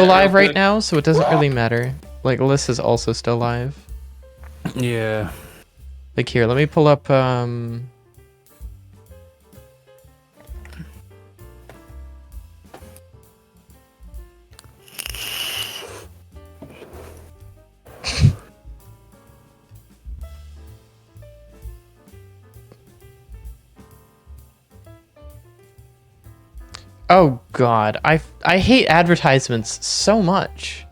live right now, so it doesn't really matter. Like, Alyssa's also still live. Yeah. Like, here, let me pull up, Oh god, I hate advertisements so much.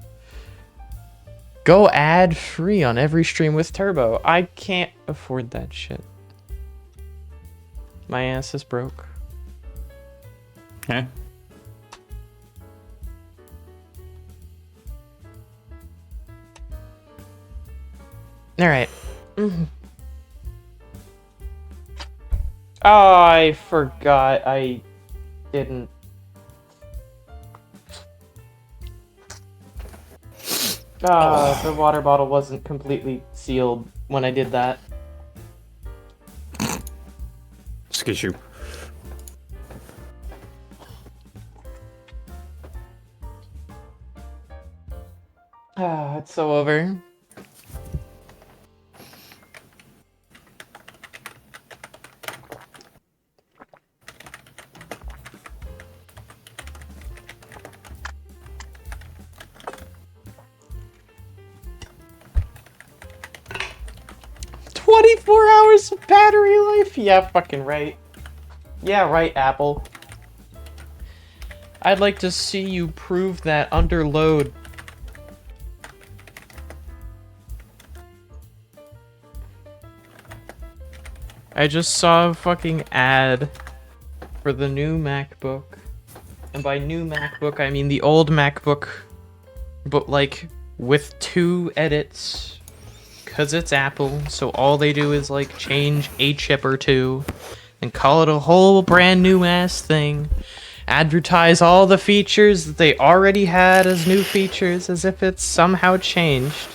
Go ad free on every stream with Turbo. I can't afford that shit. My ass is broke. Okay. Alright. Oh, I forgot I didn't. The water bottle wasn't completely sealed when I did that. Excuse you. It's so over. $24 of battery life? Yeah, fucking right. Yeah, right, Apple. I'd like to see you prove that under load. I just saw a fucking ad for the new MacBook. And by new MacBook, I mean the old MacBook, but like with 2 edits. Because it's Apple, so all they do is like change a chip or 2 and call it a whole brand new ass thing. Advertise all the features that they already had as new features as if it's somehow changed.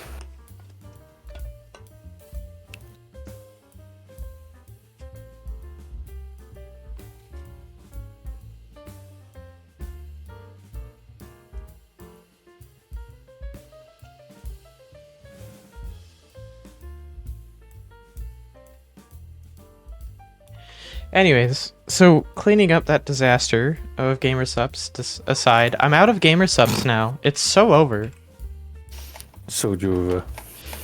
Anyways, so cleaning up that disaster of gamer subs aside, I'm out of gamer subs now. It's so over. So over.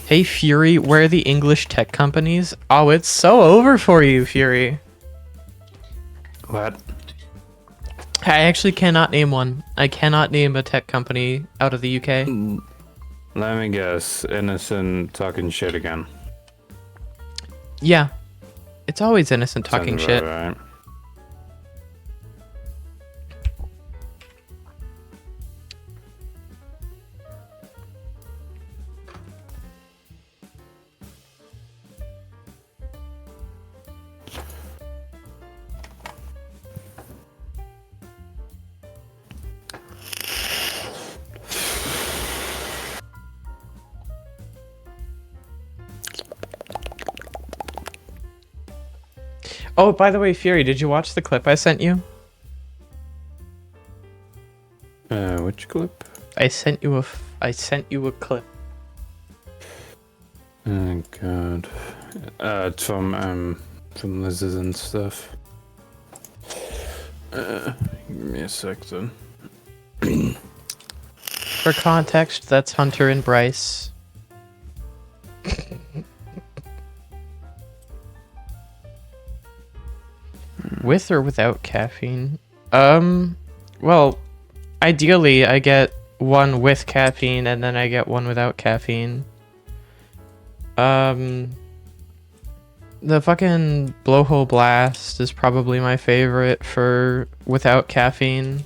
Hey Fury, where are the English tech companies? Oh, it's so over for you, Fury. What? I actually cannot name one. I cannot name a tech company out of the UK. Let me guess. Innocent talking shit again. Yeah. It's always Innocent talking Sounds shit. about right. Oh, by the way, Fury, did you watch the clip I sent you? Which clip? I sent you a clip. Oh god. It's from Liz's and stuff. Give me a sec then. For context, that's Hunter and Bryce. With or without caffeine? Well, ideally I get one with caffeine and then I get one without caffeine. The fucking Blowhole Blast is probably my favorite for without caffeine.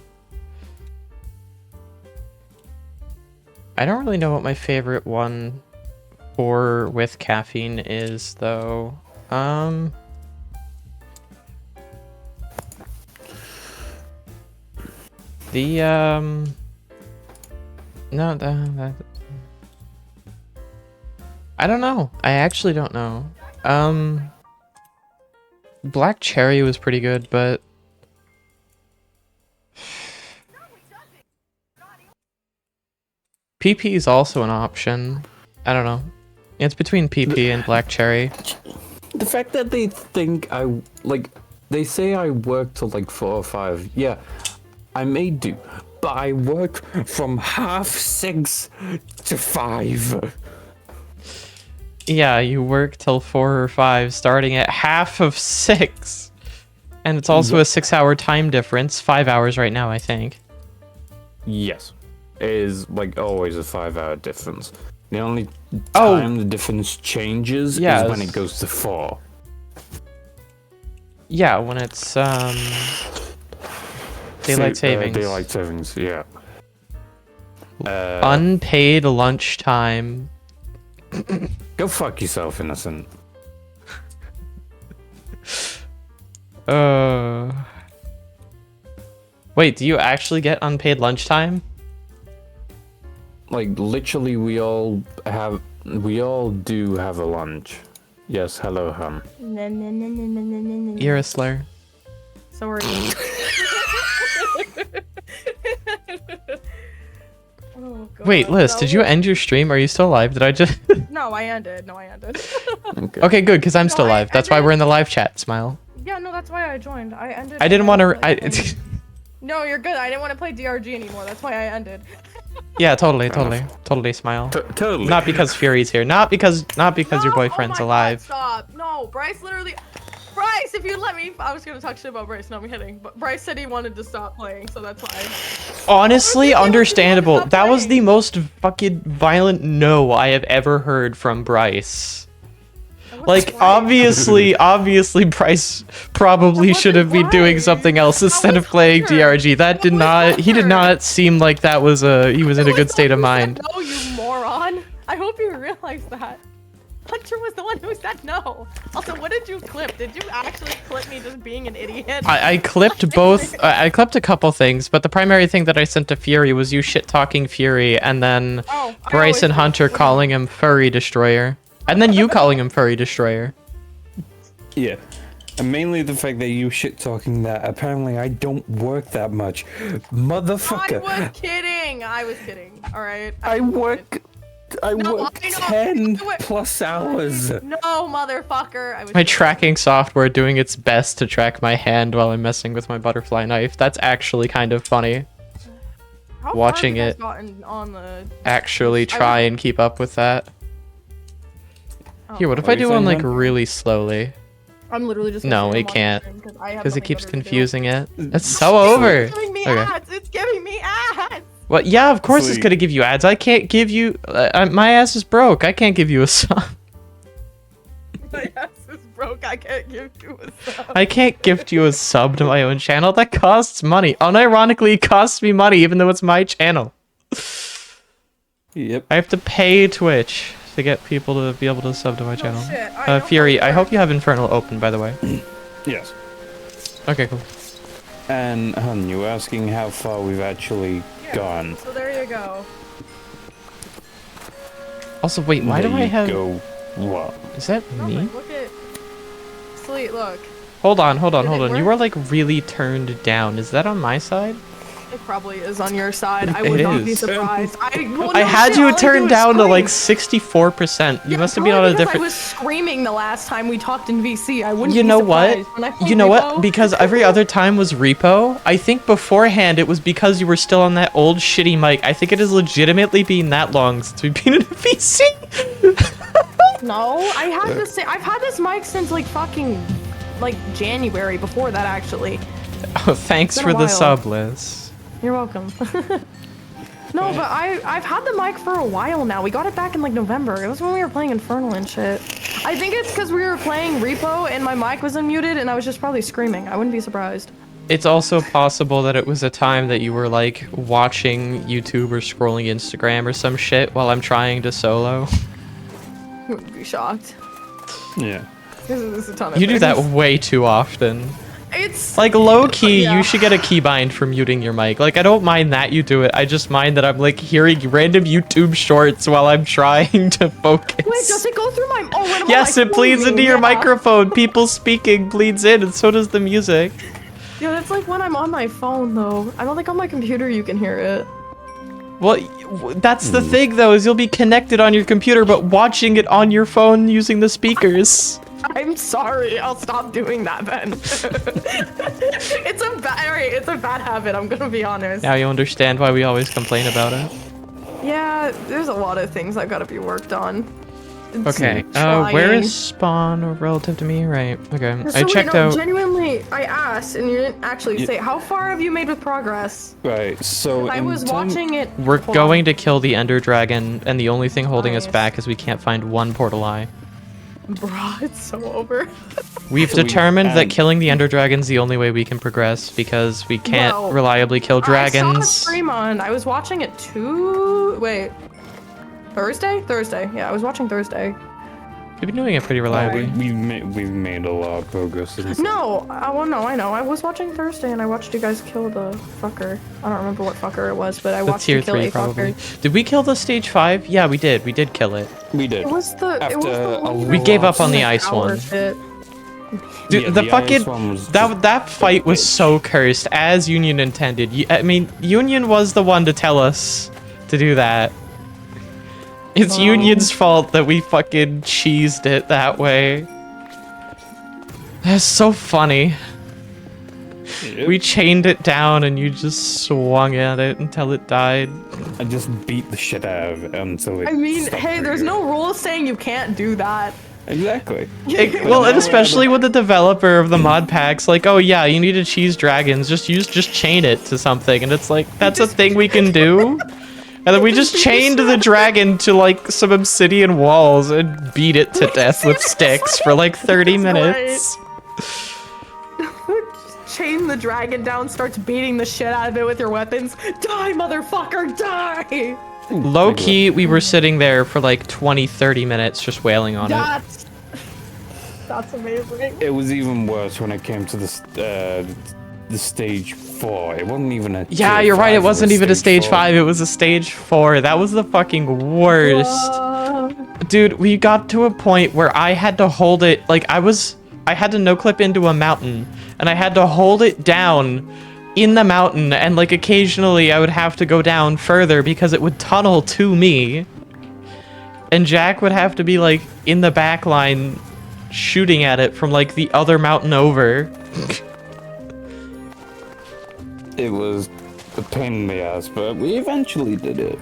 I don't really know what my favorite one for with caffeine is though. No, that I don't know. I actually don't know. Black Cherry was pretty good, but PP is also an option. I don't know. It's between PP and Black Cherry. The fact that they think they say I work till like 4 or 5. Yeah, I may do, but I work from 6:30 to 5. Yeah, you work till 4 or 5, starting at 6:30. And it's also a 6-hour time difference. 5 hours right now, I think. Yes, it is like always a 5-hour difference. The only time the difference changes is when it goes to 4. Yeah, when it's daylight savings. Daylight savings, yeah. Unpaid lunchtime. Go fuck yourself, innocent. Wait, do you actually get unpaid lunchtime? Like literally, we all do have a lunch. Yes, hello, hum. You're a slur. So are you. Oh, God. Wait, Liz, did you end your stream? Are you still alive? Did I just... No, I ended. Okay, good, because I'm still No, alive. That's why we're in the live chat, Smile. Yeah, no, that's why I joined. I ended. I didn't want to... No, you're good. I didn't want to play DRG anymore. That's why I ended. Yeah, totally, Smile. Totally. Not because Fury's here. Not because your boyfriend's oh my alive. God, stop. No, Bryce literally... Bryce, if you let me... I was going to talk shit about Bryce. No, I'm kidding. But Bryce said he wanted to stop playing, so that's why. Honestly, understandable. That was the most fucking violent no I have ever heard from Bryce. Like, obviously, Bryce probably should have been doing something else instead of playing DRG. That did not... He did not seem like that was a... He was in a good state of mind. No, you moron. I hope you realize that. Hunter was the one who said no. Also, what did you clip? Did you actually clip me just being an idiot? I clipped both. I clipped a couple things, but the primary thing that I sent to Fury was you shit-talking Fury, and then Bryce and Hunter calling him Furry Destroyer. And then you calling him Furry Destroyer. Yeah. And mainly the fact that you shit-talking that apparently I don't work that much. Motherfucker. I was kidding. Alright? I work 10 plus hours. No, motherfucker. My tracking software doing its best to track my hand while I'm messing with my butterfly knife. That's actually kind of funny. Watching it actually try and keep up with that. Here, what if I do one like really slowly? I'm literally just... No, it can't. Because it keeps confusing it. It's so over. It's giving me ads. It's giving me ads. Well, yeah, of course it's gonna give you ads. I can't give you... my ass is broke. I can't give you a sub. My ass is broke. I can't give you a sub. I can't gift you a sub to my own channel. That costs money. Unironically, it costs me money, even though it's my channel. Yep. I have to pay Twitch to get people to be able to sub to my channel. Shit. Fury, I hope you have Infernal open, by the way. Yes. Okay, cool. And, hun, you were asking how far we've actually gone. So there you go. Also, wait, why do I have... What? Is that me? Look at... Sleet, look. Hold on. You are, like, really turned down. Is that on my side? It probably is on your side. I would not be surprised. I had you turned down to, like, 64%. You must have been on a different... I was screaming the last time we talked in VC. I wouldn't You be know what? surprised. You know what? Because every other time was repo. I think beforehand it was because you were still on that old shitty mic. I think it has legitimately been that long since we've been in a VC. No, I've had this mic since like fucking like January before that actually. Oh, thanks for the sub, Liz. You're welcome. No, but I've had the mic for a while now. We got it back in like November. It was when we were playing Infernal and shit. I think it's because we were playing Repo and my mic was unmuted and I was just probably screaming. I wouldn't be surprised. It's also possible that it was a time that you were like watching YouTube or scrolling Instagram or some shit while I'm trying to solo. You would be shocked. Yeah. There's a ton of You do that things. way too often. It's like low-key, yeah. You should get a keybind for muting your mic. Like, I don't mind that you do it. I just mind that I'm like hearing random YouTube shorts while I'm trying to focus. Wait, does it go through my... Oh, when Yes, it bleeds into your microphone. People speaking bleeds in, and so does the music. Yeah, that's like when I'm on my phone, though. I don't think on my computer you can hear it. Well, that's the thing though, is you'll be connected on your computer, but watching it on your phone using the speakers. I'm sorry. I'll stop doing that then. It's a bad habit. I'm gonna be honest. Now you understand why we always complain about it. Yeah, there's a lot of things that gotta be worked on. Okay, where is spawn relative to me? Right, okay. So I checked out... Genuinely, I asked, and you didn't actually say, how far have you made with progress? Right, so I was watching it. We're going to kill the Ender Dragon, and the only thing holding us Nice. back is we can't find one portal eye. Bro, it's so over. We've determined that killing the Ender Dragon's the only way we can progress, because we can't Well, reliably kill dragons. I saw a stream on. I was watching it Thursday? Yeah, I was watching Thursday. We've been doing it pretty reliably. we've made a lot of progress since. No, I know. I was watching Thursday and I watched you guys kill the fucker. I don't remember what fucker it was, but I The watched tier you kill 3 a probably. fucker. Did we kill the stage 5? Yeah, we did. We did kill it. We did. It was the one We gave up on the that ice tower one. shit. Dude, Yeah, the ice fucking one was that fight was so cursed, as Union intended. I mean, Union was the one to tell us to do that. It's Wow. Union's fault that we fucking cheesed it that way. That's so funny. We chained it down and you just swung at it until it died. I just beat the shit out of it until it. I mean, stopped hey, there's breathing. no rules saying you can't do that. Exactly. Well, and especially with the developer of the mod packs, like, oh yeah, you need to cheese dragons, just chain it to something, and it's like, that's a thing we can do? And then we just chained the dragon to like some obsidian walls and beat it to death with sticks for like 30 minutes. Chain the dragon down, starts beating the shit out of it with your weapons. Die, motherfucker, die! Low key, we were sitting there for like 20-30 minutes just wailing on it. That's amazing. It was even worse when it came to the stage 4. It wasn't even a. Yeah, tier you're right, it 5, wasn't even a stage 4. 5, it was a stage 4. That was the fucking worst. Dude, we got to a point where I had to hold it, like I had to no-clip into a mountain, and I had to hold it down in the mountain, and like occasionally I would have to go down further because it would tunnel to me. And Jack would have to be like in the back line shooting at it from like the other mountain over. It was a pain in the ass, but we eventually did it.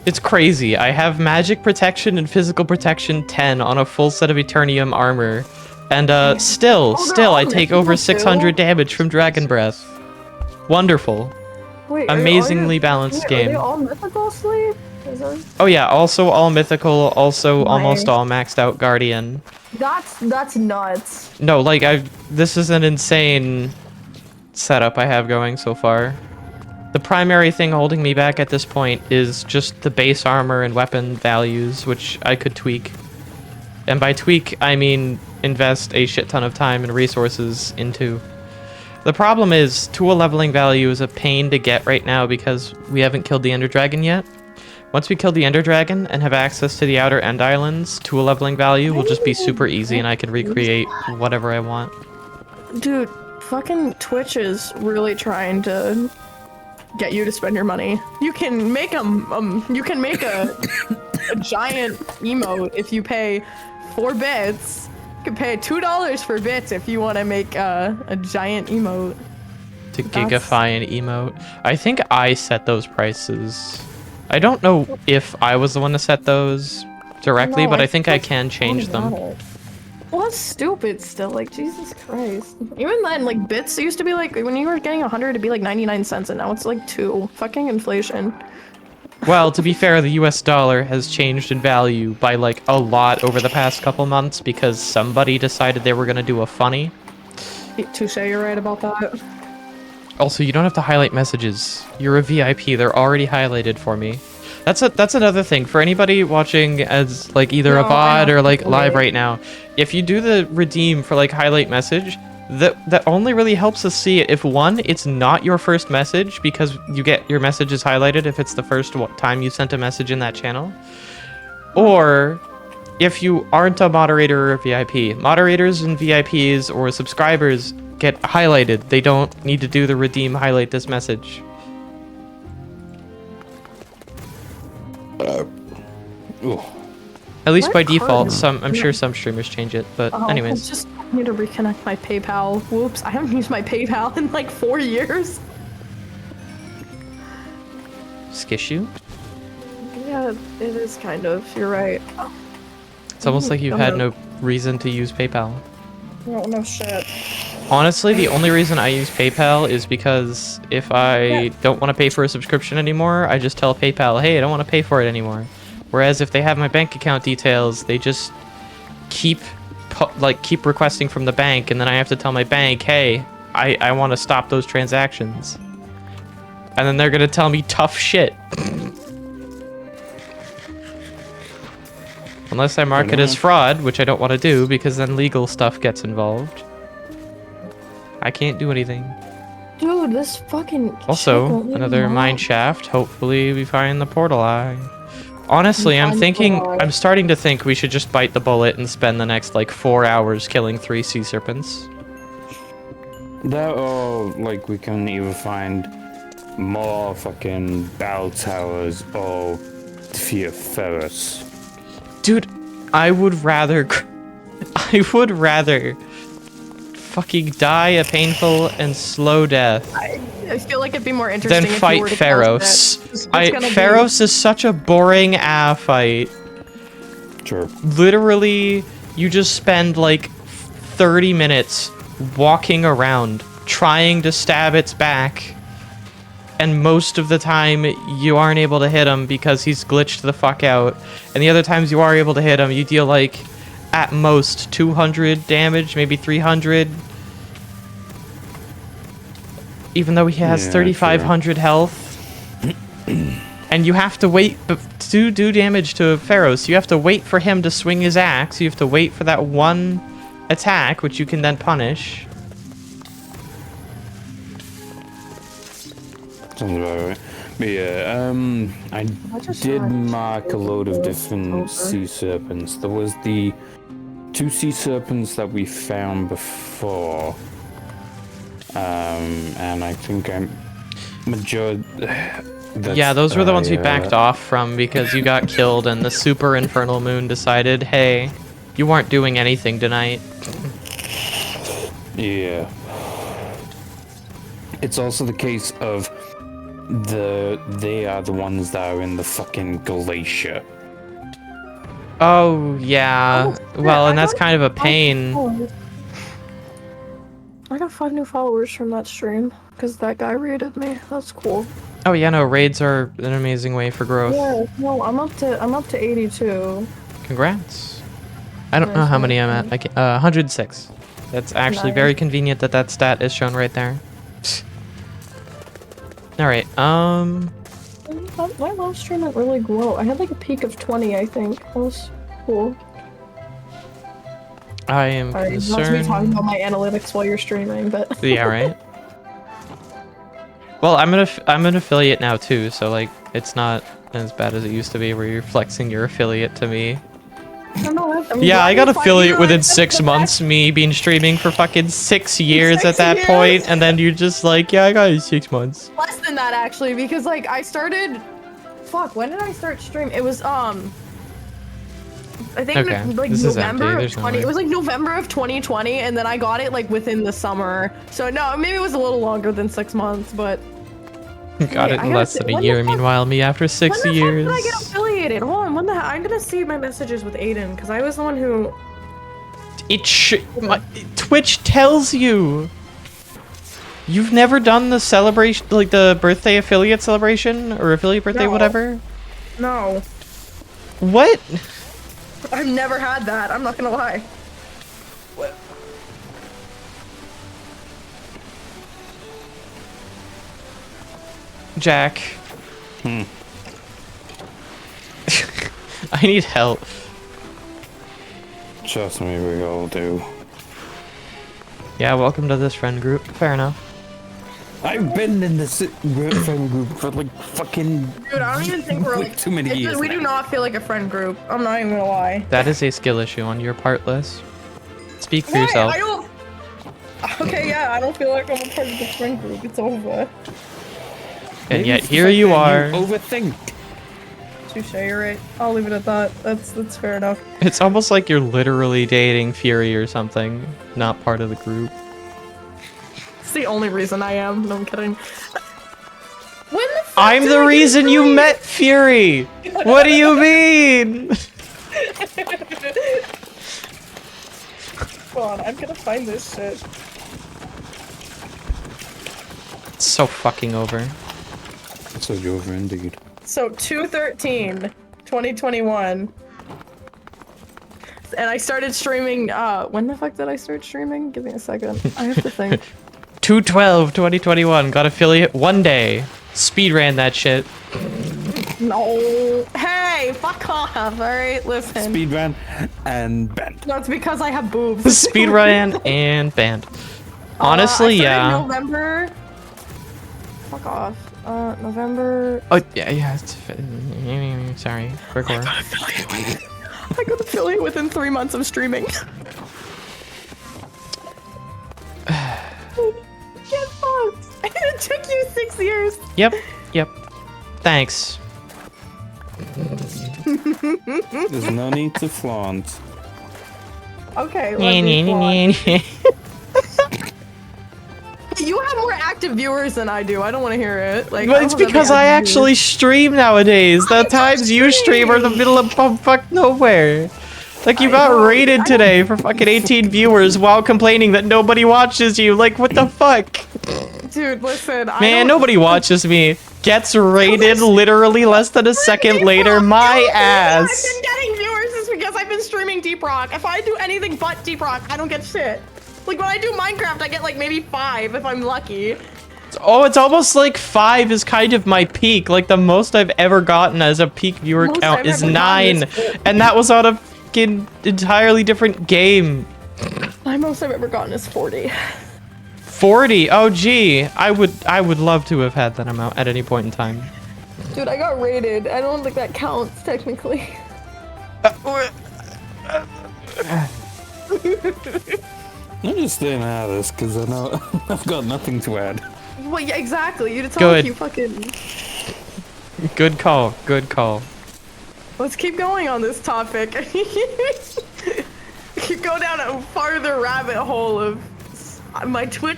It's crazy. I have magic protection and physical protection 10 on a full set of Eternium armor. And still, I take over 600 damage from Dragon Breath. Wonderful. Wait, Amazingly balanced Are game. they all mythical, Sleep? Oh yeah, also all mythical, also almost Nice. all maxed out Guardian. That's nuts. No, like this is an insane setup I have going so far. The primary thing holding me back at this point is just the base armor and weapon values, which I could tweak. And by tweak, I mean invest a shit ton of time and resources into. The problem is, Tool leveling value is a pain to get right now because we haven't killed the Ender Dragon yet. Once we kill the Ender Dragon and have access to the Outer End Islands, Tool leveling value will just be super easy and I can recreate whatever I want. Dude, fucking Twitch is really trying to get you to spend your money. You can make a giant emote if you pay 4 bits. You can pay $2 for bits if you want to make a giant emote. To gigify an emote. I think I set those prices. I don't know if I was the one to set those directly, No, but I think I can that's change them. automatic. Well, that's stupid still. Like, Jesus Christ. Even then, like, bits used to be like, when you were getting 100, it'd be like 99 cents, and now it's like 2. Fucking inflation. Well, to be fair, the US dollar has changed in value by like a lot over the past couple months because somebody decided they were gonna do a funny. Touche, you're right about that. Also, you don't have to highlight messages. You're a VIP. They're already highlighted for me. That's another thing for anybody watching as like either a No, I VOD know. or like live Okay. right now. If you do the redeem for like highlight message, that only really helps us see it if one, it's not your first message because you get your messages highlighted if it's the first time you sent a message in that channel, or if you aren't a moderator or a VIP. Moderators and VIPs or subscribers get highlighted. They don't need to do the redeem highlight this message. Ooh. At least What by default, card? I'm sure some streamers change it, but Oh, I anyways. just need to reconnect my PayPal. Whoops, I haven't used my PayPal in like 4 years. Skishu? Yeah, it is kind of. You're right. Oh, It's almost like you've had no reason to use PayPal. no shit. Honestly, the only reason I use PayPal is because if I don't want to pay for a subscription anymore, I just tell PayPal, hey, I don't want to pay for it anymore. Whereas if they have my bank account details, they just keep requesting from the bank, and then I have to tell my bank, hey, I want to stop those transactions. And then they're going to tell me tough shit. Unless I mark it as fraud, which I don't want to do, because then legal stuff gets involved. I can't do anything. Dude, this fucking. Also, another mine shaft. Hopefully we find the portal eye. Honestly, I'm starting to think we should just bite the bullet and spend the next, like, 4 hours killing 3 sea serpents. That, or, like, we can either find more fucking bell towers or fear Ferris. Dude, I would rather fucking die a painful and slow death I feel like it'd be more interesting than if fight you were to Pharos. Pharos Pharos is such a boring fight. Sure. Literally, you just spend like 30 minutes walking around trying to stab its back, and most of the time you aren't able to hit him because he's glitched the fuck out, and the other times you are able to hit him, you deal like at most 200 damage, maybe 300, even though he has 3,500 health. And you have to wait to do damage to Pharos. You have to wait for him to swing his axe. You have to wait for that one attack, which you can then punish. Sounds about right. But yeah, I did mark a load of different sea serpents. There was the 2 sea serpents that we found before. And I think Yeah, those were the ones we backed off from because you got killed and the super infernal moon decided, hey, you weren't doing anything tonight. Yeah. It's also the case of they are the ones that are in the fucking glacier. Oh, yeah. Well, and that's kind of a pain. I got 5 new followers from that stream because that guy raided me. That's cool. Oh yeah, no, raids are an amazing way for growth. Yeah, no, I'm up to 82. Congrats. I don't know how many I'm at. 106. That's actually very convenient that that stat is shown right there. All right. My last stream didn't really grow. I had like a peak of 20, I think. That was cool. I am Sorry, concerned. not to be talking about my analytics while you're streaming, but Yeah, right. Well, I'm an affiliate now too, so like it's not as bad as it used to be, where you're flexing your affiliate to me. Yeah, I got affiliate within 6 months. Me being streaming for fucking 6 years at that point, and then you're just like, yeah, I got 6 months. Less than that actually, because like I started. Fuck, when did I start stream? It was I think like November of 20. It was like November of 2020, and then I got it like within the summer. So no, maybe it was a little longer than 6 months, but. Got it in less than a year. Meanwhile, me after 6 years. When the fuck did I get affiliated? Hold on, when the I'm gonna see my messages with Aiden because I was the one who. Twitch tells you. You've never done the celebration, like the birthday affiliate celebration or affiliate birthday, whatever. No. What? I've never had that. I'm not gonna lie. Jack. I need help. Trust me, we all do. Yeah, welcome to this friend group. Fair enough. I've been in this friend group for like fucking. Dude, I don't even think we're like too many years. We do not feel like a friend group. I'm not even gonna lie. That is a skill issue on your part, Liz. Speak for yourself. I don't. Okay, yeah, I don't feel like I'm a part of the friend group. It's over. And yet here you are. Overthink. Touche, you're right. I'll leave it at that. That's fair enough. It's almost like you're literally dating Fury or something, not part of the group. It's the only reason I am. No, I'm kidding. When the fuck I'm did the I get reason you Fury? met Fury! What do you mean? Hold on, I'm gonna find this shit. It's so fucking over. So you're over indeed. So 2/13, 2021. And I started streaming, when the fuck did I start streaming? Give me a second. I have to think. 2/12/2021, got affiliate one day. Speed ran that shit. No. Hey, fuck off, alright? Listen. Speed ran and bent. That's because I have boobs. Speed ran and banned. Honestly, I started yeah. November. Fuck off. November. Oh, yeah. Sorry. Record. I got affiliate within 3 months of streaming. Get fucked. It took you 6 years. Yep. Thanks. There's no need to flaunt. Okay, let me flaunt. You have more active viewers than I do. I don't want to hear it. Like, But it's because I actually stream nowadays. The times you stream are in the middle of bumfuck nowhere. Like, you got rated today for fucking 18 viewers while complaining that nobody watches you. Like, what the fuck? Dude, listen. Man, nobody watches me. Gets rated literally less than a second later. My ass. I've been getting viewers is because I've been streaming Deep Rock. If I do anything but Deep Rock, I don't get shit. Like, when I do Minecraft, I get like maybe 5 if I'm lucky. Oh, it's almost like 5 is kind of my peak. Like, the most I've ever gotten as a peak viewer Most count I've is ever gotten 9. is And that was on a fucking entirely different game. My most I've ever gotten is 40. 40? Oh, gee. I would love to have had that amount at any point in time. Dude, I got rated. I don't think that counts, technically. I'm just staying out of this because I know I've got nothing to add. Well, yeah, exactly. You Good. you fucking... Good call. Good call. Let's keep going on this topic. Keep going down a farther rabbit hole of my Twitch.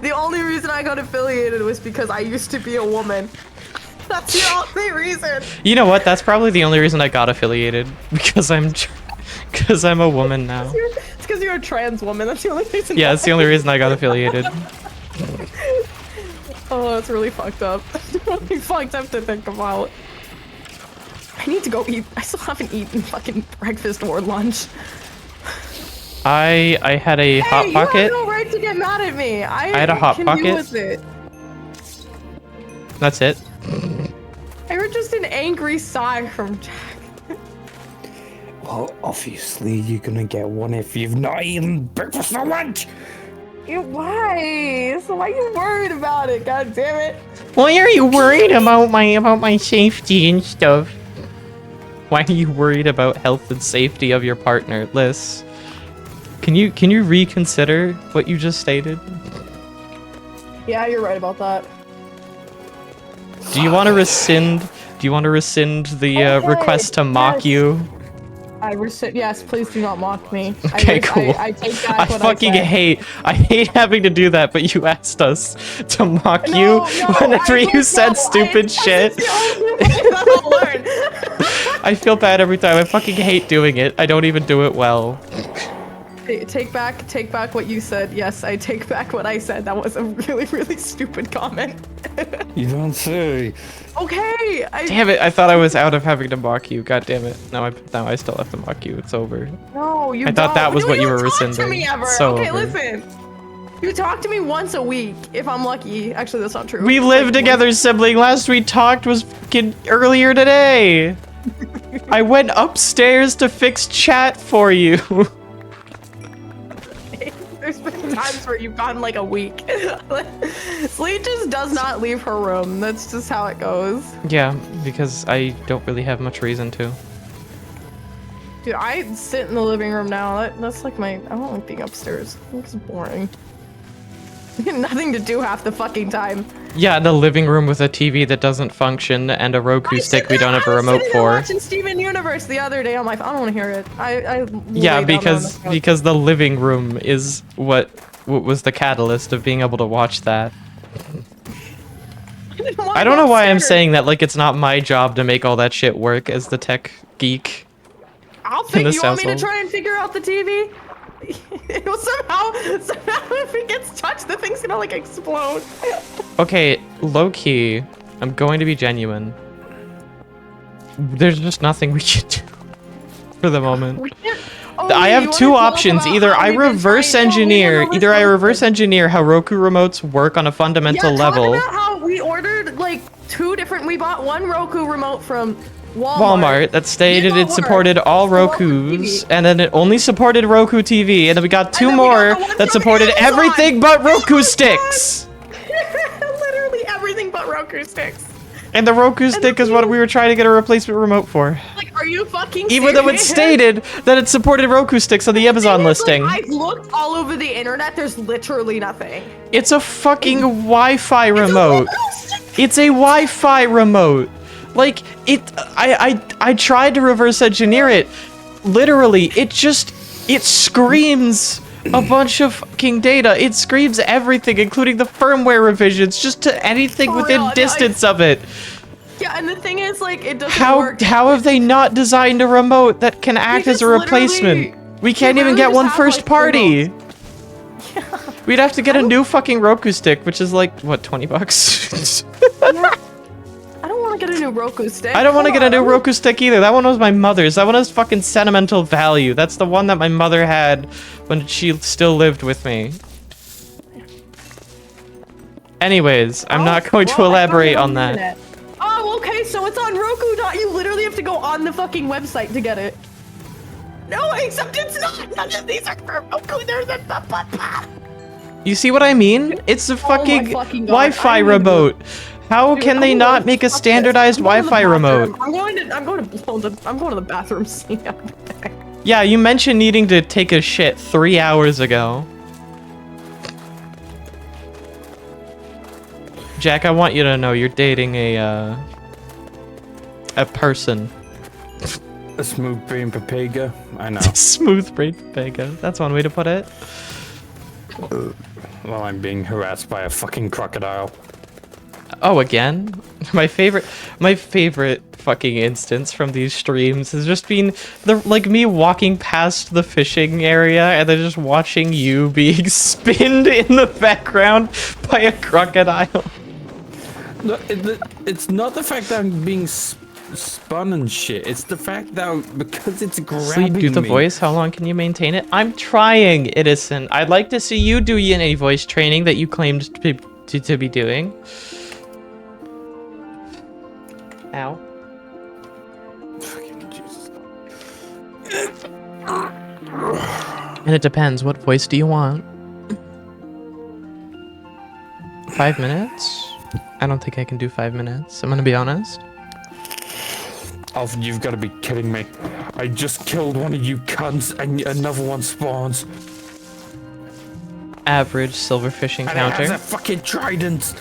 The only reason I got affiliated was because I used to be a woman. That's the only reason. You know what? That's probably the only reason I got affiliated. Because I'm a woman now. It's because you're a trans woman. That's the only reason. Yeah, it's the only reason I got affiliated. Oh, that's really fucked up. Really fucked up to think about. I need to go eat. I still haven't eaten fucking breakfast or lunch. I had a hot pocket. You have no right to get mad at me. I had a hot can pocket. deal with it. That's it. I heard just an angry sigh from Jack. Well, obviously you're gonna get one if you've not eaten breakfast or lunch. Why? So why are you worried about it? God damn it! Why are you worried about my safety and stuff? Why are you worried about health and safety of your partner, Liz? Can you reconsider what you just stated? Yeah, you're right about that. Do you want to rescind? Do you want to rescind the Okay, request to mock yes. you? Yes, please do not mock me. Okay, cool. I take back I what fucking I said. hate having to do that, but you asked us to mock No, you no, whenever I you don't said know. stupid shit. That's the only way that I'll learn. I feel bad every time. I fucking hate doing it. I don't even do it well. Take back what you said. Yes, I take back what I said. That was a really, really stupid comment. You don't say. Okay. Damn it! I thought I was out of having to mock you. God damn it! Now I still have to mock you. It's over. No, you I thought don't. that was No, what you were don't talk to rescinding. me ever. So okay, over. listen. You talk to me once a week if I'm lucky. Actually, that's not true. We It's live like together, sibling. Last we talked was fucking earlier today. I went upstairs to fix chat for you. There's been times where you've gone like a week. Sleet just does not leave her room. That's just how it goes. Yeah, because I don't really have much reason to. Dude, I sit in the living room now. That's like I don't like being upstairs. I think it's boring. Nothing to do half the fucking time. Yeah, the living room with a TV that doesn't function and a Roku stick we don't have a remote I for. was watching Steven Universe the other day on my phone. I don't want to hear it. Yeah, because the living room is what was the catalyst of being able to watch that. I don't know why I'm saying that like it's not my job to make all that shit work as the tech geek. I'll in figure. this You want me to household. try and figure out the TV? It will somehow, if it gets touched, the thing's gonna like explode. Okay, low key, I'm going to be genuine. There's just nothing we can do for the moment. Oh, I you have wanna two talk options. about Either how I we've been reverse trying- no, engineer, no, either I listen. reverse engineer how Roku remotes work on a fundamental Yeah, level. talk about how we ordered like 2 different. We bought one Roku remote from Walmart that stated Did it not supported work. all So what was Rokus, TV? and then it only supported Roku TV, and then we got two then we got more the one that from supported Amazon. everything but Roku Amazon. sticks. Literally everything but Roku sticks. And the Roku stick is what we were trying to get a replacement remote for. Like, are you fucking Even though it serious? stated that it supported Roku sticks on the Amazon Thing is, like, listing. I've looked all over the internet. There's literally nothing. It's a fucking Wi-Fi remote. It's a Wi-Fi remote. Like, I tried to reverse engineer it. Literally, it screams a bunch of fucking data. It screams everything, including the firmware revisions, just to anything For within real, distance of it. Yeah, and the thing is, like, it doesn't How work. have they not designed a remote that can act as just a replacement? literally- We can't they even literally get just one have, first like, party. remotes. We'd have to get a new fucking Roku stick, which is like, what, 20 bucks? I don't want to get a new Roku stick. I don't want to Come get a new on. Roku stick either. That one was my mother's. That one has fucking sentimental value. That's the one that my mother had when she still lived with me. Anyways, I'm not going to Well, I found elaborate it on the that. internet. Oh, okay, so it's on Roku. You literally have to go on the fucking website to get it. No, except it's not. None of these are for Roku. They're the You see what I mean? It's a Oh my fucking fucking God, Wi-Fi I need to- remote. How Dude, can I'm they going not to make a fuck this. standardized I'm going to the Wi-Fi bathroom. remote? I'm going to the bathroom. See ya. Yeah, you mentioned needing to take a shit 3 hours ago. Jack, I want you to know you're dating a person. A smooth brain Papega. I know. Smooth brain Vega. That's one way to put it. While I'm being harassed by a fucking crocodile. Oh, again? My favorite fucking instance from these streams has just been like me walking past the fishing area and then just watching you being spinned in the background by a crocodile. No, it's not the fact that I'm being spun and shit. It's the fact that because it's grabbing Sleet, do the me. voice. How long can you maintain it? I'm trying, Innocent. I'd like to see you do any voice training that you claimed to be doing. Ow. Fucking Jesus. And it depends. What voice do you want? 5 minutes? I don't think I can do 5 minutes. I'm gonna be honest. Alf, you've got to be kidding me. I just killed one of you cunts and another one spawns. Average silverfish And it has encounter. a fucking trident.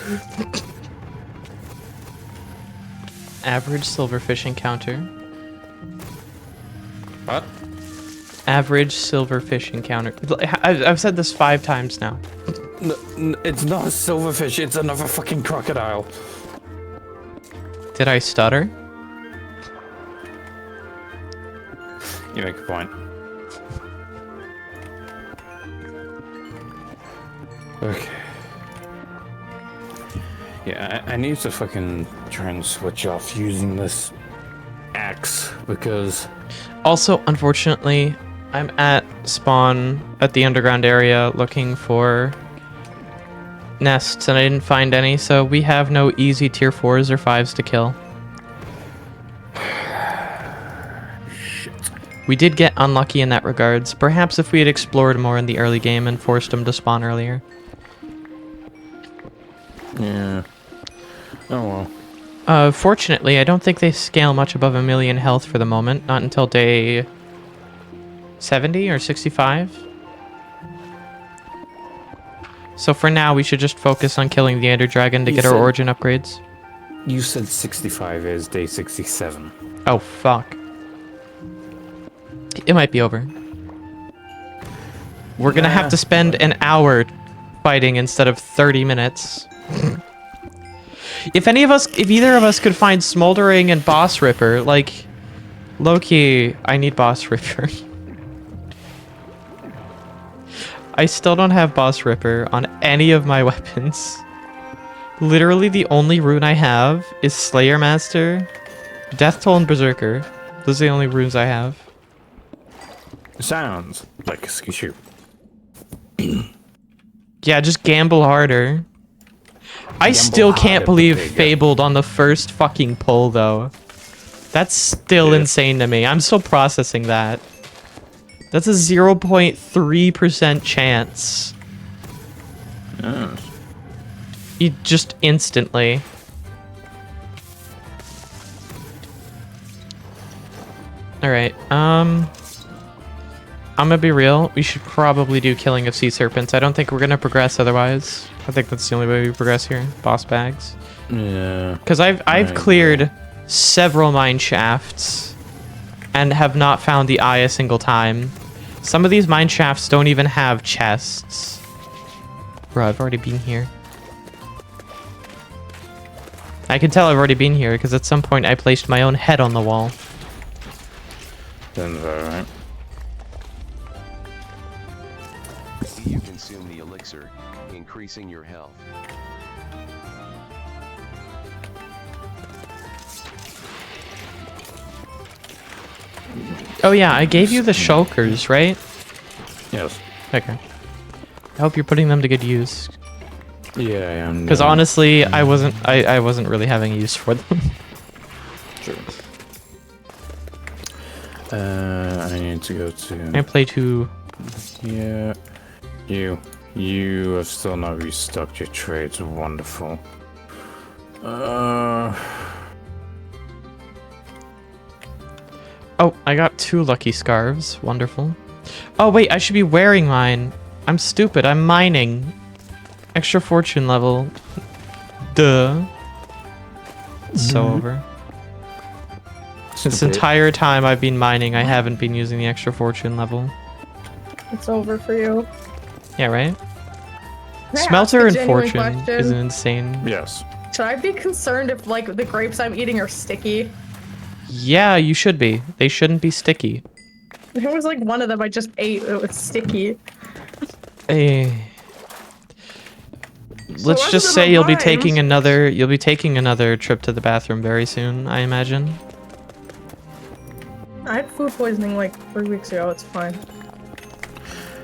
Average silverfish encounter. What? Average silverfish encounter. I've said this 5 times now. It's not a silverfish, it's another fucking crocodile. Did I stutter? You make a point. Okay. Yeah, I need to fucking try and switch off using this axe because Also, unfortunately, I'm at spawn at the underground area looking for nests and I didn't find any, so we have no easy tier 4s or 5s to kill. We did get unlucky in that regards. Perhaps if we had explored more in the early game and forced them to spawn earlier. yeah. Oh well. Fortunately, I don't think they scale much above 1,000,000 health for the moment. Not until day 70 or 65. So for now, we should just focus on killing the Ender Dragon to You get our said- origin upgrades. You said 65 is day 67. Oh, fuck. It might be over. We're gonna have to spend an hour fighting instead of 30 minutes. If either of us could find Smoldering and Boss Ripper, like, low-key, I need Boss Ripper. I still don't have Boss Ripper on any of my weapons. Literally the only rune I have is Slayer Master, Death Toll, and Berserker. Those are the only runes I have. Sounds like a ski. Yeah, just gamble harder. I still can't harder, believe but there you go. Fabled on the first fucking pull, though. That's still Yeah. insane to me. I'm still processing that. That's a 0.3% chance. Yes. You just instantly. Alright, I'm gonna be real. We should probably do Killing of Sea Serpents. I don't think we're gonna progress otherwise. I think that's the only way we progress here. Boss bags. Yeah. Because I've Right. cleared several mine shafts and have not found the eye a single time. Some of these mine shafts don't even have chests. Bro, I've already been here. I can tell I've already been here because at some point I placed my own head on the wall. Then alright. You consume the elixir, increasing your health. Oh yeah, I gave you the shulkers, right? Yes. Okay. I hope you're putting them to good use. Yeah, I am. Because honestly, I wasn't really having use for them. True. I need to go I to. play too. Yeah. You have still not restocked your trades. Wonderful. Oh, I got 2 lucky scarves. Wonderful. Oh wait, I should be wearing mine. I'm stupid. I'm mining. Extra fortune level. Duh. It's so over. This Stupid. entire time I've been mining, I haven't been using the extra fortune level. It's over for you. Yeah, right? Can I ask Smelter a and genuine fortune question? is an insane. Yes. Should I be concerned if, like, the grapes I'm eating are sticky? Yeah, you should be. They shouldn't be sticky. There was, like, one of them I just ate. It was sticky. Eh. Let's rest just of say them you'll be are taking mine. another trip to the bathroom very soon, I imagine. I had food poisoning, like, 3 weeks ago. It's fine.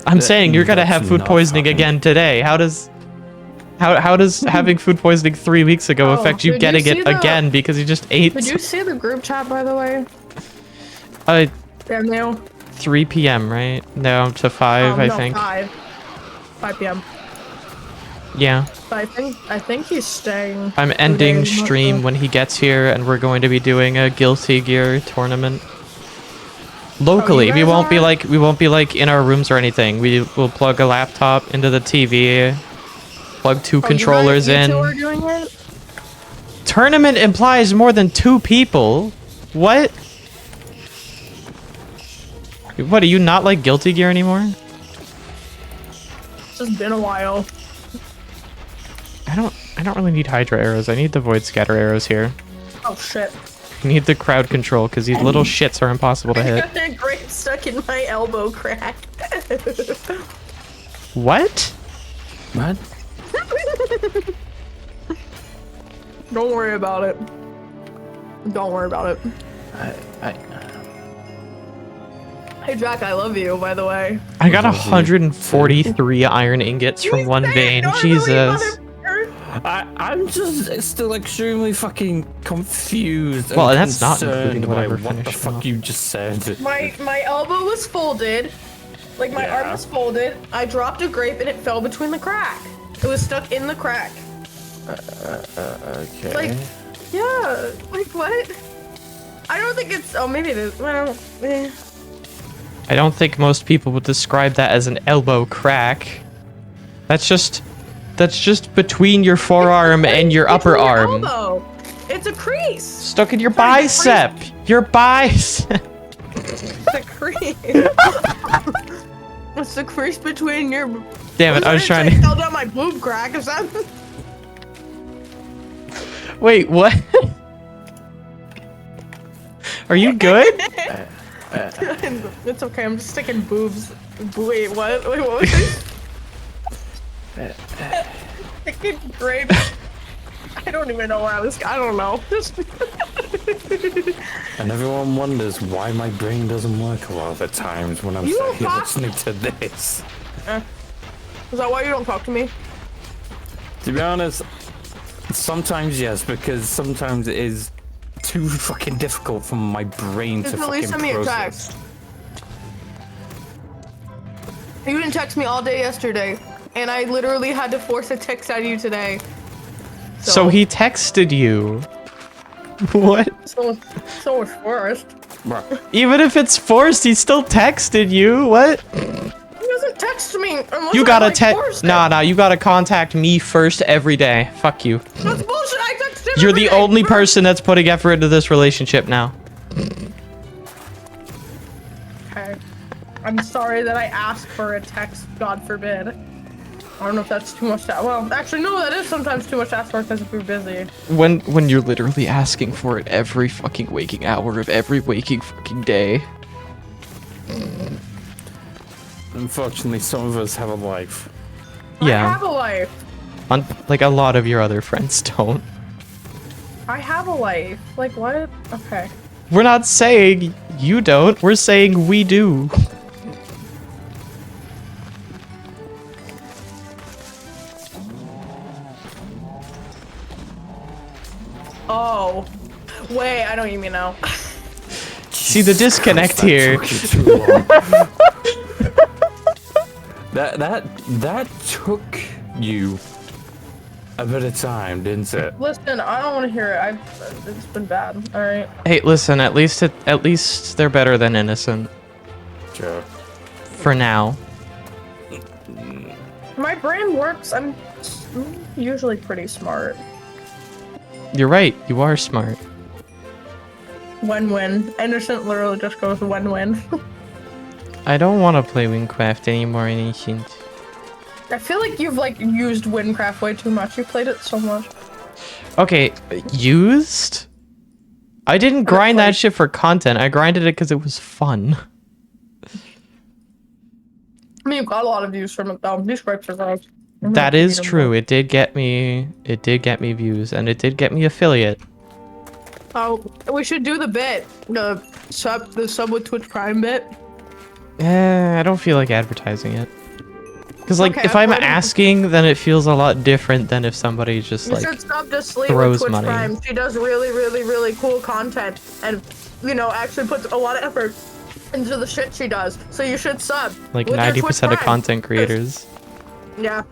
I'm saying you're gonna have that's food not poisoning fucking- again today. How does having food poisoning 3 weeks ago Oh, affect you did you getting see it the- again because you just ate Did you see the group chat, by the way? 3 p.m. right? No, to 5, I no, think. 5 p.m. Yeah. But I think he's staying. I'm 2 ending days, not stream sure. when he gets here, and we're going to be doing a Guilty Gear tournament. Locally, we guys won't be are? like in our rooms or anything. We will plug a laptop into the TV, plug 2 Oh, controllers you in. two are doing it? Tournament implies more than 2 people. What? What, do you not like Guilty Gear anymore? It's just been a while. I don't really need Hydra arrows. I need the Void Scatter arrows here. Oh shit. I need the crowd control because these little shits are impossible to I hit. got that grape stuck in my elbow crack. What? What? Don't worry about it. Don't worry about it. Hey Jack, I love you, by the way. I got What was he 143 iron ingots from one vein. Jesus. I'm just still extremely fucking confused. Well, and that's not concerned including by whatever what the finished fuck off. you just said. My elbow was folded. Like my arm Yeah. was folded. I dropped a grape and it fell between the crack. It was stuck in the crack. Okay. Like, yeah. Like what? I don't think it's. Oh, maybe it is. Well, I don't think most people would describe that as an elbow crack. That's just That's just between your forearm and your upper Between your arm. elbow. It's a crease. Stuck in your Sorry, bicep. Your bicep. It's a crease. It's the crease between your. Damn it! I was trying to. Held out my boob crack. Is that? Wait, what? Are you good? It's okay. I'm just sticking boobs. Wait, what? Wait, what was it? Sticking grapes. I don't even know where I was. I don't know. And everyone wonders why my brain doesn't work a lot of the times when I'm You sitting here fuck- listening to this. Is that why you don't talk to me? To be honest, sometimes yes, because sometimes it is too fucking difficult for my brain to Just at least fucking send me a process. text. You didn't text me all day yesterday, and I literally had to force a text out of you today. So he texted you. What? So was forced. Bruh. Even if it's forced, he still texted you. What? He doesn't text me unless You I, gotta like, text. forced it. Nah, you gotta contact me first every day. Fuck you. That's bullshit. I text him You're every the day. only person that's putting effort into this relationship now. Okay. I'm sorry that I asked for a text. God forbid. I don't know if that's too much to. Well, actually, no. That is sometimes too much to ask for because if you're busy. When you're literally asking for it every fucking waking hour of every waking fucking day. Unfortunately, some of us have a life. I Yeah. have a life. Like a lot of your other friends don't. I have a life. Like what? Okay. We're not saying you don't. We're saying we do. Oh. Wait, I know what you mean now. See the disconnect here. Took you too long. that took you a bit of time, didn't it? Listen, I don't want to hear it. It's been bad. All right. Hey, listen. At least they're better than innocent Sure. for now. My brain works. I'm usually pretty smart. You're right. You are smart. Win-win. Innocent literally just goes win-win. I don't want to play Wingcraft anymore, Innocent. I feel like you've like used Windcraft way too much. You played it so much. Okay, used? I didn't grind that shit for content. I grinded it because it was fun. I mean, you got a lot of views from it though. These scrapes are gross. That is true. It did get me views, and it did get me affiliate. Oh, we should do the bit. The sub with Twitch Prime bit. I don't feel like advertising it. Because, like, Okay, if I'm I've already- asking, then it feels a lot different than if somebody just, You like, should sub to Sleet throws with Twitch money. Prime. She does really, really, really cool content, and you know, actually puts a lot of effort into the shit she does. So you should sub. like, with your 90% of Twitch Prime. content creators. Yeah.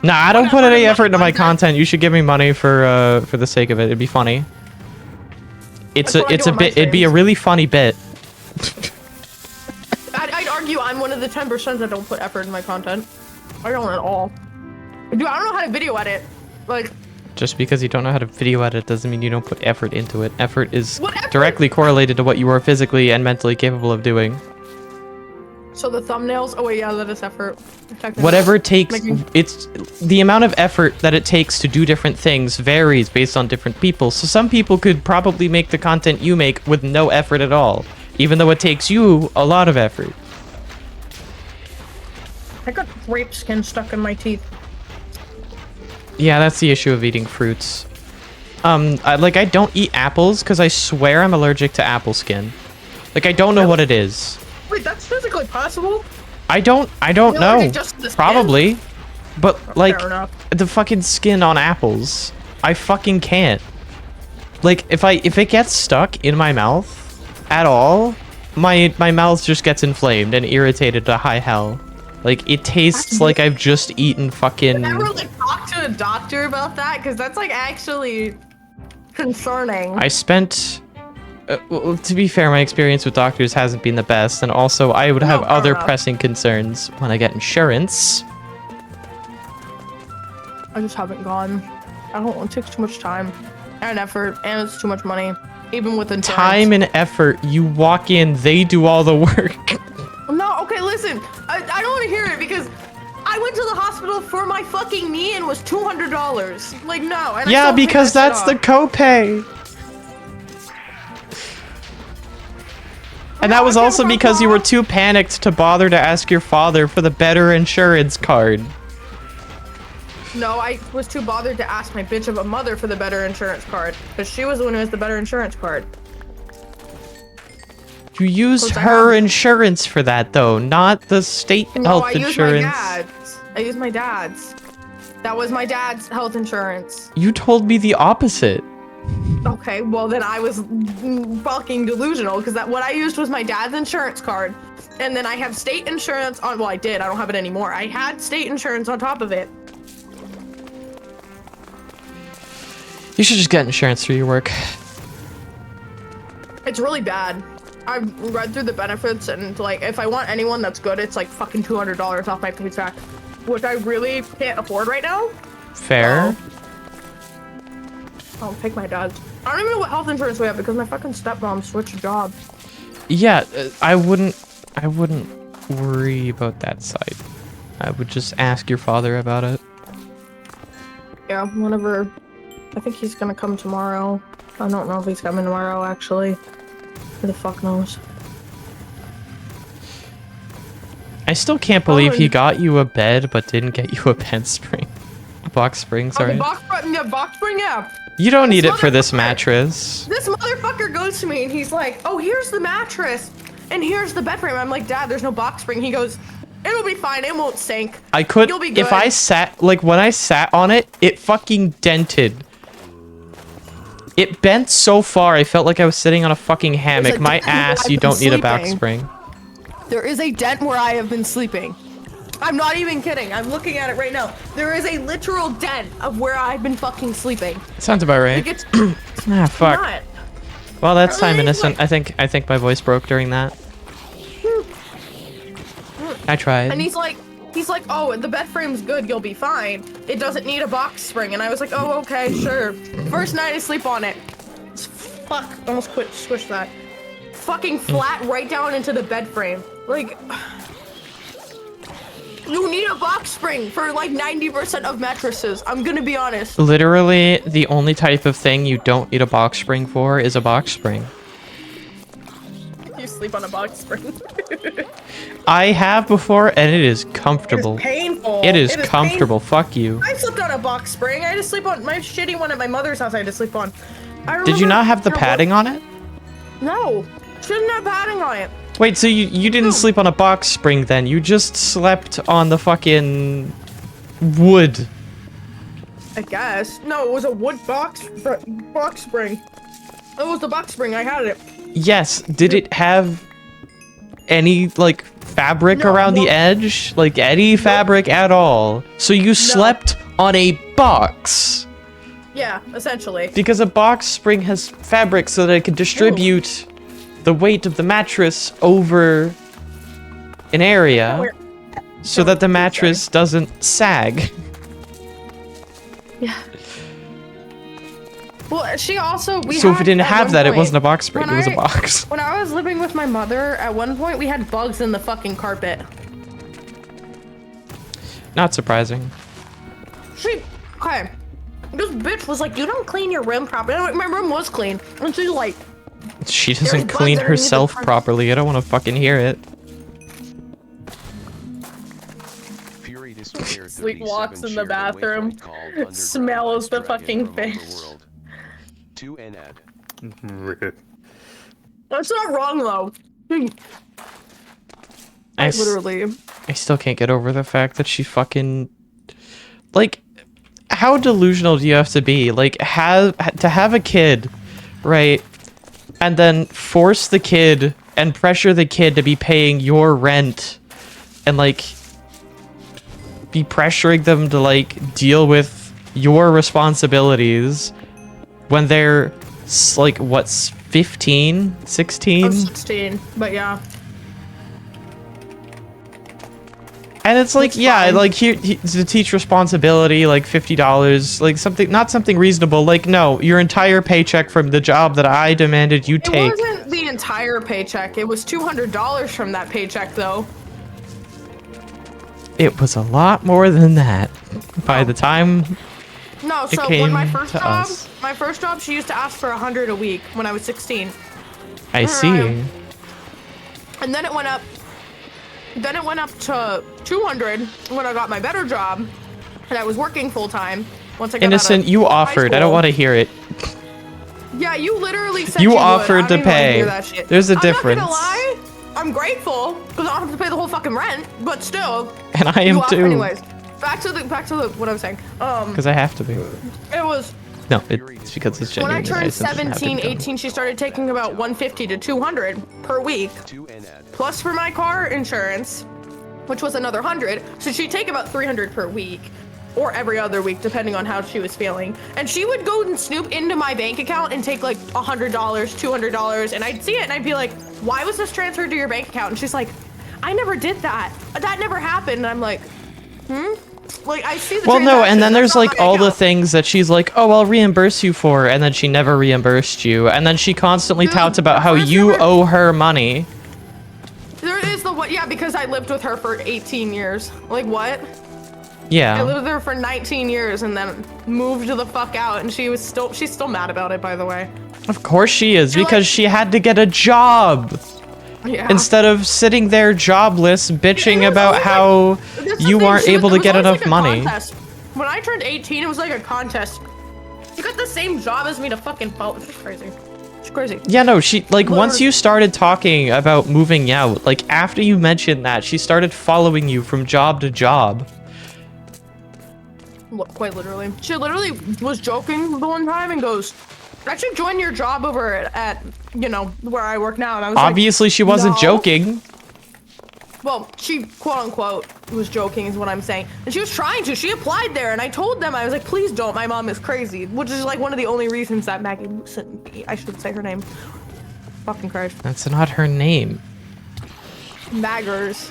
Nah, I don't put Whatever, any my effort into my content. content. You should give me money for the sake of it. It'd be funny. That's what I It's do a on my bit. It'd be a streams. really funny bit. I'd argue I'm one of the 10% that don't put effort in my content. I don't at all. Dude, I don't know how to video edit. Like, Just because you don't know how to video edit doesn't mean you don't put effort into it. Effort is What effort? directly correlated to what you are physically and mentally capable of doing. so the thumbnails. Oh wait, yeah, that is effort. Technically. Whatever it takes, Making- it's the amount of effort that it takes to do different things varies based on different people. So some people could probably make the content you make with no effort at all, even though it takes you a lot of effort. I got grape skin stuck in my teeth. Yeah, that's the issue of eating fruits. I don't eat apples because I swear I'm allergic to apple skin. Like, I don't know what it is. Wait, that's physically possible? I don't You're know. allergic just to the skin? Probably. But, like, Fair enough. the fucking skin on apples, I fucking can't. Like, if it gets stuck in my mouth at all, my mouth just gets inflamed and irritated to high hell. Like, it tastes like I've just eaten fucking... Never like talk to a doctor about that because that's like actually concerning. I spent... well, to be fair, my experience with doctors hasn't been the best, and also I would have fair other enough. pressing concerns when I get insurance. I just haven't gone. I don't. It takes too much time and effort, and it's too much money, even with insurance. Time and effort. You walk in, they do all the work. No, okay, listen. I don't want to hear it because I went to the hospital for my fucking knee and was $200. Like, no. And Yeah, because that's the copay. And that was also because you were too panicked to bother to ask your father for the better insurance card. No, I was too bothered to ask my bitch of a mother for the better insurance card. Because she was the one who has the better insurance card. You used her insurance for that, though, not the state health insurance. I used my dad's. That was my dad's health insurance. You told me the opposite. Okay, well then I was fucking delusional because what I used was my dad's insurance card. And then I have state insurance on, well I did, I don't have it anymore. I had state insurance on top of it. You should just get insurance through your work. It's really bad. I've read through the benefits and like if I want anyone that's good, it's like fucking $200 off my paycheck, which I really can't afford right now. Fair. I'll take my dad's. I don't even know what health insurance we have because my fucking stepmom switched jobs. Yeah, I wouldn't worry about that side. I would just ask your father about it. Yeah, whenever. I think he's gonna come tomorrow. I don't know if he's coming tomorrow actually. Who the fuck knows? I still can't believe he got you a bed but didn't get you a bed spring. A box spring, sorry. The box spring, yeah. You don't need it for this mattress. This motherfucker goes to me and he's like, oh, here's the mattress and here's the bed frame. I'm like, Dad, there's no box spring. He goes, it'll be fine. It won't sink. I could, You'll be good. if I sat, like when I sat on it, it fucking dented. It bent so far, I felt like I was sitting on a fucking hammock. My ass, you don't need a box spring. There is a dent where I have been sleeping. I'm not even kidding. I'm looking at it right now. There is a literal dent of where I've been fucking sleeping. Sounds about right. Like it's Ah, fuck. not. Well, that's time Really? innocent. I think my voice broke during that. I tried. And he's like, oh, the bed frame's good. You'll be fine. It doesn't need a box spring. And I was like, oh, okay, sure. First night I sleep on it. Fuck, almost squished that. Fucking flat right down into the bed frame. Like, you need a box spring for like 90% of mattresses. I'm gonna be honest. Literally, the only type of thing you don't need a box spring for is a box spring. You sleep on a box spring. I have before, and it is comfortable. It's painful. It is comfortable. Fuck you. I slept on a box spring. I had to sleep on my shitty one at my mother's house. I had to sleep on. Did you not have the padding on it? No, shouldn't have padding on it. Wait, so you didn't sleep on a box spring then? You just slept on the fucking wood. I guess. No, it was a wood box spring. It was the box spring. I had it. Yes. Did it have any like fabric around the edge? Like any fabric at all? So you slept on a box. Yeah, essentially. Because a box spring has fabric so that it can distribute the weight of the mattress over an area so that the mattress doesn't sag. Yeah. Well, she also So if it didn't have that, it wasn't a box spring, it was a box. When I was living with my mother, at one point we had bugs in the fucking carpet. Not surprising. Okay. This bitch was like, you don't clean your room properly. My room was clean. And she's like, She doesn't clean herself properly. I don't want to fucking hear it. Sleep walks in the bathroom, smells the fucking fish. That's not wrong though. I still can't get over the fact that she fucking... Like, how delusional do you have to be? Like, to have a kid, right? And then force the kid and pressure the kid to be paying your rent and, like, be pressuring them to, like, deal with your responsibilities when they're, like, what's 15? 16? I'm 16, but yeah. And it's like, It's yeah, fine. like here to teach responsibility, like $50, like something, not something reasonable. Like, no, your entire paycheck from the job that I demanded you It take. wasn't the entire paycheck. It was $200 from that paycheck, though. It was a lot more than that. By the time No, It so when came my first to job, us. she used to ask for 100 a week when I was 16. I see. And then it went up. Then it went up to 200 when I got my better job, and I was working full time. Once I got Innocent, out of you high offered. I don't school. want to hear it. Yeah, you literally said You you would. offered I to don't even wanna pay. hear that shit. There's a I'm difference. not gonna lie. I'm grateful because I don't have to pay the whole fucking rent, but still. And I you am offer too. Anyways, back to the what I was saying. Because I have to be. It was No, it's because it's when genuine. I turned simply have to be 17, done. 18, she started taking about 150 to 200 per week, To and at. plus for my car insurance, which was another 100. So she'd take about 300 per week, or every other week, depending on how she was feeling. And she would go and snoop into my bank account and take like $100, $200, and I'd see it and I'd be like, why was this transferred to your bank account? And she's like, I never did that. That never happened. And I'm like, Like, I see the Well, no, and transaction, then that's there's not like my all the account. things that she's like, oh, I'll reimburse you for, and then she never reimbursed you, and then she constantly Dude, touts about how first you ever- owe her money. There is the what? Yeah, because I lived with her for 18 years. Like, what? I Yeah. lived with her for 19 years and then moved the fuck out, and she's still mad about it, by the way. Of course she is, You're because like- she had to get a job Yeah. instead of sitting there jobless bitching It was about always how That's the you thing, aren't she was- able it to was get always enough like a money. contest. When I turned 18, it was like a contest. You got the same job as me to fucking follow. It's crazy. It's crazy. Yeah, no, she, like, once Literally. you started talking about moving out, like, after you mentioned that, she started following you from job to job. Quite literally. She literally was joking the one time and goes, I should join your job over at you know, where I work now. And I was Obviously, she wasn't "No." joking. Well, she quote unquote was joking is what I'm saying. And she was trying to. She applied there and I told them, I was like, please don't, my mom is crazy. Which is like one of the only reasons that Maggie sent me. I should say her name. Fucking Christ. That's not her name. Maggers.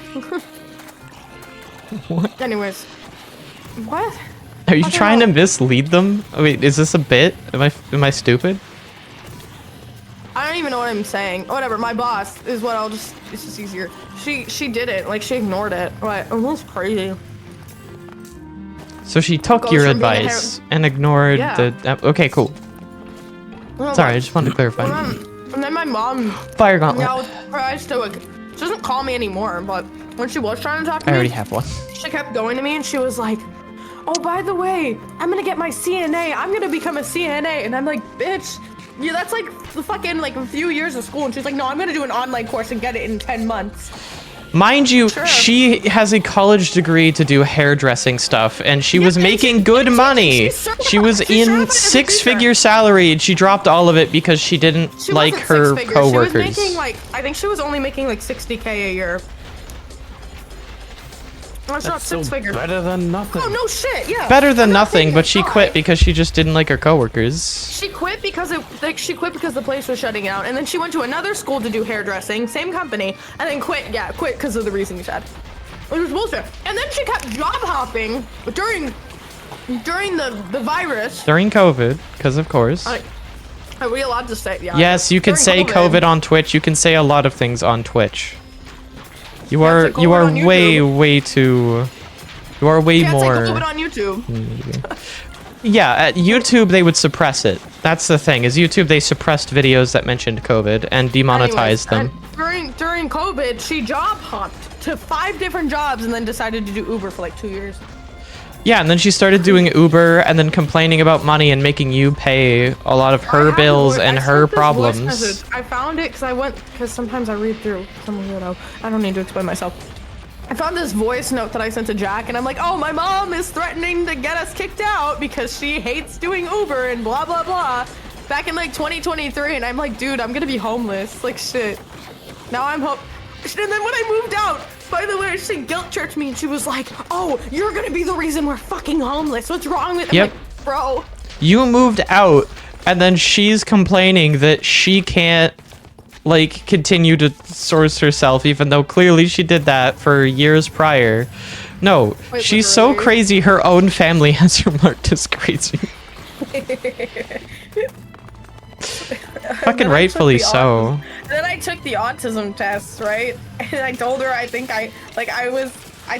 What? Anyways. What? Are you I don't trying to know. mislead them? Wait, is this a bit? Am I stupid? I don't even know what I'm saying. Whatever, my boss is what it's just easier. She did it, like she ignored it. Like, oh, that's crazy. So she took Goes your from being a advice and ignored Yeah. the. Okay, cool. No, Sorry, I but- just wanted to clarify. And then my mom Fire gauntlet. now tries to like, she doesn't call me anymore, but when she was trying to talk to I me, already have one. she kept going to me and she was like, oh, by the way, I'm gonna get my CNA. I'm gonna become a CNA. And I'm like, bitch, yeah, that's like the fucking like a few years of school. And she's like, no, I'm gonna do an online course and get it in 10 months. Mind you, Sure. she has a college degree to do hairdressing stuff, and she was and making good money. she's certified- She was she's in certified as a six-figure teacher. salary, and she dropped all of it because she didn't She like wasn't her six figures. coworkers. She was making like, I think she was only making like 60K a year. That's not That's still six figures. better than nothing. Oh no shit, yeah. Better than I'm not nothing, saying but it's she not. quit because she just didn't like her coworkers. She quit because she quit because the place was shutting down, and then she went to another school to do hairdressing, same company, and then quit. Yeah, quit because of the reason you said. It was bullshit. And then she kept job hopping during the virus. During COVID, because of course. Are we allowed to say? Yeah. Yes, you can During say COVID on Twitch. You can say a lot of things on Twitch. You Can't are say COVID on way YouTube. way too. You are way Can't more. say COVID on YouTube. Yeah, at YouTube they would suppress it. That's the thing. Is YouTube they suppressed videos that mentioned COVID and demonetized them. And during COVID, she job hopped to 5 different jobs and then decided to do Uber for like 2 years. Yeah, and then she started doing Uber and then complaining about money and making you pay a lot of I her have bills the and voice- I her sent this voice problems. message. I found it because sometimes I read through some weirdo. I don't need to explain myself. I found this voice note that I sent to Jack, and I'm like, oh, my mom is threatening to get us kicked out because she hates doing Uber and blah, blah, blah. Back in like 2023, and I'm like, dude, I'm gonna be homeless. Like, shit. Now I'm home. And then when I moved out, by the way, she guilt tripped me, and she was like, oh, you're gonna be the reason we're fucking homeless. What's wrong with Yep. I'm like, bro. You moved out and then she's complaining that she can't like continue to source herself, even though clearly she did that for years prior. No, Wait, she's so literally? crazy her own family has her marked as crazy. Fucking rightfully so. Then I took the autism test, right? And I told her I think I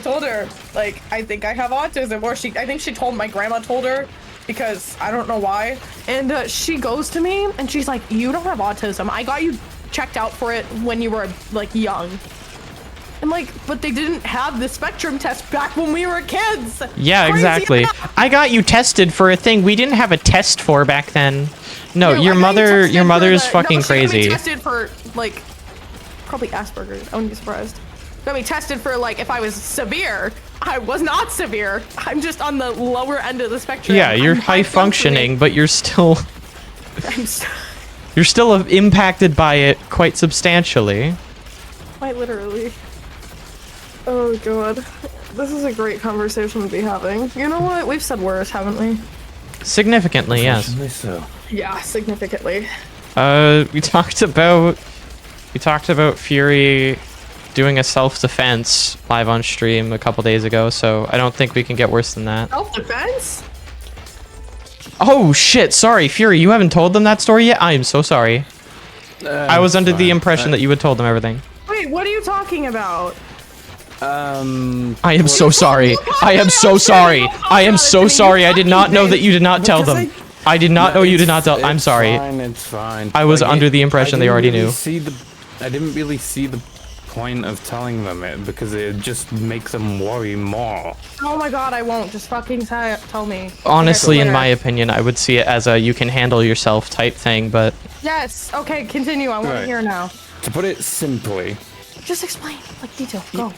told her like I think I have autism, or I think she told my grandma told her, because I don't know why. And she goes to me and she's like, "You don't have autism. I got you checked out for it when you were like young." I'm like, "But they didn't have the spectrum test back when we were kids." Yeah, Crazy exactly. enough. I got you tested for a thing we didn't have a test for back then. No, Dude, your I got you tested your for mother's the- fucking no, she got me crazy. tested for like probably Asperger's. I wouldn't be surprised. Got me tested for like if I was severe. I was not severe. I'm just on the lower end of the spectrum. Yeah, you're I'm high functioning, but you're still I'm so, you're still impacted by it quite substantially. quite literally. Oh god, this is a great conversation to be having. You know what? We've said worse, haven't we? Significantly, yes. Unfortunately so. Yeah, significantly. We talked about Fury doing a self-defense live on stream a couple days ago, so I don't think we can get worse than that. Self-defense? Oh shit, sorry, Fury, you haven't told them that story yet? I am so sorry. I was under the impression that you had told them everything. Wait, what are you talking about? I am so sorry. I am so sorry. I am so sorry. I did not know that you did not tell them. I did not know you did not tell. I'm sorry. It's fine. I was under the impression they already knew. I didn't really see the point of telling them it, because it would just make them worry more. Oh my god, I won't. Just fucking tell me. Honestly, in Later. my opinion, I would see it as a you can handle yourself type thing, but Yes. Okay, continue. I want to Right. hear now. To put it simply, Just explain, like detail. Go.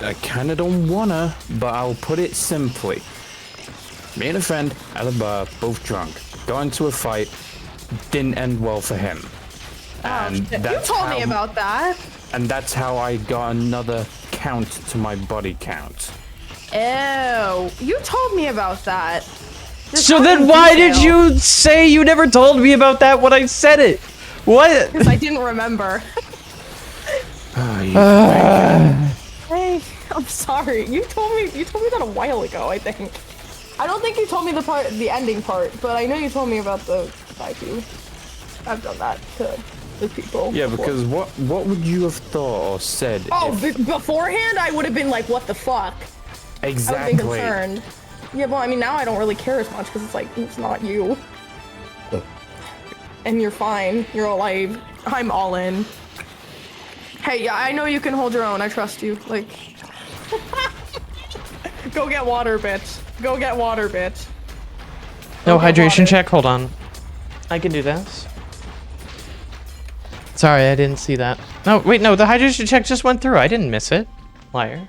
I kinda don't wanna, but I'll put it simply. Me and a friend at a bar, both drunk, got into a fight, didn't end well for him. And You that's told me how- about that. And that's how I got another count to my body count. Ew. You told me about that. Just so not then in why did detail, you say you never told me about that when I said it? What? Because I didn't remember. Hey, I'm sorry. You told me that a while ago, I think. I don't think you told me the ending part, but I know you told me about the fact you. I've done that to the people. Yeah, before. because what would you have thought or said? Oh, if- beforehand, I would have been like, "What the fuck?" I would have been exactly. concerned. Yeah, well, I mean, now I don't really care as much because it's like it's not you, and you're fine. You're alive. I'm all in. Hey, yeah, I know you can hold your own. I trust you. Like, go get water, bitch. Go get water, bitch. No Go get hydration water. check. Hold on. I can do this. Sorry, I didn't see that. No, wait, no, the hydration check just went through. I didn't miss it. Liar.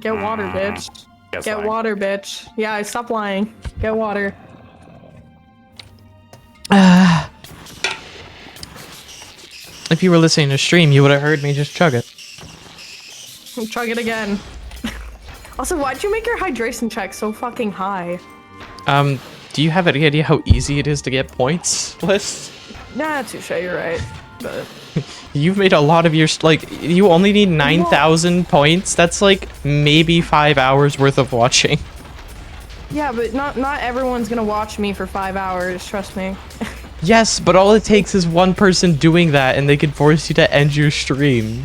Get water, bitch. Guess Get I- water, bitch. Yeah, stop lying. Get water. If you were listening to stream, you would have heard me just chug it. Chug it again. Also, why'd you make your hydration check so fucking high? Do you have any idea how easy it is to get points, Liz? Nah, touche, you're right. But You've made a lot of your like. You only need 9,000 points. That's like maybe 5 hours worth of watching. yeah, but not everyone's gonna watch me for 5 hours. Trust me. Yes, but all it takes is one person doing that, and they can force you to end your stream.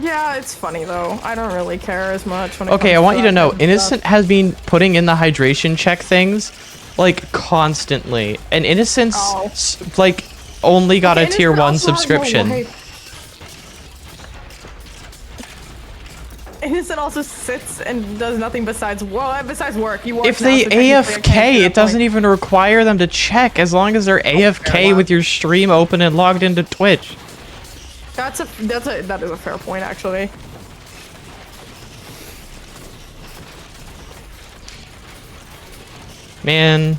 Yeah, it's funny though. I don't really care as much when it Okay, I comes want you to that know, kind of Innocent stuff. has been putting in the hydration check things like constantly, and Innocence Oh. like only got Okay, a tier Innocent 1 also has no subscription. life. Innocent also sits and does nothing besides work. He works If now, they so technically I can't AFK, say it that doesn't point. even require them to check as long as they're AFK enough. with your stream open and logged into Twitch. That is a fair point actually. Man,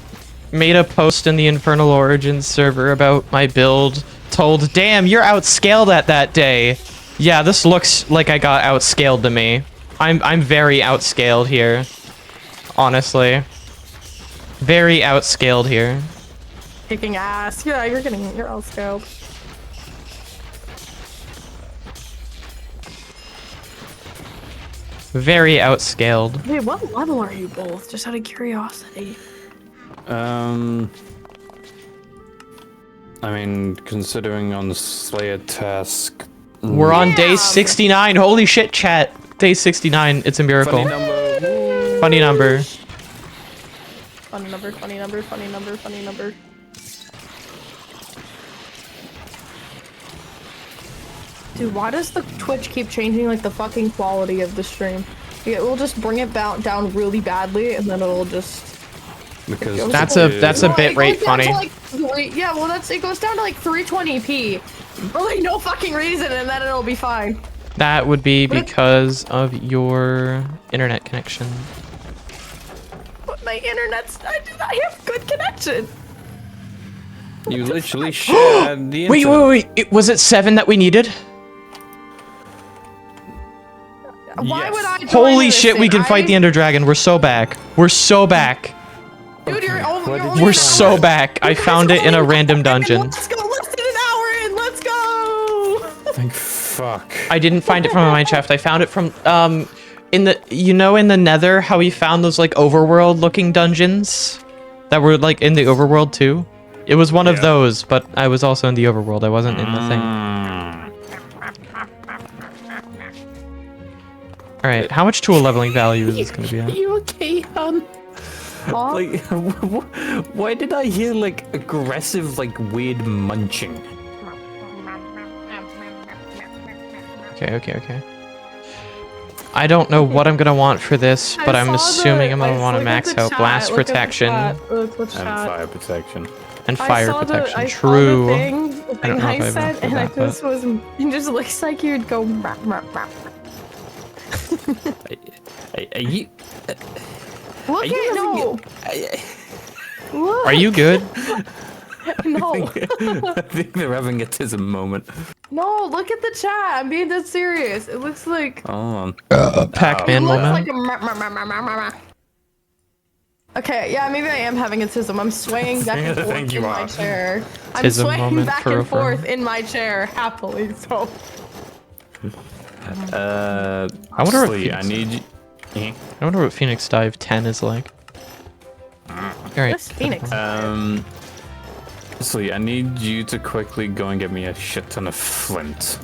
made a post in the Infernal Origins server about my build, told, damn, you're outscaled at that day. Yeah, this looks like I got outscaled to me. I'm very outscaled here. Honestly. Very outscaled here. kicking ass. Yeah, you're all scaled. Very outscaled. Wait, what level are you both? Just out of curiosity. I mean, considering on the Slayer task. We're on day Damn. 69. Holy shit, chat. Day 69. It's a miracle. Funny number. Woo. Funny number. Funny number, funny number, funny number, funny number. Dude, why does the Twitch keep changing like the fucking quality of the stream? Yeah, we'll just bring it down really badly, and then it'll just. Because That's a Well, bit it goes rate down to, funny. like, yeah, well, it goes down to like 320p for like no fucking reason, and then it'll be fine. That would be because of your internet connection. But my internet's, I do not have good connection. you literally shared the Wait, internet. wait. Was it 7 that we needed? Why Yes. would I? join Holy this shit, we thing? can fight the Ender Dragon. We're so back. We're so back. Dude, you're What did only you We're an so hour. back. I You guys found are it in a only random an dungeon. Let's go. Less than an hour in. Let's go. Thank fuck. I didn't find it from a mineshaft. I found it from in the in the Nether how we found those like overworld looking dungeons that were like in the overworld too. It was one of those, but I was also in the overworld. I wasn't in the thing. All right, how much tool leveling value is this going to be at? You okay, hon? Like, why did I hear like aggressive, like weird munching? Okay. I don't know what I'm gonna want for this, but I'm assuming I'm gonna want to max out blast protection And fire protection. and fire protection. True. I don't know if I I've said, enough and for I that, but- just was. It just looks like you'd go. Rap, rap, rap. Are you? Look you at no. Look. Are you good? No. I think they're having a tism moment. No. Look at the chat. I'm being dead serious. It looks like. Hold on. Pac-Man It looks moment. like a. Okay, yeah, maybe I am having a tism. I'm swaying back and forth Think you in my are. chair. I'm Tism swaying moment back for and a friend. forth in my chair happily. So. I wonder what Sleet, I Phoenix- need you. I wonder what Phoenix Dive 10 is like. Alright. This Phoenix. Sleet, I need you to quickly go and get me a shit ton of flint.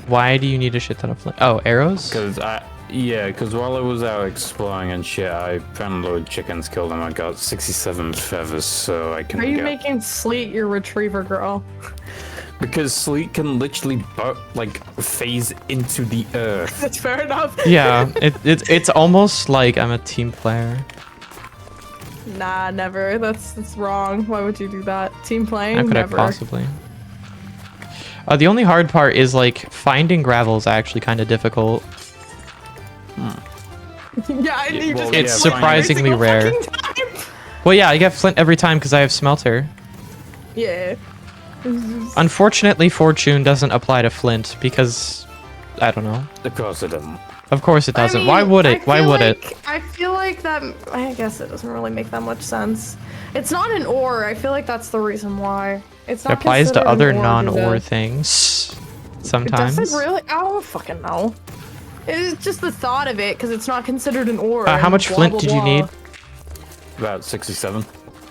Why do you need a shit ton of flint? Oh, arrows? Because while I was out exploring and shit, I found a load of chickens, killed them. I got 67 feathers, so I can Are you get... making Sleet your retriever girl? Because Sleet can literally phase into the earth. That's fair enough. Yeah, it's almost like I'm a team player. Nah, never. That's wrong. Why would you do that? Team playing? How could Never. I possibly? The only hard part is like finding gravel is actually kind of difficult. Yeah, and you just well, get It's flint every surprisingly single rare. fucking time. Well, yeah, I get flint every time because I have smelter. Yeah. Unfortunately, Fortune doesn't apply to flint because I don't know. Of course it doesn't. Of course it doesn't. I Why mean, would I it? Why feel would it? like- I feel like that. I guess it doesn't really make that much sense. It's not an ore. I feel like that's the reason why. It's It not. applies to considered an other ore due non-ore to- things It sometimes. doesn't really. I don't fucking know. It's just the thought of it because it's not considered an ore. How and much blah, flint blah, did you blah. need? About 67.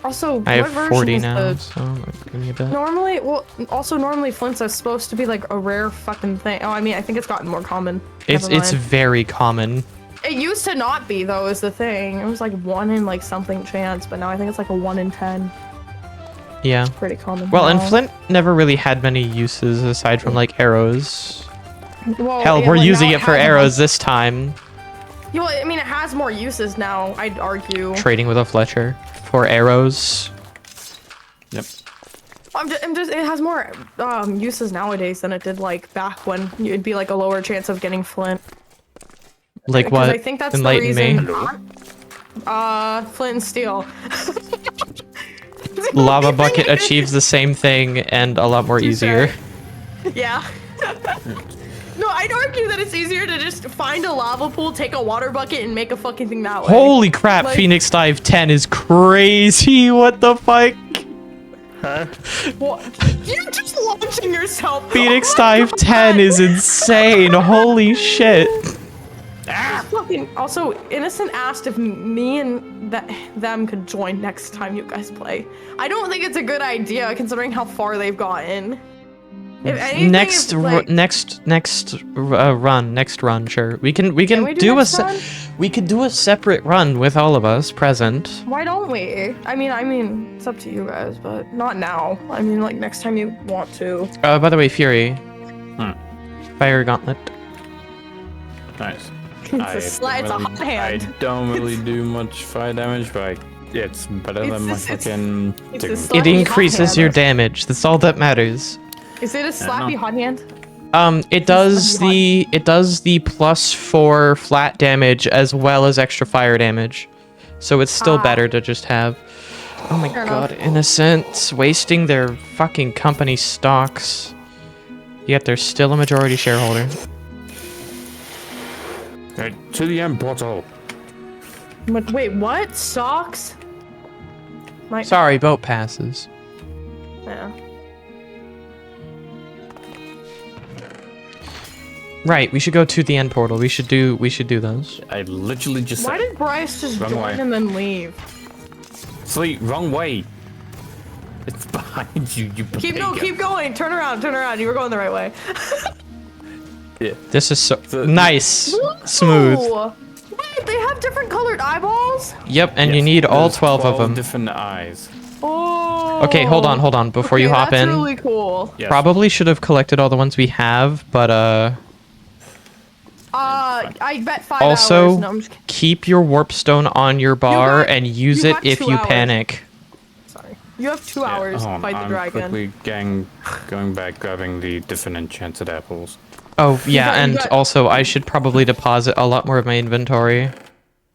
Also, I what have version 40 is now, the- so give me a bit. Normally, well, also normally flints are supposed to be like a rare fucking thing. Oh, I mean, I think it's gotten more common. It's Never it's mind. very common. It used to not be though. Is the thing. It was like 1 in like something chance, but now I think it's like a 1 in 10. Yeah. Pretty common. Well, and now. flint never really had many uses aside from like arrows. Well, Hell, yeah, we're like, using now it for has arrows this time. Yeah, well, I mean, it has more uses now. I'd argue. Trading with a Fletcher for arrows. Yep. I'm just. It has more uses nowadays than it did like back when it'd be like a lower chance of getting flint. Like Because what? I think that's the Enlighten reason. me. Flint and steel. Lava bucket achieves the same thing and a lot more easier. Yeah. No, I'd argue that it's easier to just find a lava pool, take a water bucket, and make a fucking thing that way. Holy crap! Like- Phoenix Dive 10 is crazy. What the fuck? What? You're just launching yourself. Phoenix Oh my Dive God. 10 is insane. Holy shit. Fucking. Also, Innocent asked if me and them could join next time you guys play. I don't think it's a good idea considering how far they've gotten. If anything, Next it's like, next run, sure. We can we do do next run? we could do a separate run with all of us present. Why don't we? I mean, it's up to you guys, but not now. I mean, like next time you want to. By the way, Fury. Fire Gauntlet. Nice. It's a hot hand. I don't really do much fire damage, but it's better than my fucking. it's a Tigger. slap- It increases hot your hand. damage. That's all that matters. Is it a slappy hot hand? It does the +4 flat damage as well as extra fire damage. So it's still better to just have. Oh my Fair god, enough. Innocents wasting their fucking company stocks. Yet they're still a majority shareholder. To the end portal. Wait, what? Socks? Sorry, boat passes. Yeah. Right, we should go to the end portal. We should do those. I literally just Why said. did Bryce just Wrong join way. and then leave? Sleep, wrong way. It's behind you, you Keep pagan. going. Turn around. You were going the right way. Yeah. This is so nice, smooth. Ooh. Wait, they have different colored eyeballs? Yep, and you Yes, need all there's 12 of them. different eyes. Oh. Okay, hold on. Before you hop that's in, really cool. Yes. probably should have collected all the ones we have, but I bet 5 also hours. No, I'm just kidding. keep your warp stone on your bar got- and use you it got if 2 you hours. panic. Sorry. You have 2 hours to Hold on, fight the I'm dragon. quickly going back, grabbing the different enchanted apples. Oh yeah, got- you and got- also I should probably deposit a lot more of my inventory.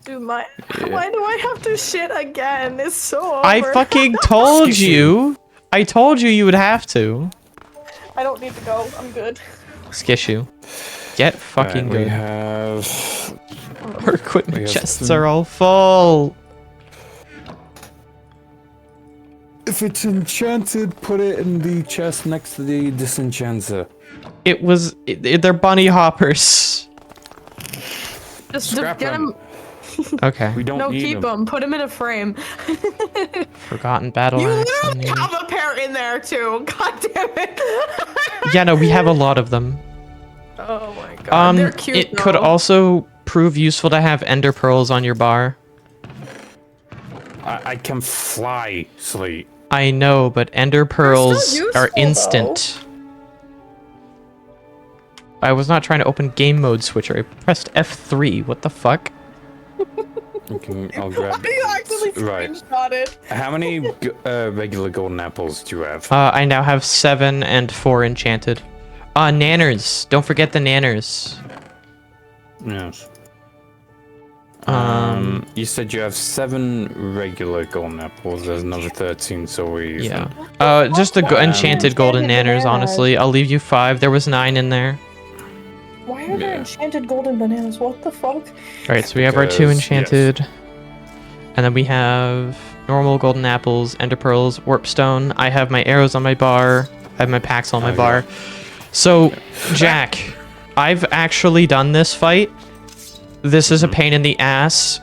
Dude, why do I have to shit again? It's so I over. fucking told Excuse you. I told you would have to. I don't need to go. I'm good. Skishu. Get fucking We good. have. Our equipment we have chests some- are all full. If it's enchanted, put it in the chest next to the disenchanter. They're bunny hoppers. Just Scrap get them. him. Okay. We don't No, need keep them. him. Put him in a frame. Forgotten battle You axe. literally on the- have a pair in there too. God damn it. Yeah, no, we have a lot of them. Oh my god. They're cute. It could though. also prove useful to have ender pearls on your bar. I can fly, Sleet. I know, but ender pearls useful, are though. instant. I was not trying to open game mode switcher. I pressed F3. What the fuck? I'll grab. You actually Right. screenshotted. How many regular golden apples do you have? I now have 7 and 4 enchanted. Nanners. Don't forget the nanners. Yes. Um, You said you have 7 regular golden apples. There's another 13, so we. Yeah. Just the enchanted golden nanners, honestly. I'll leave you 5. There was 9 in there. Why are there Yeah. enchanted golden bananas? What the fuck? Alright, so we have our 2 Because, enchanted. And then we have normal golden apples, ender pearls, warp stone. I have my arrows on my bar. I have my packs on my Oh, bar. So, Jack, I've actually done this fight. This is a pain in the ass.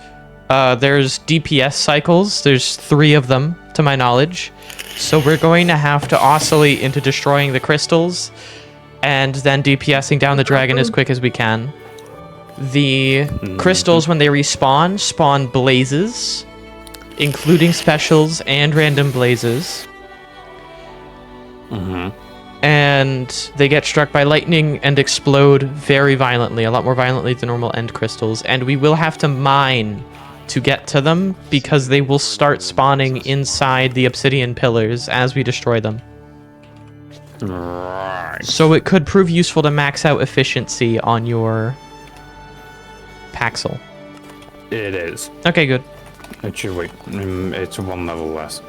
There's DPS cycles. There's 3 of them, to my knowledge. So we're going to have to oscillate into destroying the crystals and then DPSing down the dragon as quick as we can. The crystals, when they respawn, spawn blazes, including specials and random blazes. And they get struck by lightning and explode very violently, a lot more violently than normal end crystals. And we will have to mine to get to them because they will start spawning inside the obsidian pillars as we destroy them. Right. So it could prove useful to max out efficiency on your Paxel. It is. Okay, good. Actually, wait. It's 1 level less.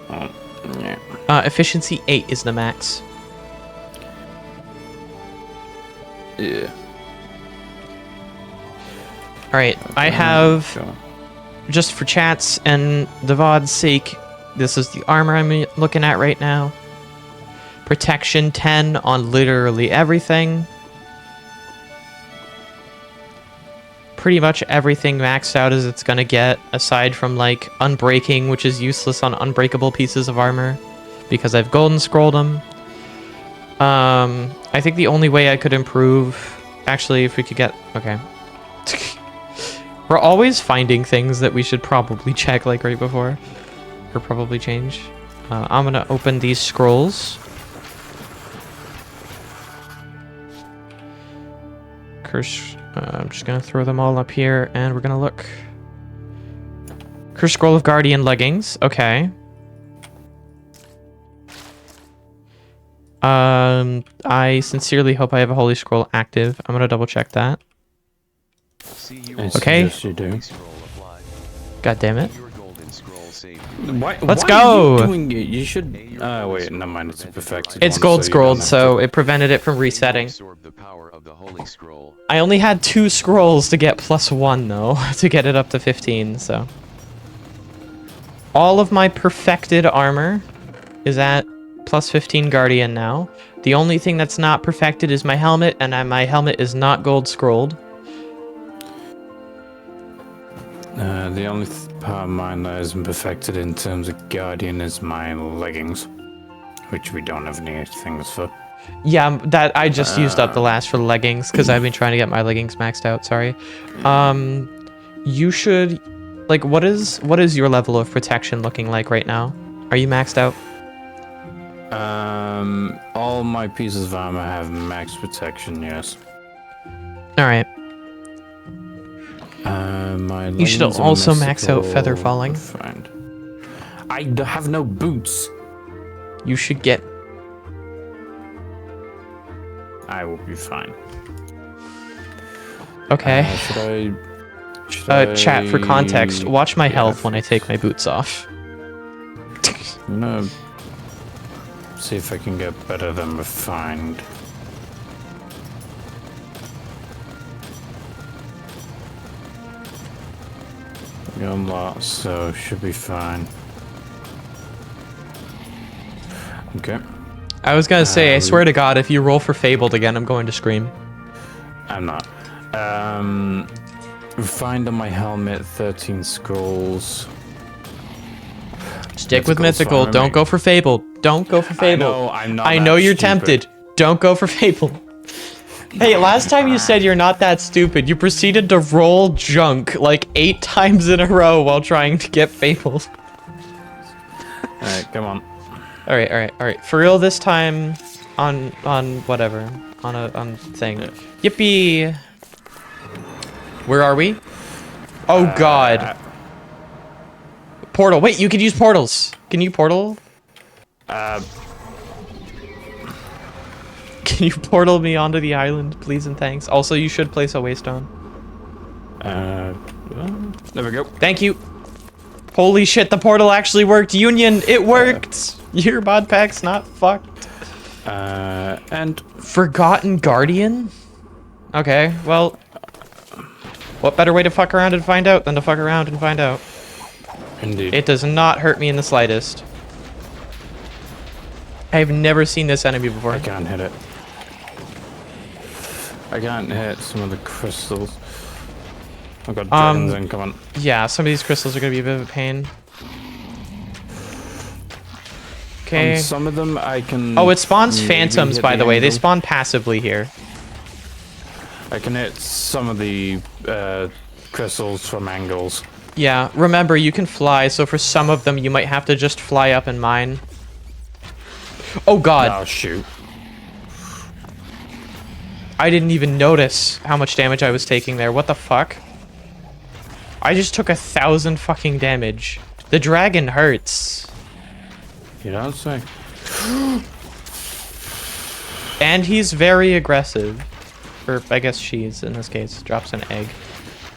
Oh, yeah. Efficiency 8 is the max. Yeah. Alright, I have, Sure. just for chats and the VOD's sake, This is the armor I'm looking at right now. Protection 10 on literally everything. Pretty much everything maxed out as it's gonna get, aside from like unbreaking, which is useless on unbreakable pieces of armor because I've golden scrolled them. I think the only way I could improve, actually, if we could get, okay. We're always finding things that we should probably check like right before, or probably change. I'm gonna open these scrolls. Curse. I'm just gonna throw them all up here, and we're gonna look. Curse Scroll of Guardian leggings. Okay. I sincerely hope I have a Holy Scroll active. I'm gonna double check that. Okay. Yes, you do. God damn it. Let's go! Are you doing it? You should. Wait, never mind. It's a perfected It's one, gold so you scrolled, don't have so to- it prevented it from resetting. Absorb the power of the holy scroll. I only had 2 scrolls to get +1 though, to get it up to 15, so. All of my perfected armor is at +15 Guardian now. The only thing that's not perfected is my helmet, and my helmet is not gold scrolled. The only part of mine that isn't perfected in terms of Guardian is my leggings, which we don't have any things for. Yeah, that I just used up the last for the leggings because I've been trying to get my leggings maxed out. Sorry. You should, like, what is your level of protection looking like right now? Are you maxed out? All my pieces of armor have max protection. Yes. All right. My You should leggings are also max out mystical. feather falling. Fine. I have no boots. You should get. I will be fine. Okay. Should I? Chat for context. Watch my Yeah, health when I take my boots off. I'm gonna see if I can get better than refined. We got a lot, so should be fine. Okay. I was gonna say, I swear to God, if you roll for Fabled again, I'm going to scream. I'm not. Refined on my helmet, 13 scrolls. Stick with Mythical's Mythical. fine with Don't me. go for Fabled. Don't go for Fabled. I know, I'm not I that know you're stupid. tempted. Don't go for Fabled. Hey, last time you said you're not that stupid, you proceeded to roll junk like 8 times in a row while trying to get Fabled. Alright, come on. Alright. For real this time, on whatever, on thing. Yippee! Where are we? Oh God. Portal. Wait, you could use portals. Can you portal? Can you portal me onto the island, please and thanks? Also, you should place a waystone. There we go. Thank you. Holy shit, the portal actually worked. Union, it worked. Your Modpack's not fucked. And Forgotten Guardian? Okay, well, what better way to fuck around and find out than to fuck around and find out? indeed. It does not hurt me in the slightest. I've never seen this enemy before. I can't hit it. I can't hit some of the crystals. I've got dragons in, come on. Yeah, some of these crystals are gonna be a bit of a pain. Okay. On some of them I can... Oh, it spawns maybe phantoms, hit by the way. They angle. spawn passively here. I can hit some of the crystals from angles. Yeah, remember, you can fly, so for some of them, you might have to just fly up and mine. Oh, God. Oh, shoot. I didn't even notice how much damage I was taking there. What the fuck? I just took 1,000 fucking damage. The dragon hurts. You don't say. And he's very aggressive. Or, I guess she's, in this case, drops an egg.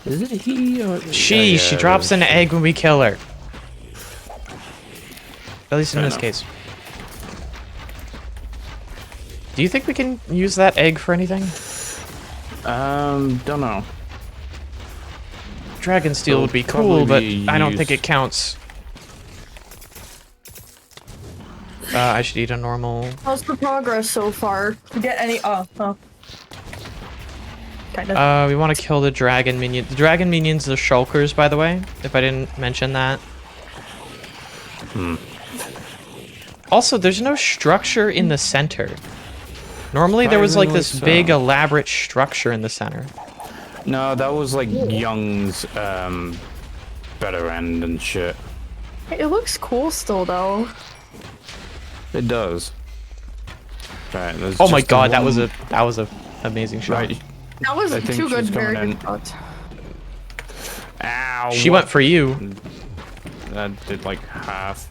Is it he or... She drops an egg when we kill her. At least in Fair this enough. case. Do you think we can use that egg for anything? Don't know. Dragon steel It'll would be probably cool, but be I don't think used- it counts. I should eat a normal. How's the progress so far? Get any? Kind of. We want to kill the dragon minion. The dragon minions are shulkers, by the way, if I didn't mention that. Also, there's no structure in the center. Normally, there was like this big, elaborate structure in the center. No, that was like Young's better end and shit. It looks cool still, though. It does. Right, Oh my god, that was a amazing shot. Right. That was I think too good, she's very coming good shot. Ow. She went for you. That did like half.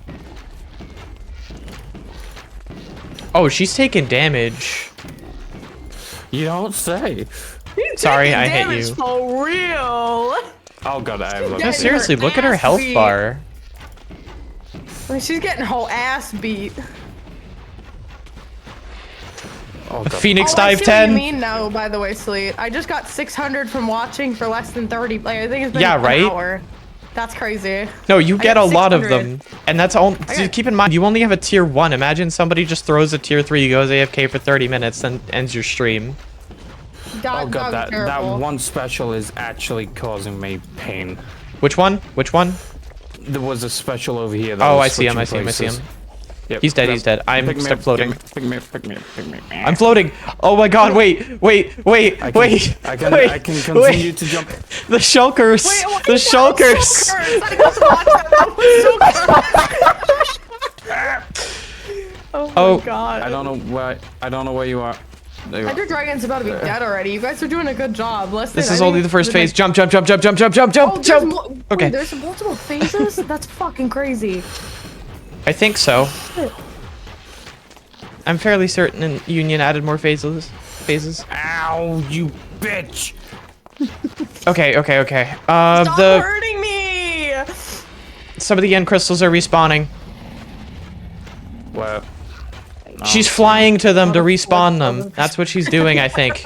Oh, she's taking damage. You don't say. Sorry, I hit you. For real. Oh god, I have No, a seriously, look at her ass health beat. bar. I mean, she's getting her ass beat. oh, god. Phoenix I dive see what you 10. mean now, by the way, Sleet. I just got 600 from watching for less than 30. Like, I think it's been Yeah, an right? hour. That's crazy. No, you get a got lot of 600. them. And that's all. got- Keep in mind, you only have a tier 1. Imagine somebody just throws a tier 3, goes AFK for 30 minutes, and ends your stream. Oh god, was that terrible. one special is actually causing me pain. Which one? Which one? There was a special over here. That Oh, was I see him, I see switching him, I see him. places. Yep, He's dead, yep. he's dead. I'm Pick me stuck up, floating. Pick me up. I'm floating. Oh my god, wait. I can, Wait. I can wait, continue wait. to jump. The shulkers. Wait, what The is that? shulkers. I just watched that. That was so good. Oh. my god. I don't know where you are. There you Ender are. Dragon's about to be dead already. You guys are doing a good job. Less This than, is I only think the first there's phase. Jump, jump, jump, jump, jump, jump, jump, Oh, jump, jump. Okay. Wait, there's multiple phases? That's fucking crazy. I think so. I'm fairly certain Union added more phases. Ow, you bitch! Okay. Stop The hurting me! some of the end crystals are respawning. Well, She's flying to them to respawn them. That's what she's doing, I think.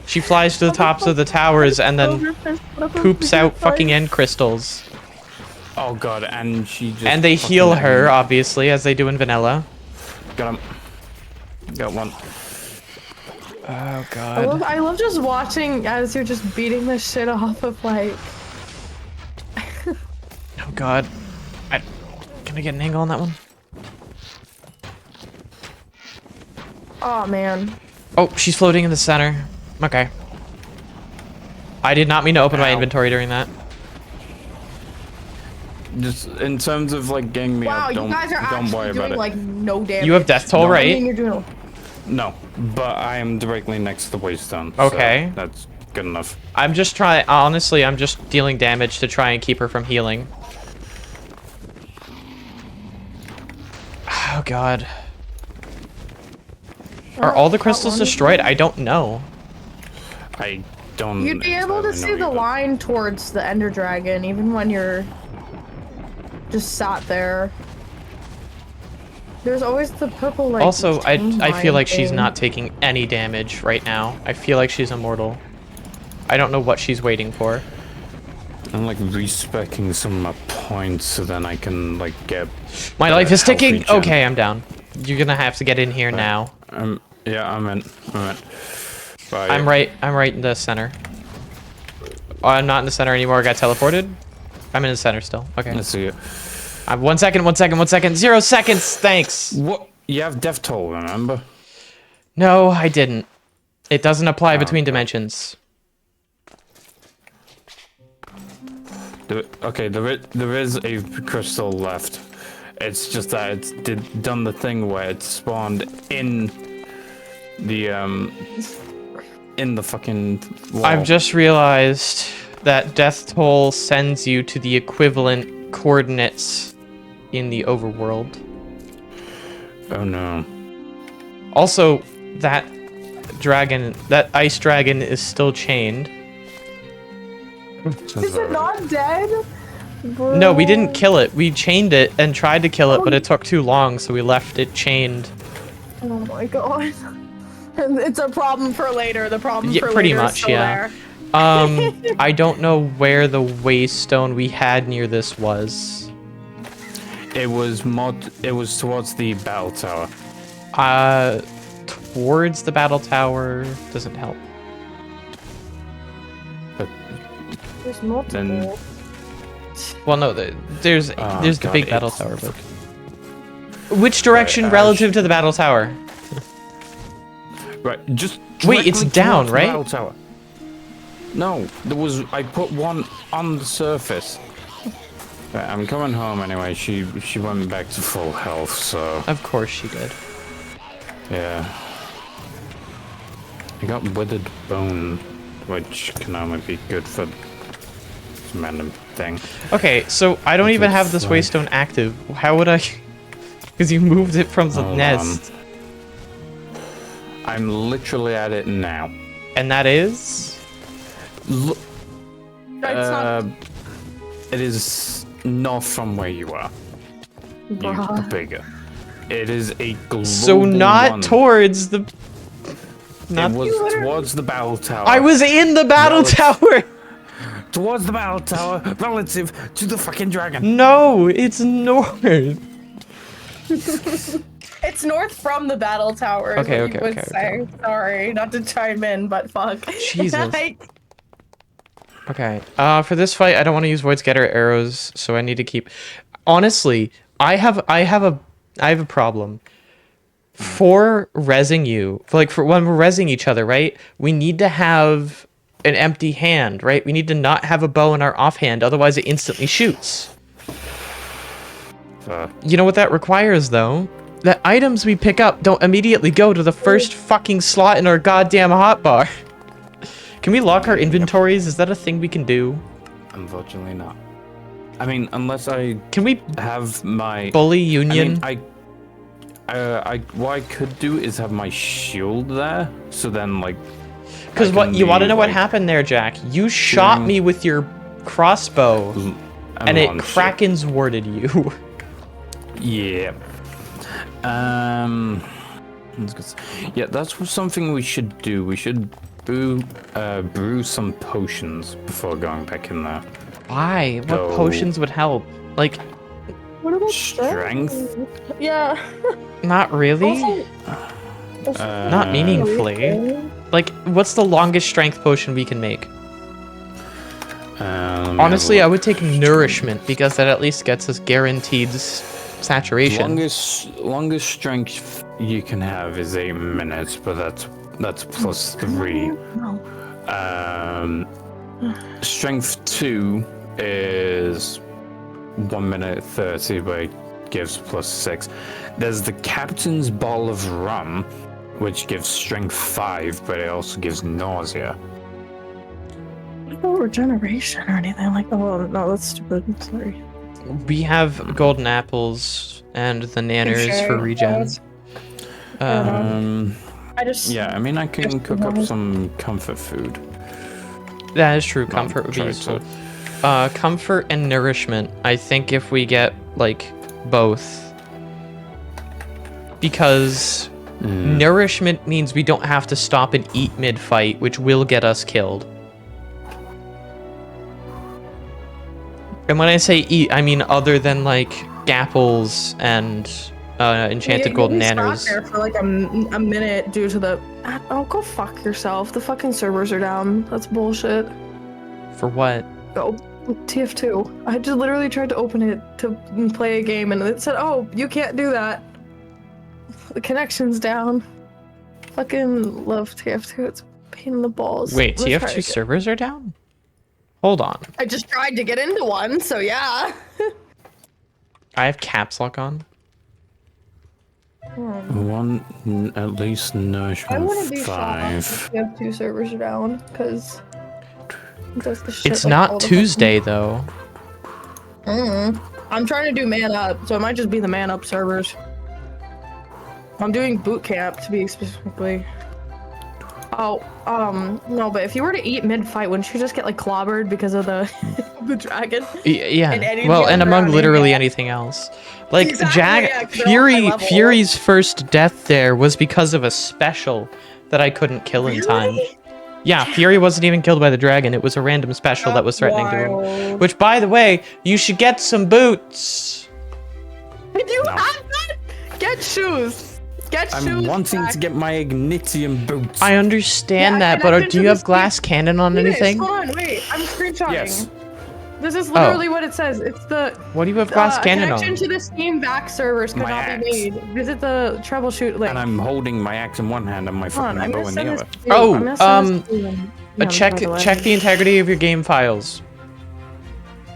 She flies to the tops of the towers and then poops out fucking end crystals. oh god, and she just. And they fucking- heal her, obviously, as they do in vanilla. Got him. Got one. Oh god. I love just watching as you're just beating the shit off of like. Oh god. Can I get an angle on that one? Oh man. Oh, she's floating in the center. Okay. I did not mean to open my Ow. inventory during that. Just in terms of like getting me Wow, up, you guys are don't worry actually about doing it. like no damage. You have death toll, No. I right? mean, you're doing. No, but I am directly next to the waystone. Okay. So that's good enough. I'm just trying. Honestly, I'm just dealing damage to try and keep her from healing. Oh god. Are all the crystals destroyed? I don't know. I don't. You'd be able to entirely see know the either. line towards the Ender Dragon even when you're just sat there. There's always the purple like. Also, chain I feel line like she's thing. not taking any damage right now. I feel like she's immortal. I don't know what she's waiting for. I'm like respecing some of my points so then I can like get. My life is healthy ticking. gen. Okay, I'm down. You're gonna have to get in here now. Yeah, I'm in. Bye. I'm right in the center. Oh, I'm not in the center anymore. I got teleported. I'm in the center still. Okay. Let's see it. 1 second. 0 seconds. Thanks. What? You have death toll, remember? No, I didn't. It doesn't apply Oh, between okay. dimensions. Okay, there is a crystal left. It's just that it's done the thing where it spawned in the fucking wall. I've just realized that death toll sends you to the equivalent coordinates in the overworld. Oh no. Also, that ice dragon is still chained. Is it not dead? Bro. No, we didn't kill it. We chained it and tried to kill it, but it took too long, so we left it chained. Oh my god. It's a problem for later. The problem Yeah, for pretty later much, is still yeah. there. I don't know where the waystone we had near this was. It was towards the battle tower. Towards the battle tower doesn't help. But There's multiple. then Well, no, there's the God, big battle it's- tower, but which direction Right, relative to the battle tower? right, just Wait, it's directly down, towards the right? battle tower. No, I put one on the surface. Right, I'm coming home anyway. She went back to full health, so Of course she did. yeah. I got withered bone, which can only be good for some random thing. Okay, so I don't even have this fine. waystone active. How would I? Because you moved it from the Hold nest, I'm literally at it now. and that is. Look, No, it's not. it is north from where you are. You Bruh. bigger. It is a global So not one. towards the. Not. It was towards the battle tower. I was in the battle No, it's- tower. towards the battle tower relative to the fucking dragon. No, it's north. It's north from the battle tower. is Okay, what you okay, would okay, say. Sorry, not to chime in, but fuck. Jesus. Okay. For this fight, I don't want to use Void Scatter arrows, so I need to keep. Honestly, I have a problem. For rezzing you, like for when we're rezzing each other, right? We need to have an empty hand, right? We need to not have a bow in our offhand, otherwise it instantly shoots. You know what that requires, though? That items we pick up don't immediately go to the first fucking slot in our goddamn hotbar. Can we lock our inventories? Is that a thing we can do? Unfortunately not. I mean, unless I Can we have my bully Union? I mean, what I could do is have my shield there, so then like. Because I what can you want to be, know what like, happened there, Jack? You shot doing- me with your crossbow, and it launch Kraken's warded you. Yeah. Yeah, that's something we should do. We should brew some potions before going back in there. Why? What Go. potions would help? Like, What about Strength? Yeah. not really. Not meaningfully. Like, what's the longest strength potion we can make? Honestly, I would take nourishment because that at least gets us guaranteed saturation. Longest strength you can have is 8 minutes, but that's plus 3. Strength 2 is 1 minute 30, but it gives plus 6. There's the Captain's Ball of Rum, which gives strength 5, but it also gives nausea. No regeneration or anything like that. Oh, no, that's stupid. Sorry. We have golden apples and the nanners for Okay, regen. I just. Yeah, I mean, I can cook up some comfort food. That is true. Comfort would be try useful. Comfort and nourishment. I think if we get like both, because nourishment means we don't have to stop and eat mid-fight, which will get us killed. And when I say eat, I mean other than like gapples and enchanted golden You nanners. there for like a minute due to the. Oh, go fuck yourself. The fucking servers are down. That's bullshit. For what? Go. TF2. I just literally tried to open it to play a game and it said, oh, you can't do that. The connection's down. Fucking love TF2. It's a pain in the balls. Wait, Let's try TF2 again. servers are down? Hold on. I just tried to get into one, so yeah. I have caps lock on. At least I nourishment wouldn't be shocked 5. if TF2 servers are down, because it does the shit It's like all not the Tuesday though. I'm trying to do man up, so it might just be the man up servers. I'm doing boot camp to be specifically. Oh, no, but if you were to eat mid-fight, wouldn't you just get like clobbered because of the the dragon? Yeah. And anything Well, and among around you, literally yeah. anything else. Like Exactly, yeah, 'cause they're all high level. Fury's first death there was because of a special that I couldn't kill in time. Really? Yeah, Fury wasn't even killed by the dragon. It was a random special that was threatening to him. Wild. Which, by the way, you should get some boots. Did you No. have that? Get shoes. Get shoes. I'm wanting back. to get my Ignitium boots. I understand Yeah, that, but connect do into you the have glass cannon on Look at this, anything? Hold on, wait. I'm screenshotting. Yes. This is literally what it says. It's the What do you have glass cannon connection on? to the Steam back servers could My not axe. be made. Visit the troubleshoot link. And I'm holding my axe in one hand and my Hold on, fucking I'm bow gonna in send the this other. to you. Oh, I'm gonna send this to you. Yeah, Check by the way. the integrity of your game files.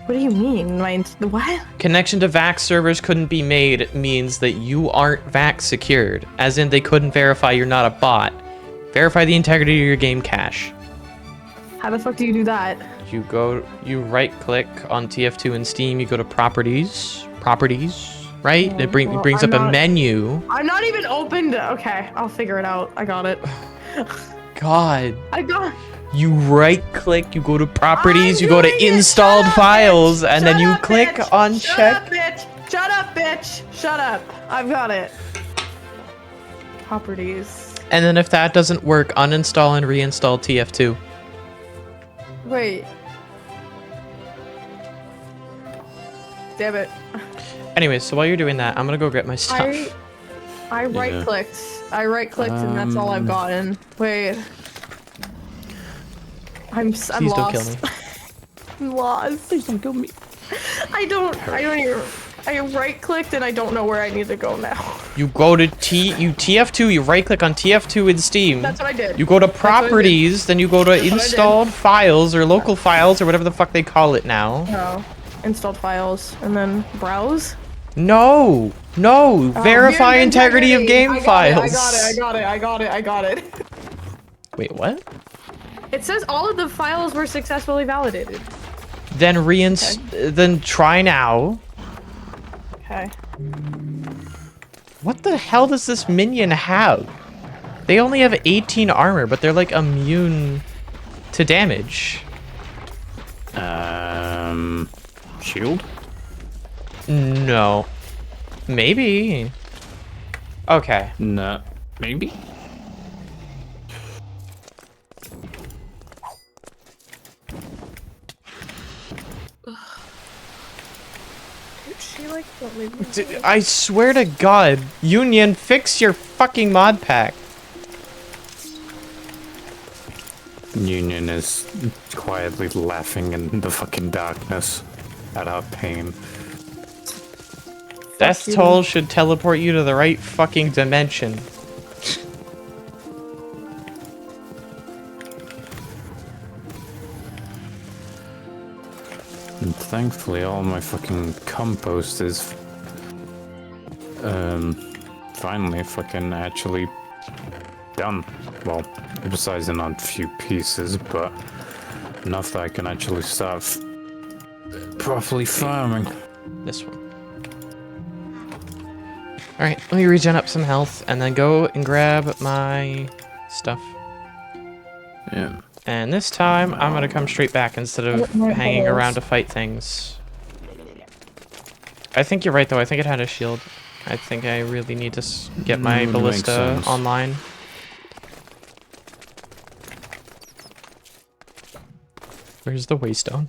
What do you mean? The what? Connection to VAX servers couldn't be made means that you aren't VAX secured, as in they couldn't verify you're not a bot. Verify the integrity of your game cache. How the fuck do you do that? You right click on TF2 in Steam, you go to properties, right? Yeah, It well, brings I'm up a not- menu. I'm not even opened. Okay, I'll figure it out. I got it. God, I got. you right click, you go to properties, I'm you go to doing it. installed Shut up, files, bitch. and then Shut you up, click bitch. on Shut check. up, bitch. Shut up, bitch. Shut up. I've got it. Properties. And then if that doesn't work, uninstall and reinstall TF2. Wait. Damn it. Anyways, so while you're doing that, I'm gonna go get my stuff. I right clicked. I right clicked and that's all I've gotten. Wait. I'm Please lost. don't kill me. I'm lost. Please don't kill me. I don't even. I right clicked and I don't know where I need to go now. You go to TF2, you right click on TF2 in Steam. That's what I did. You go to what I did. properties, then you go to what I did. installed files or local files or whatever the fuck they call it now. No. Installed files and then browse. No, verify integrity of game files. I got it. Wait, what? It says all of the files were successfully validated. Then then try now. Okay. What the hell does this minion have? They only have 18 armor, but they're like immune to damage. Shield? No. Maybe. Okay. No. Maybe? She like don't leave me. I swear to God, Union, fix your fucking mod pack. Union is quietly laughing in the fucking darkness at our pain. Death Toll should teleport you to the right fucking dimension. And thankfully all my fucking compost is finally fucking actually done. Well, besides in a few pieces, but enough that I can actually start properly farming. This one. Alright, let me regen up some health and then go and grab my stuff. Yeah. And this time, I'm gonna come straight back instead of hanging around to fight things. I think you're right though, I think it had a shield. I think I really need to get my Makes ballista sense. online. Where's the waystone?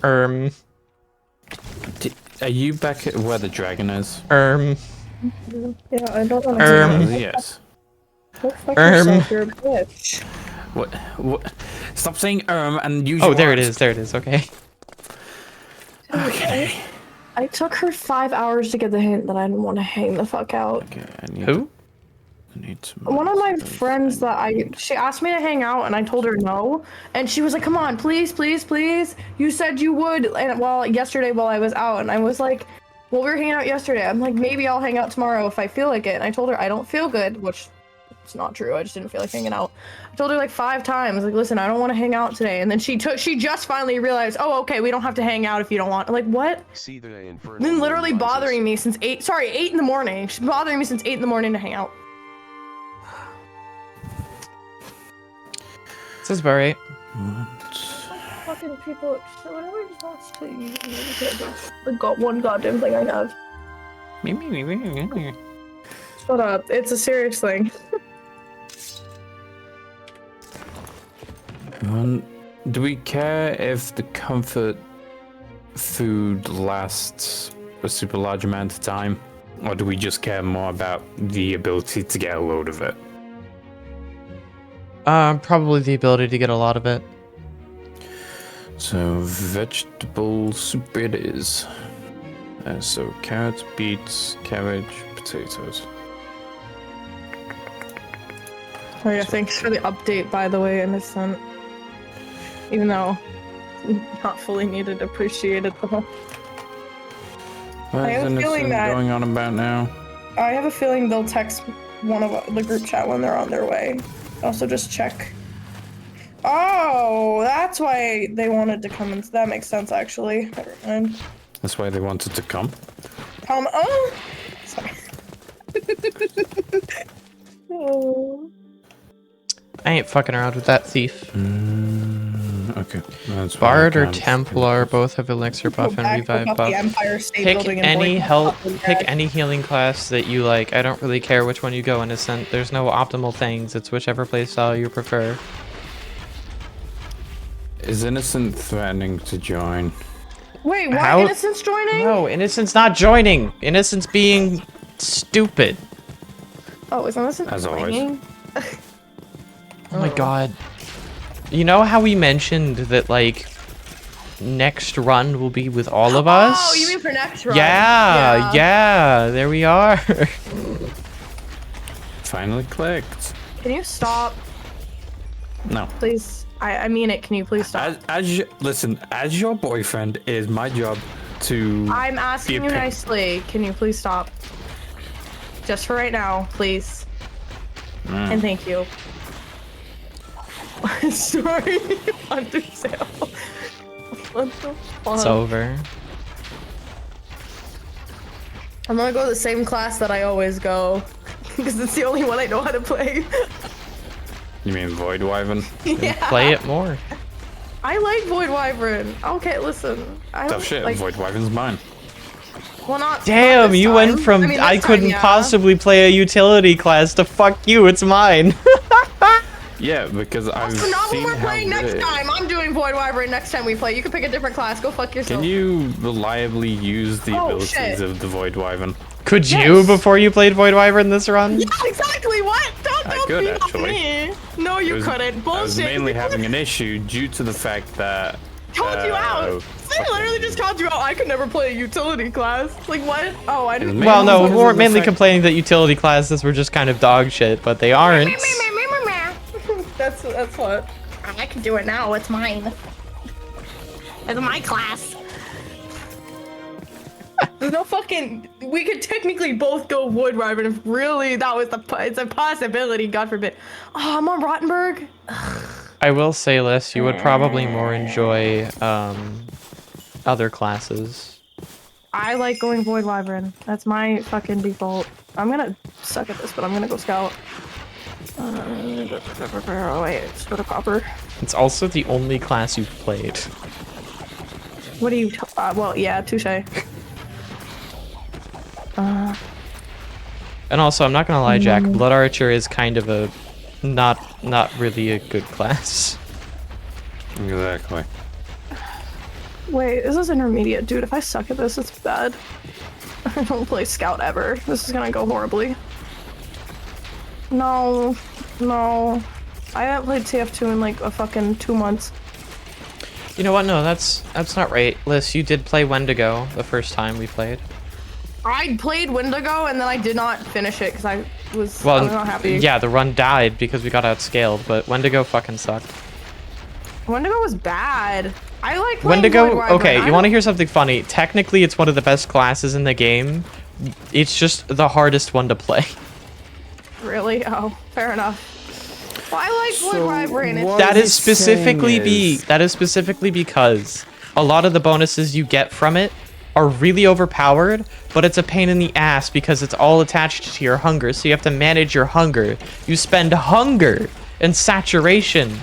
Are you back at where the dragon is? Yeah, I don't want to. Yes. Go fuck yourself, you're a bitch. What? Stop saying and use Oh, your there it words. is, there it is, okay. Okay. I took her 5 hours to get the hint that I didn't want to hang the fuck out. Okay, I need Who? some One of my friends she asked me to hang out and I told her no, and she was like, "Come on, please, please, please. You said you would." And yesterday while I was out, and I was like, "Well, we were hanging out yesterday." I'm like, "Maybe I'll hang out tomorrow if I feel like it." And I told her I don't feel good, which it's not true. I just didn't feel like hanging out. I told her like 5 times, like, "Listen, I don't want to hang out today." And then she just finally realized, "Oh, okay, we don't have to hang out if you don't want." I'm like, what? See the Infernal Been literally rises. bothering me since 8 in the morning. She's been bothering me since 8 in the morning to hang out. This is about right. Fucking people, whenever I just wants to use the one goddamn thing I have. Shut up, it's a serious thing. Do we care if the comfort food lasts a super large amount of time? Or do we just care more about the ability to get a load of it? Probably the ability to get a lot of it. So, vegetable soup it is. So, carrots, beets, cabbage, potatoes. Oh yeah, thanks for the update, by the way, Innocent. Even though not fully needed, appreciated though. What I is have a feeling Innocent that- going on about now? I have a feeling they'll text one of the group chat when they're on their way. Also, just check. Oh, that's why they wanted to come in. That makes sense, actually. Never mind. That's why they wanted to come. Oh, sorry. Oh. I ain't fucking around with that thief. Okay. That's why Bard I or can't- Templar both have elixir buff and revive The buff. Empire State Pick Building and any boycott help. Scotland Pick Yard. any healing class that you like. I don't really care which one you go, Innocent. There's no optimal things. It's whichever playstyle you prefer. Is Innocent threatening to join? Wait, what? How- Innocent's joining? No, Innocent's not joining. Innocent's being stupid. Oh, is Innocent As always. joining? Oh my god. You know how we mentioned that, like, next run will be with all of us? Oh, you mean for next run? Yeah, there we are. Finally clicked. Can you stop, No. please? I mean it. Can you please stop? Listen, as your boyfriend, it is my job to. I'm asking be you a pick- nicely. Can you please stop? Just for right now, please. And thank you. Sorry, undersale. What the fuck? It's over. I'm gonna go to the same class that I always go. Because it's the only one I know how to play. You mean Void Wyvern? Yeah. Play it more. I like Void Wyvern. Okay, listen. I Tough shit. Like, Void Wyvern's mine. well, not Damn, this you time. went from I mean, I this couldn't time, yeah. possibly play a utility class to fuck you, it's mine. Yeah, because I've So not when seen we're how playing next good- time. I'm doing Void Wyvern next time we play. You can pick a different class. Go fuck yourself. Can you reliably use the Oh, abilities shit. of the Void Wyvern? Could you Yes. before you played Void Wyvern this run? Yeah, exactly. What? I Don't could, beat on actually. me. No, I you was- couldn't. Bullshit. I was mainly having an issue due to the fact that. Called you out. I literally just called you out. I could never play a utility class. Like what? Oh, I didn't. Mainly Well, no, we because weren't of the mainly fact- complaining that utility classes were just kind of dog shit, but they aren't. That's what. I can do it now. It's mine. It's my class. There's no fucking. We could technically both go Void Wyvern if really that was it's a possibility. God forbid. Oh, I'm on Rottenberg. I will say, Liz, you would probably more enjoy other classes. I like going Void Wyvern. That's my fucking default. I'm gonna suck at this, but I'm gonna go Scout. Oh wait, let's go to Copper. It's also the only class you've played. What do you? Well, yeah, touche. And also, I'm not gonna lie, Jack. Blood Archer is kind of a not really a good class. Exactly. Wait, this is intermediate, dude. If I suck at this, it's bad. I don't play Scout ever. This is gonna go horribly. No, no. I haven't played TF2 in like a fucking 2 months. You know what? No, that's not right. Liz, you did play Wendigo the first time we played. I played Wendigo and then I did not finish it because I was Well, not happy. yeah, the run died because we got outscaled, but Wendigo fucking sucked. Wendigo was bad. I like playing Wendigo, Void Wyvern. okay, I you want to don't- hear something funny? Technically, it's one of the best classes in the game. It's just the hardest one to play. Really? Oh, fair enough. Well, I like Void So Wyvern. It's what- That he's is specifically saying is- because a lot of the bonuses you get from it are really overpowered, but it's a pain in the ass because it's all attached to your hunger, so you have to manage your hunger. You spend hunger and saturation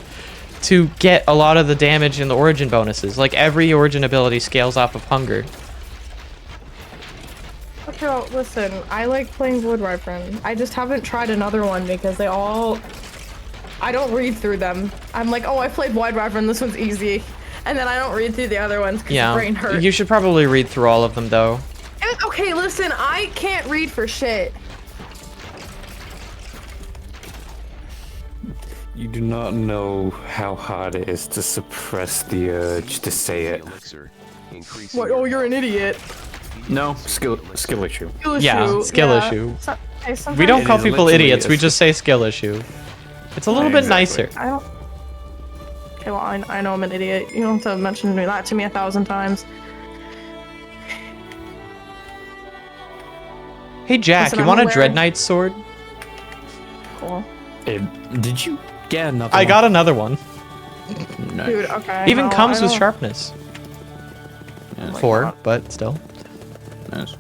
to get a lot of the damage in the origin bonuses. Like every origin ability scales off of hunger. Okay, well, listen, I like playing Void Wyvern. I just haven't tried another one because they all... I don't read through them. I'm like, oh, I played Void Wyvern, this one's easy. And then I don't read through the other ones because Yeah, brain hurts. you should probably read through all of them though. It Okay, listen, I can't read for shit. You do not know how hard it is to suppress the urge to say it. Elixir, increasing What? Oh, your you're an health. idiot. No, skill issue. Skill Yeah, issue. skill issue. So, okay, We sometimes- don't It call is people literally idiots, a we just say skill issue. It's a little bit Exactly. nicer. I don't. Okay, well, I know I'm an idiot. You don't have to mention that to me 1,000 times. Hey Jack, Listen, you I'm want a aware- Dread Knight sword? Cool. Did you get another I one? got another one. Nice. Dude, okay. Even no, comes I with don't- sharpness. Yeah, 4, but still. nice.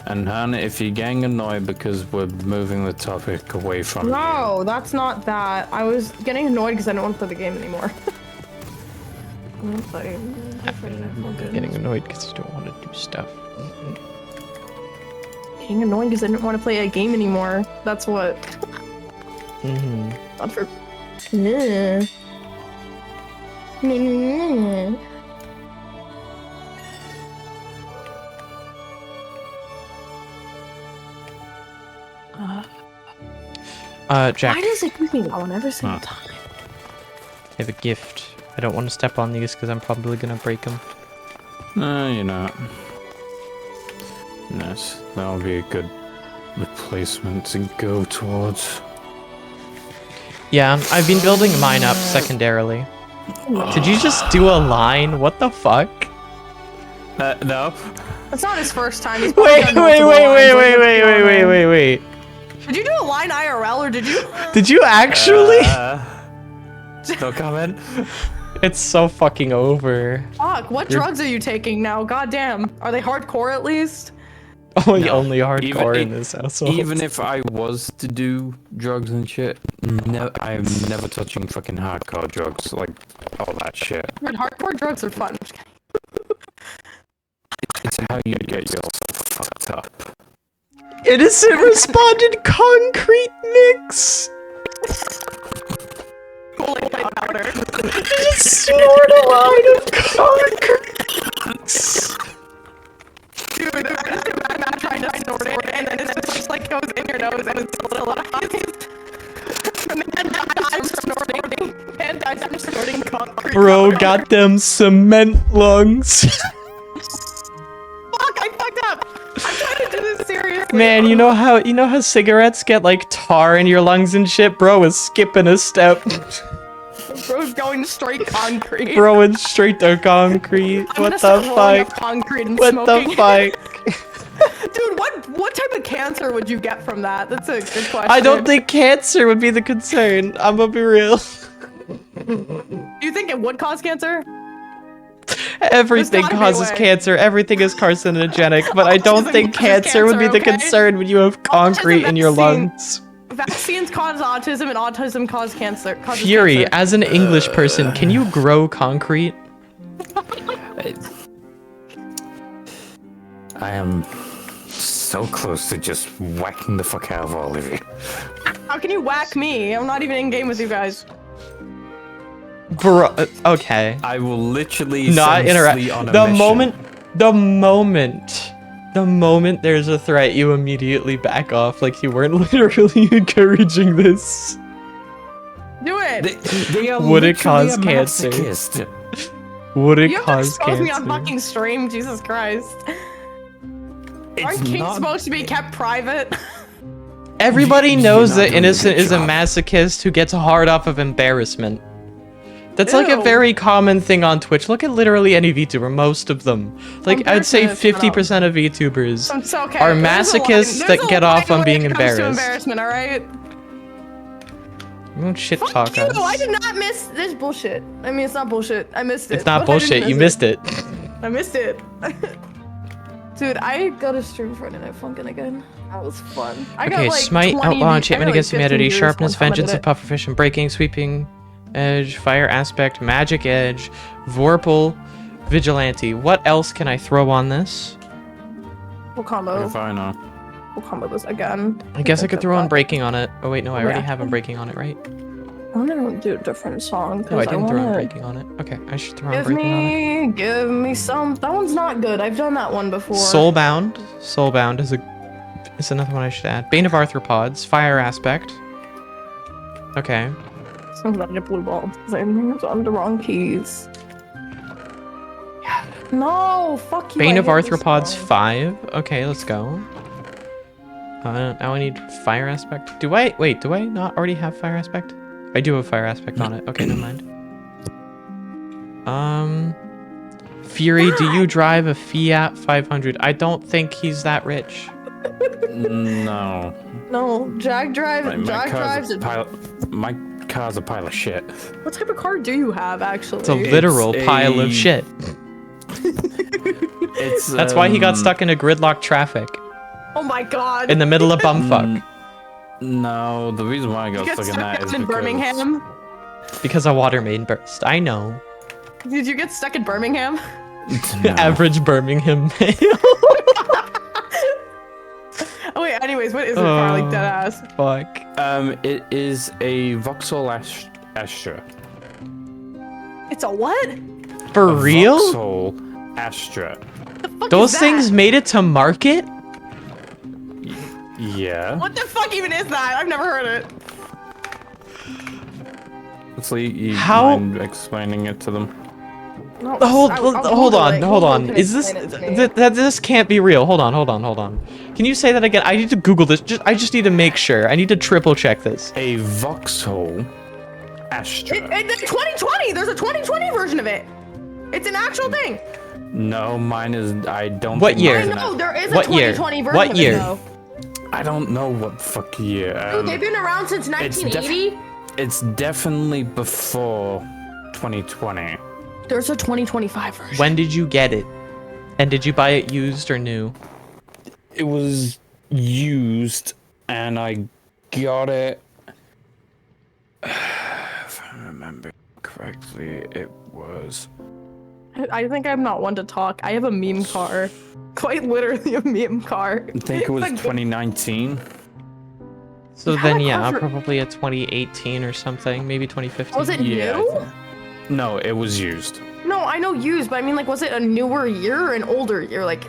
And Han, if you're getting annoyed because we're moving the topic away from No, that's not that. I was getting annoyed because I don't want to play the game anymore. Getting annoyed because you don't want to do stuff. Getting annoyed because I didn't want to play a game anymore. That's what. Mm-hmm. Not for. Yeah. Jack, Why does it keep me going every single time? I have a gift. I don't want to step on these because I'm probably gonna break them. No, you're not. Nice. That'll be a good replacement to go towards. Yeah, I've been building mine up secondarily. Did you just do a line? What the fuck? No. That's not his first time. He's probably Wait, done wait, multiple wait, lines, wait, like, wait, what's wait, going wait, wait, on? wait, wait. Did you do a line IRL or did you? Did you actually? No comment. It's so fucking over. Fuck, what drugs are you taking now? God damn. Are they hardcore at least? Only, No. only hardcore in Even- this household. Even if I was to do drugs and shit, I'm never touching fucking hardcore drugs, like all that shit. Dude, hardcore drugs are fun. Just kidding. It's how you get yourself fucked up. Innocent responded concrete mix. Cooling powder. Just snort a line of concrete mix. Dude, I'm just imagine trying to snort it and then it just like goes in your nose and it's solidifies. And then dies from snorting. And dies from snorting concrete. Bro powder. got them cement lungs. Fuck, I fucked up. I'm trying to do this seriously. Man, you know how cigarettes get like tar in your lungs and shit? Bro is skipping a step. Bro's going straight concrete. Bro went straight to concrete. I'm What gonna the start rolling up fuck? concrete and What smoking. the fuck? Dude, what type of cancer would you get from that? That's a good question. I don't think cancer would be the concern. I'm gonna be real. Do you think it would cause cancer? Everything gotta be a causes way. cancer. Everything is carcinogenic, but I don't Autism think causes cancer would be the cancer, okay? concern when you have concrete in your vaccine. lungs. Vaccines cause autism and autism causes cancer. Fury, Cancer. as an English person, can you grow concrete? I am so close to just whacking the fuck out of all of you. How can you whack me? I'm not even in game with you guys. Bro, okay. I will literally Not send interact. Sleet on a The mission. moment there's a threat, you immediately back off like you weren't literally encouraging this. Do it. They are Would it literally cause a cancer? masochist. Would it You have to cause expose me on cancer? fucking stream. Jesus Christ. It's Aren't kings not- supposed to be kept private? Everybody You're knows not that doing a Innocent good is a job. masochist who gets hard off of embarrassment. That's like a Ew. very common thing on Twitch. Look at literally any VTuber, most of them. Like, I'd say Embarrassment is 50% of VTubers It's okay. are There's a line- masochists there's that a get line off on when being it comes to embarrassed. embarrassment, all right? You won't shit Fuck talk you! us. I did not miss this bullshit. I mean, it's not bullshit. I missed it. It's not but I didn't bullshit, you miss missed it. I missed it. Dude, I got a stream Friday Night Funkin' again. That was fun. I got Okay, like smite, 20 outlaw, I got, enchantment like, against 15 humanity, views sharpness, one time I vengeance did of it. pufferfish, breaking, sweeping, edge, fire aspect, magic edge, vorpal, vigilante. What else can I throw on this? We'll combo. If I know. We'll combo this again. I guess I could throw on that. breaking on it. Oh wait, no, I already Yeah. have him breaking on it, right? I'm gonna do a different song. No, I Cause didn't throw wanna... Unbreaking on it. Okay, I should throw Unbreaking on it. Give me some. That one's not good. I've done that one before. Soulbound. Soulbound is another one I should add. Bane of Arthropods. Fire Aspect. Okay. Sounds like a blue ball. It's on the wrong keys. No, fuck you. Bane I of hate this Arthropods song. 5. Okay, let's go. Now I need Fire Aspect. Do I not already have Fire Aspect? I do have Fire Aspect on it. Okay, never mind. Fury, do you drive a Fiat 500? I don't think he's that rich. No. No, Jag drives. Jag drives. My car's a pile of shit. What type of car do you have, actually? It's a literal pile of shit. That's why he got stuck in a gridlock traffic Oh my god. in the middle of bumfuck. No, the reason why I got You get stuck in that stuck is in because Birmingham? Because a water main burst. I know. Did you get stuck in Birmingham? No. Average Birmingham male. Oh wait, anyways, what is it, car? Like dead ass. Fuck. It is a Vauxhall Astra. It's a what? For A real? Vauxhall Astra. The fuck Those is things that? made it to market? Yeah. What the fuck even is that? I've never heard it. Actually, you How- mind explaining it to them? No, Hold I'll on, Google hold it. Google on. can Is this explain it to me. this can't be real? Hold on. Can you say that again? I need to Google this. I just need to make sure. I need to triple check this. A Vauxhall Astra. It's 2020. There's a 2020 version of it. It's an actual thing. No, mine is. I don't. What think year? mine's I an know there is a What year? 2020 version What of year? it though. I don't know what fuck year. Dude, they've been around since 1980. It's definitely before 2020. There's a 2025 version. When did you get it? And did you buy it used or new? It was used, and I got it. If I remember correctly, it was. I think I'm not one to talk. I have a meme car. Quite literally a meme car. I think it was Like, 2019. So How then much yeah, offer- probably a 2018 or something, maybe 2015. Was it Yeah. new? No, it was used. No, I know used, but I mean, like, was it a newer year or an older year? Like,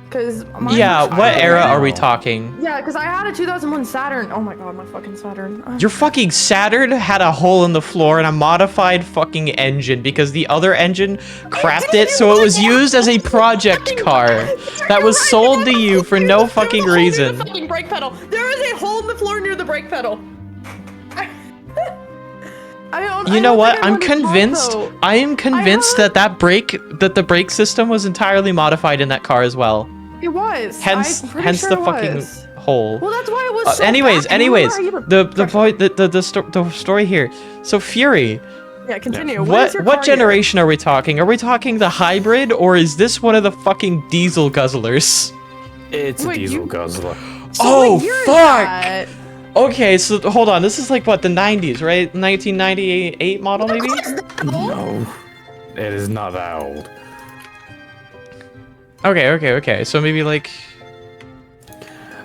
because Yeah, what era are we talking? Yeah, because I had a 2001 Saturn. Oh my god, my fucking Saturn. Your fucking Saturn had a hole in the floor and a modified fucking engine because the other engine crapped it, so it was used as a project car that was sold to you for no fucking reason. The fucking brake pedal. There is a hole in the floor near the brake pedal. You know what? I'm I don't think I wanna talk, convinced. though. I am convinced heard- that the brake system was entirely modified in that car as well. It was. Hence, I'm pretty hence sure the it fucking was. hole. Well, that's why it was. So anyways, bad. I remember I even- the story here. So Fury, Yeah, continue. what is your car generation are we talking? Are we talking the hybrid, or is this one of the fucking diesel guzzlers? It's a Wait, diesel you- guzzler. year? Oh What year is fuck! that? Okay, so hold on. This is like what, the 90s, right? 1998 model maybe? No, it is not that old. Okay. So maybe like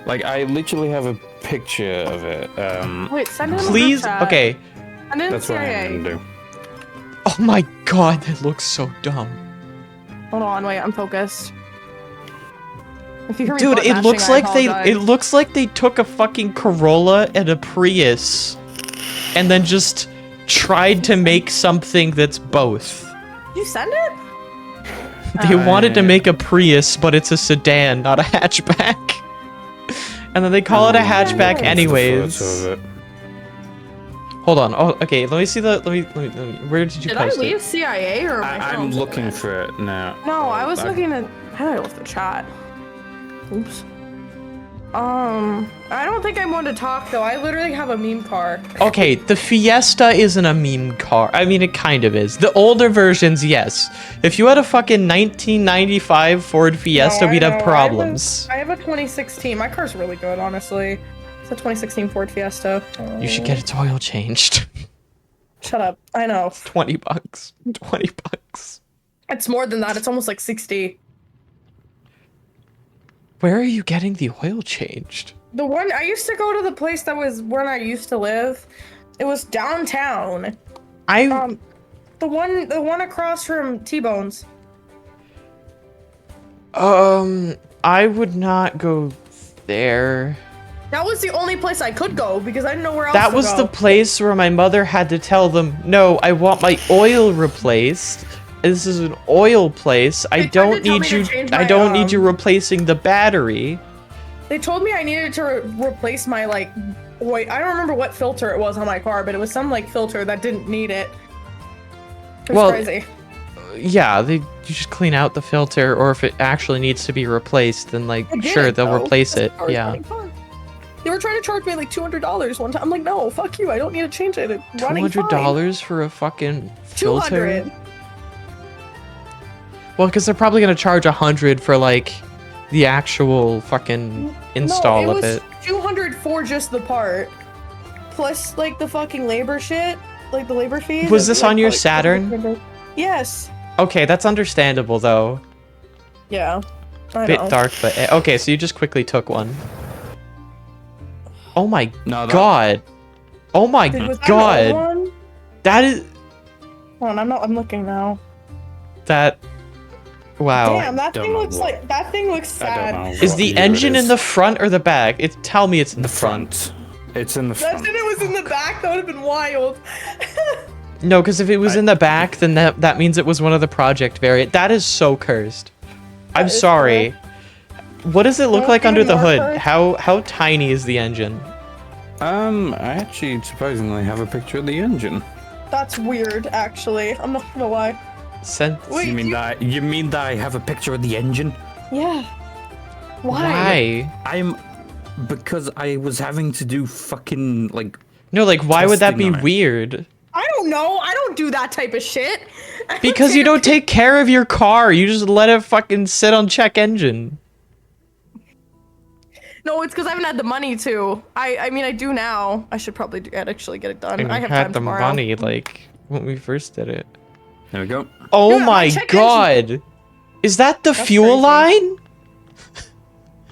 Like, I literally have a picture of it. Wait, send it in the please. group chat. Okay. And then That's what I'm gonna do. Oh my god, that looks so dumb. Hold on, wait, I'm focused. If you hear me Dude, butt it mashing, looks I like apologize. it looks like they took a fucking Corolla and a Prius and then just tried to make something that's both. You send it? They wanted to make a Prius, but it's a sedan, not a hatchback. And then they call it a hatchback That's the anyways. Photo of it. Hold on. Oh, okay. Let me see the. Let me. Where did you Did I post leave it? CIA or my I'm phone's looking open? for it now. No, I was looking at. How did I left the chat? Oops. I don't think I'm one to talk though. I literally have a meme car. Okay, the Fiesta isn't a meme car. I mean, it kind of is. The older versions, yes. If you had a fucking 1995 Ford Fiesta, No, I we'd know. have problems. I have a 2016. My car's really good, honestly. It's a 2016 Ford Fiesta. You should get its oil changed. Shut up. I know. $20. $20. It's more than that. It's almost like 60. Where are you getting the oil changed? The one I used to go to the place that was when I used to live, It was downtown. I The one across from T-Bone's. I would not go there. That was the only place I could go because I didn't know where else That to was go. the place where my mother had to tell them, no, I want my oil replaced. This is an oil place. I They tried to don't tell need me to you. change I my, don't need you replacing the battery. They told me I needed to replace my like, wait, I don't remember what filter it was on my car, but it was some like filter that didn't need it. It was Well, crazy. Yeah, you just clean out the filter, or if it actually needs to be replaced, then like, I did sure, it, they'll though. replace This it. car was Yeah. running fine. They were trying to charge me like $200 one time. I'm like, no, fuck you. I don't need to change it. It's running fine. $200 for a fucking filter? 200. Well, because they're probably gonna charge 100 for like the actual fucking install no, of was it. 200 for just the part, plus like the fucking labor shit, like the labor fees. Was this like, on your like, Saturn? Yes. Okay, that's understandable though. Yeah. I Bit know. dark, but okay. So you just quickly took one. Oh my No, that- god! Oh my Was that an god! old one? That is Hold on, I'm looking now. that. Wow. Damn, that don't thing know looks what- like that thing looks I don't sad. know Is what the year it engine in is. the front or the back? Tell me it's in The the front. front. It's in the That's front. if it was in the back, that would have been wild. No, because if it was in the back, then that means it was one of the project variant. That is so cursed. I'm is sorry. What does it look Don't like under even the mark hood? her. How tiny is the engine? I actually surprisingly have a picture of the engine. That's weird, actually. I'm not gonna lie. Sent. Wait, You mean that I have a picture of the engine? Yeah. Why? Why? Because I was having to do fucking like No, like why would that be Testing on it. weird? I don't know. I don't do that type of shit. I Because you take a don't take care of your car. You just let it fucking sit on check engine. No, it's because I haven't had the money to. I mean, I do now. I should probably actually get it done. And I you have had time the tomorrow. money like when we first did it. There we go. Oh Dude, my my check god! Is that the fuel crazy. line?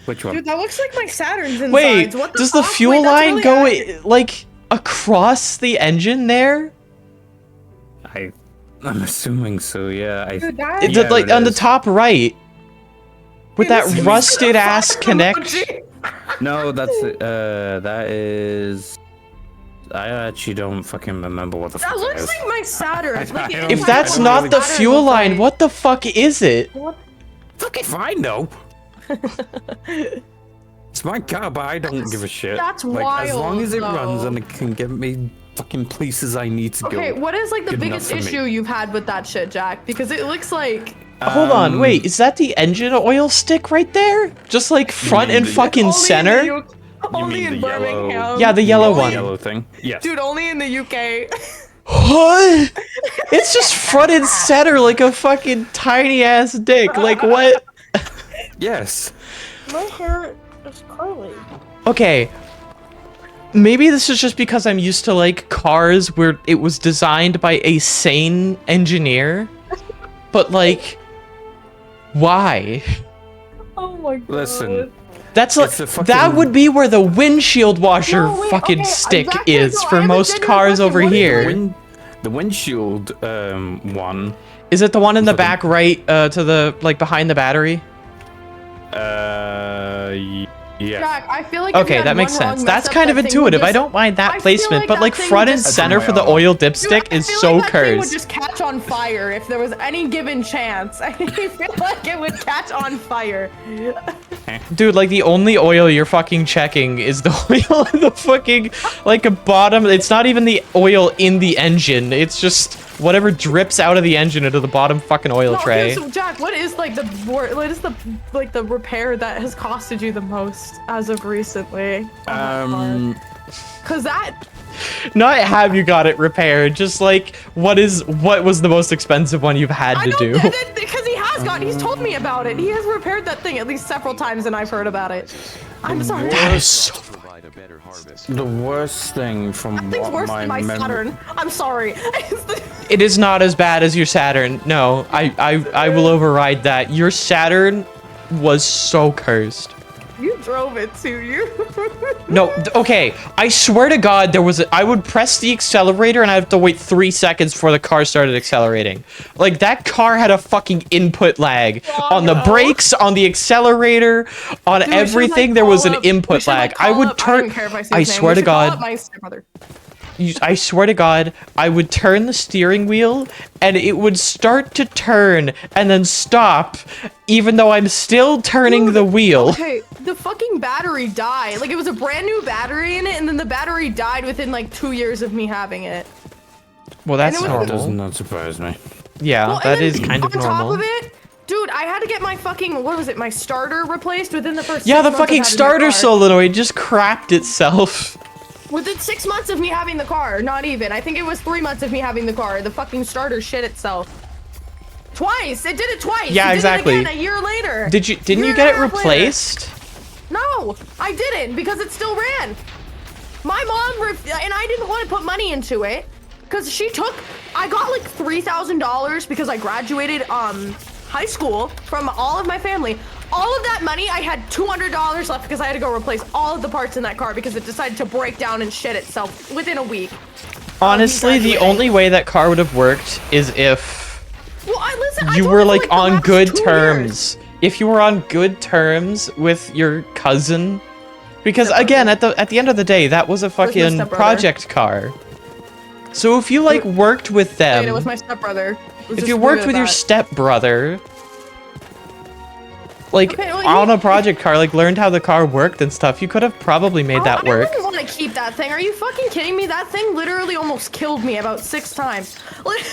Which one? Dude, that looks like my Saturn's insides. Wait, what the does the fuck? fuel Wait, that's line really go accurate. like across the engine there? I'm assuming so. Yeah. Dude, that- It Yeah, did, like it on the is. top right, with Dude, that this is rusted the ass fire connect. emoji. No, that is. I actually don't fucking remember what the That fuck looks is. like my Saturn. Like, I the don't- If inside that's of not my the Saturn fuel looks line, like- what the fuck is it? Fucking fine though. It's my car, but I don't give a shit. that's like as long wild, as it runs though. and it can get me fucking places I need to Okay, go. what is like the Good enough biggest for me. issue you've had with that shit, Jack? Because it looks like Hold on, wait, is that the engine oil stick right there? Just like front mean and the- fucking only center? In the only mean in the yellow- Birmingham. Yeah, the yellow The one. yellow thing. Yes. Dude, only in the UK. What? It's just front and center like a fucking tiny ass dick. Like what? Yes. My hair is curly. Okay. Maybe this is just because I'm used to like cars where it was designed by a sane engineer. But like why? Oh my god. Listen. That's like It's a fucking- that would be where the windshield washer No, wait, fucking okay, stick exactly, is no, I for have a most genuine cars question. over What is the here. The windshield one. Is it the one in the the- back right to the like behind the battery? Yeah. Jack, I feel like if you Okay, had that makes one wrong sense. That's mess up, kind of that thing would intuitive. I just- don't mind I that feel placement, like but that like thing front would and just- center for the Dude, oil Dude, dipstick I is feel so like that thing would cursed. just catch on fire if there was any given chance. I feel like it would catch on fire. Dude, like the only oil you're fucking checking is the oil in the fucking like a bottom. It's not even the oil in the engine. It's just whatever drips out of the engine into the bottom fucking oil No, tray. okay, so Jack, what is like the repair that has costed you the most as of recently? Cause that Not have you got it repaired, just like what was the most expensive one you've had I to know do? because he has got. He's told me about it. He has repaired that thing at least several times, and I've heard about it. I'm sorry. That is so Provide a better harvest. The worst thing from That thing's what worse my than my memory. Saturn. I'm sorry. It is not as bad as your Saturn. No, I will override that. Your Saturn was so cursed. You drove it to you. No, okay. I swear to God, I would press the accelerator and I have to wait 3 seconds before the car started accelerating. Like, that car had a fucking input lag. On the brakes, on the accelerator, on Dude, we should, everything, like, there was call an up- input we should, lag. like, I call would up- I turn. don't care if I say I his name. swear We to should call God. up my stepbrother. I swear to God, I would turn the steering wheel and it would start to turn and then stop, even though I'm still turning Dude, the wheel. Okay, the fucking battery died. Like, it was a brand new battery in it, and then the battery died within like 2 years of me having it. Well, that's it was- That does normal. not surprise me. Yeah, Well, and that then is kind of on normal. top of it, dude, I had to get my fucking, what was it, my starter replaced within the first Yeah, 6 the months of fucking having the starter car. solenoid just crapped itself. Within 6 months of me having the car, not even. I think it was 3 months of me having the car. The fucking starter shit itself. Twice! It did it twice! Yeah, it exactly. Did it again a year later. Didn't Year you and get a it half later. replaced? No, I didn't because it still ran. My mom and I didn't want to put money into it because I got like $3,000 because I graduated high school from all of my family. All of that money, I had $200 left because I had to go replace all of the parts in that car because it decided to break down and shit itself within a week. Honestly, the graduating. only way that car would have worked is if Well, listen, I you told were for, like the on last good 2 terms. years. If you were on good terms with your cousin, because again, at the end of the day, that was a fucking stepbrother. project car. So if you like worked with them, Wait, it was my stepbrother. if you worked with your stepbrother, like Okay, well, on a project car, like learned how the car worked and stuff, you could have probably made that work. I wouldn't want to keep that thing. Are you fucking kidding me? That thing literally almost killed me about 6 times. Like.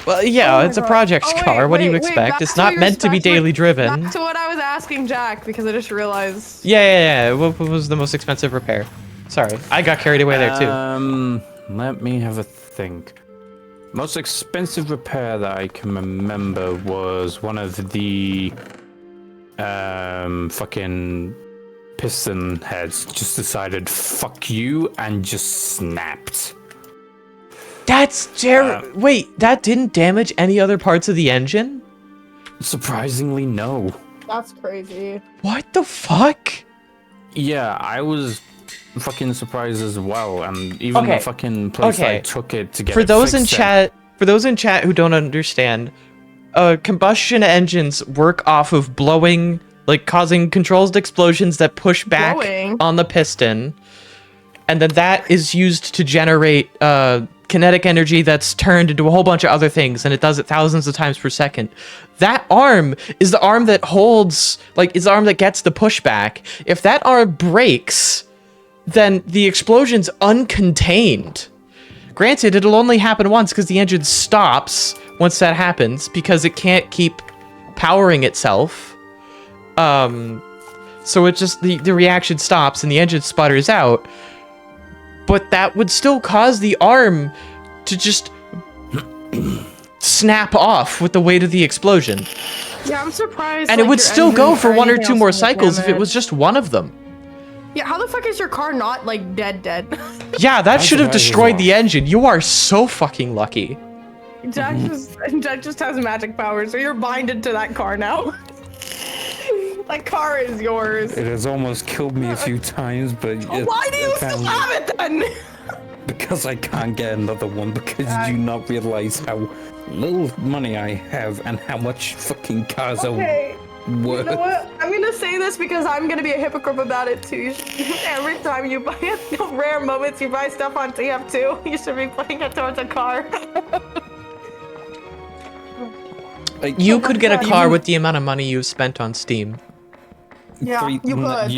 Well, yeah, Oh my it's a God. project Oh, car. What do you wait, expect? back It's to what not you're- meant to be back to what- daily driven. Back to what I was asking Jack because I just realized. Yeah. What was the most expensive repair? Sorry, I got carried away there too. Let me have a think. Most expensive repair that I can remember was one of the fucking piston heads just decided fuck you and just snapped. That's wait, that didn't damage any other parts of the engine? Surprisingly, no. That's crazy. What the fuck? Yeah, I was fucking surprised as well, and even Okay, the fucking place I okay. took it to get For it those in fixed at- chat, who don't understand, combustion engines work off of blowing, like causing controlled explosions that push back Blowing? on the piston, and then that is used to generate kinetic energy that's turned into a whole bunch of other things, and it does it thousands of times per second. That arm is the arm that holds, like, is the arm that gets the pushback. If that arm breaks, then the explosion's uncontained. Granted, it'll only happen once because the engine stops once that happens because it can't keep powering itself. So it just, the reaction stops and the engine sputters out. But that would still cause the arm to just snap off with the weight of the explosion. Yeah, I'm surprised. And it like, would your still engine go for or 1 or anything 2 else more wasn't cycles if it damaged. was just one of them. Yeah, how the fuck is your car not like dead? Yeah, that should have surprised as destroyed well. the engine. You are so fucking lucky. Jack just has magic powers, so you're binded to that car now. That car is yours. It has almost killed me a few times, but Why do you still have it then? Because I can't get another one, because you do not realize how little money I have and how much fucking cars Okay. are You worth. know what? I'm gonna say this because I'm gonna be a hypocrite about it too. Every time you buy rare moments, you buy stuff on TF2, you should be putting it towards a car. Like, You could get a God, car even- with the amount of money you've spent on Steam. Yeah, you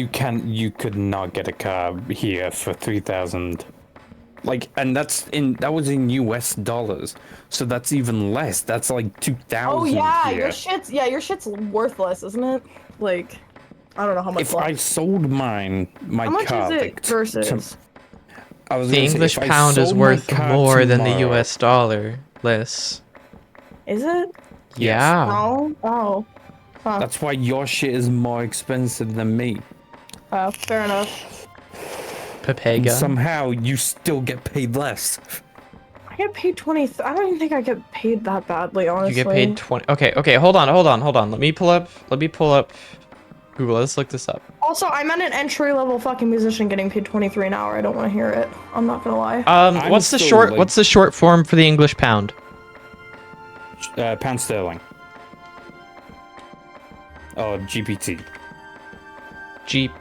could. You could not get a car here for 3,000. Like, and that was in US dollars, so that's even less. That's like 2,000. Oh yeah, here. your shit's worthless, isn't it? Like, I don't know how much. If I sold my how much car, is like, it versus? I was The gonna say, English if I pound is sold my worth car more than the tomorrow- US dollar, Liz. Is it? Yeah. Oh. Huh. That's why your shit is more expensive than me. Fair enough. And Pepega. somehow you still get paid less. I get paid 20. I don't even think I get paid that badly, honestly. You get paid 20. Okay, hold on. Let me pull up Google, let's look this up. Also, I'm at an entry-level fucking musician getting paid 23 an hour. I don't want to hear it. I'm not gonna lie. What's the still, short? like- What's the short form for the English pound? Pound sterling. Oh, GPT. GP.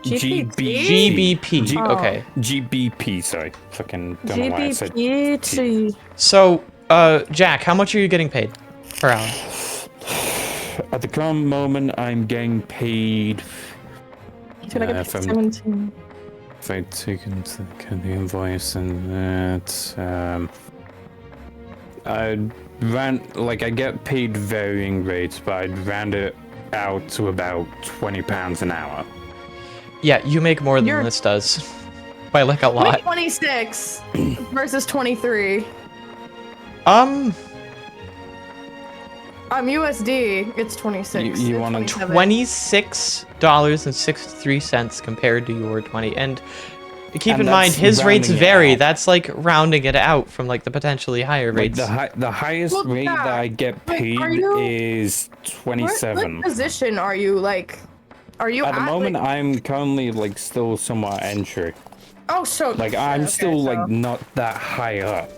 GPT? GBP. Oh. Okay. GBP, sorry. Fucking don't know why I said GPT. So, Jack, how much are you getting paid per hour? At the current moment, I'm getting paid. Dude, I get if paid I'm- 17. If I take into account the invoice and that, I get paid varying rates, but I'd round it out to about £20 an hour. Yeah, you make more than You're- this does. By like a Wait, lot. 26 versus 23. USD, it's 26. You It's wanna- 27. $26.63 compared to your 20. And keep And in mind, that's his rates rounding it vary. out. That's like rounding it out from like the potentially higher Like rates. the highest Well, rate yeah. that I get Like, paid are you- is What 27. position are you, like... Are you At the moment, like... I'm currently like still somewhat entry. Oh, so... Like I'm okay, still so- like not that high up.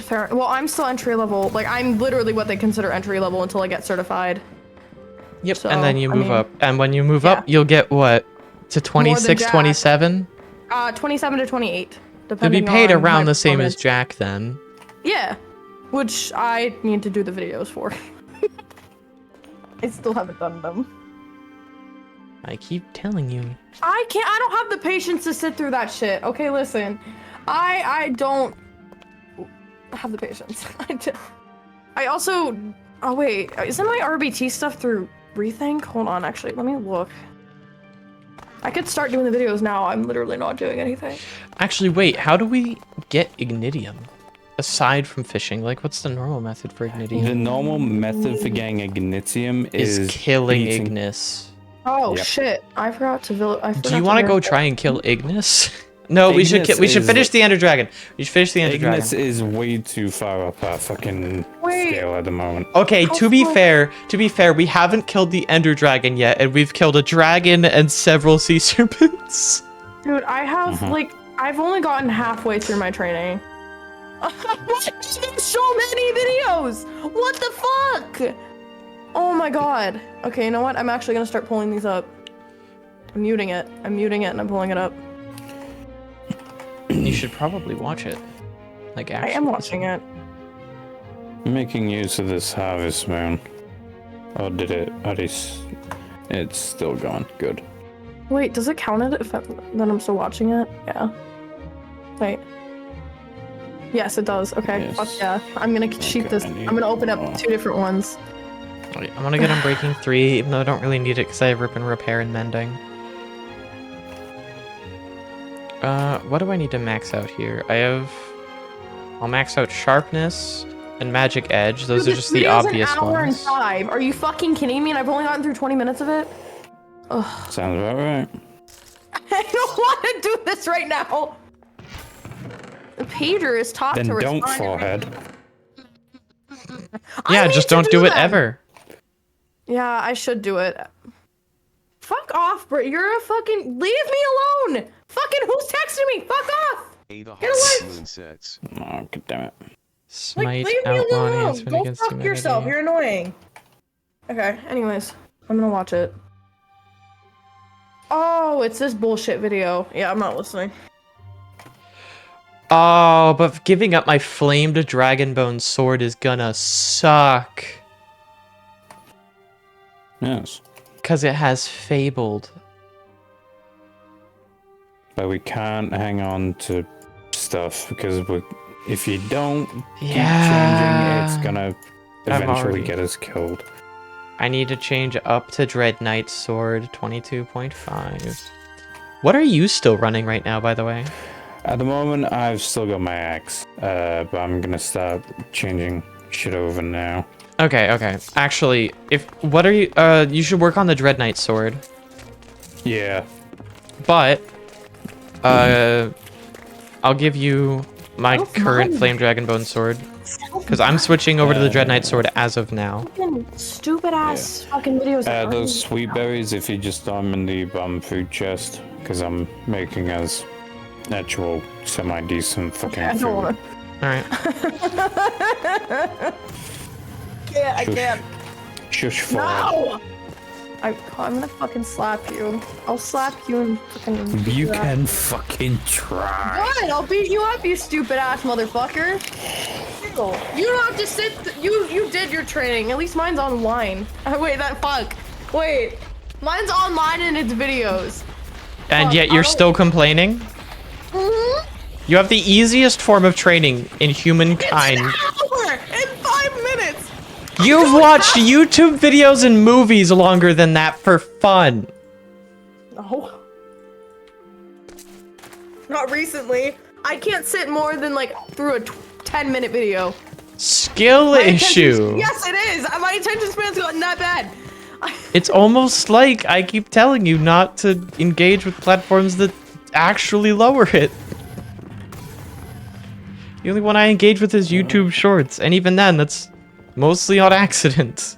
Fair. Well, I'm still entry level. Like, I'm literally what they consider entry level until I get certified. Yep, So, and then you I move mean, up. And when you move yeah. up, you'll get what? To 26, Jack. 27? 27 to 28, You'll be depending paid on around my the same as performance. Jack then. Yeah, which I need to do the videos for. I still haven't done them. I keep telling you. I don't have the patience to sit through that shit. Okay, listen. I don't have the patience. I also... Oh, wait. Isn't my RBT stuff through Rethink? Hold on, actually. Let me look. I could start doing the videos now. I'm literally not doing anything. Actually, wait, how do we get Ignitium? Aside from fishing, like what's the normal method for Ignitium? The normal method for getting Ignitium is is killing beating- Ignis. Oh, Yep. shit. I forgot to... Do you want to go try and kill Ignis? No, we should Ignis we should is- finish the Ender Dragon. We should finish the Ender Ignis Dragon. is way too far up our fucking Wait. scale at the moment. Okay, How to be far- fair, we haven't killed the Ender Dragon yet, and we've killed a dragon and several sea serpents. Dude, I have, Mhm. like... I've only gotten halfway through my training. What? There's so many videos! What the fuck? Oh my god. Okay, you know what? I'm actually gonna start pulling these up. I'm muting it and I'm pulling it up. You should probably watch it. Like I actually. am watching it. Making use of this harvest moon. Oh, did it? It's still gone. Good. Wait, does it count it if that I'm still watching it? Yeah. Wait. Yes, it does. Okay. Yes. Fuck yeah. I'm gonna cheat Okay, this. I need I'm gonna open up more. 2 different ones. Wait, I'm gonna get Unbreaking 3, even though I don't really need it because I have Rip and Repair and Mending. What do I need to max out here? I'll max out Sharpness and Magic Edge. Those Dude, are this just the video's obvious an hour and ones. 5. Are you fucking kidding me? And I've only gotten through 20 minutes of it? Ugh. Sounds about right. I don't want to do this right now. The pager is taught Then to don't, respond. forehead. I Yeah, need just to don't do it them. ever. Yeah, I should do it. Fuck off, bro. You're a fucking... Leave me alone. Fucking who's texting me? Fuck off. Ada Get away. moon sets. Oh, god damn it. Like, Smite, leave me Outlaw, alone. Enhancement Go against fuck yourself. humanity. You're annoying. Okay, anyways. I'm gonna watch it. Oh, it's this bullshit video. Yeah, I'm not listening. Oh, but giving up my flamed Dragonbone sword is gonna suck. Yes. Because it has Fabled. But we can't hang on to stuff because if you don't keep Yeah. changing, it's gonna I've eventually already- get us killed. I need to change up to Dread Knight Sword 22.5. What are you still running right now, by the way? At the moment, I've still got my axe, but I'm gonna start changing shit over now. Okay, okay. Actually, what are you? You should work on the Dread Knight Sword. Yeah. But, I'll give you my Self current mine. Flame Dragonbone sword. Because I'm switching over to the Dread Knight sword as of now. Fucking stupid ass fucking videos. that Those aren't- sweet berries, if you just throw them in the food chest, because I'm making us actual semi-decent fucking I don't food. wanna. Alright. I can't. Shush for No! I'm gonna fucking slap you. I'll slap you and fucking. You can fucking try. Fine, I'll beat you up, you stupid ass motherfucker. You don't have to sit. You did your training. At least mine's online. Wait, that fuck. Wait, mine's online in its videos. And Fuck, yet I you're don't- still complaining? You have the easiest form of training in humankind. It's an hour in 5 minutes. You've watched YouTube videos and movies longer than that for fun. No. Not recently. I can't sit more than like through a 10-minute video. Skill My issue. attention- Yes, it is. My attention span's gotten that bad. It's almost like I keep telling you not to engage with platforms that actually lower it. The only one I engage with is YouTube Shorts, and even then, that's mostly on accident.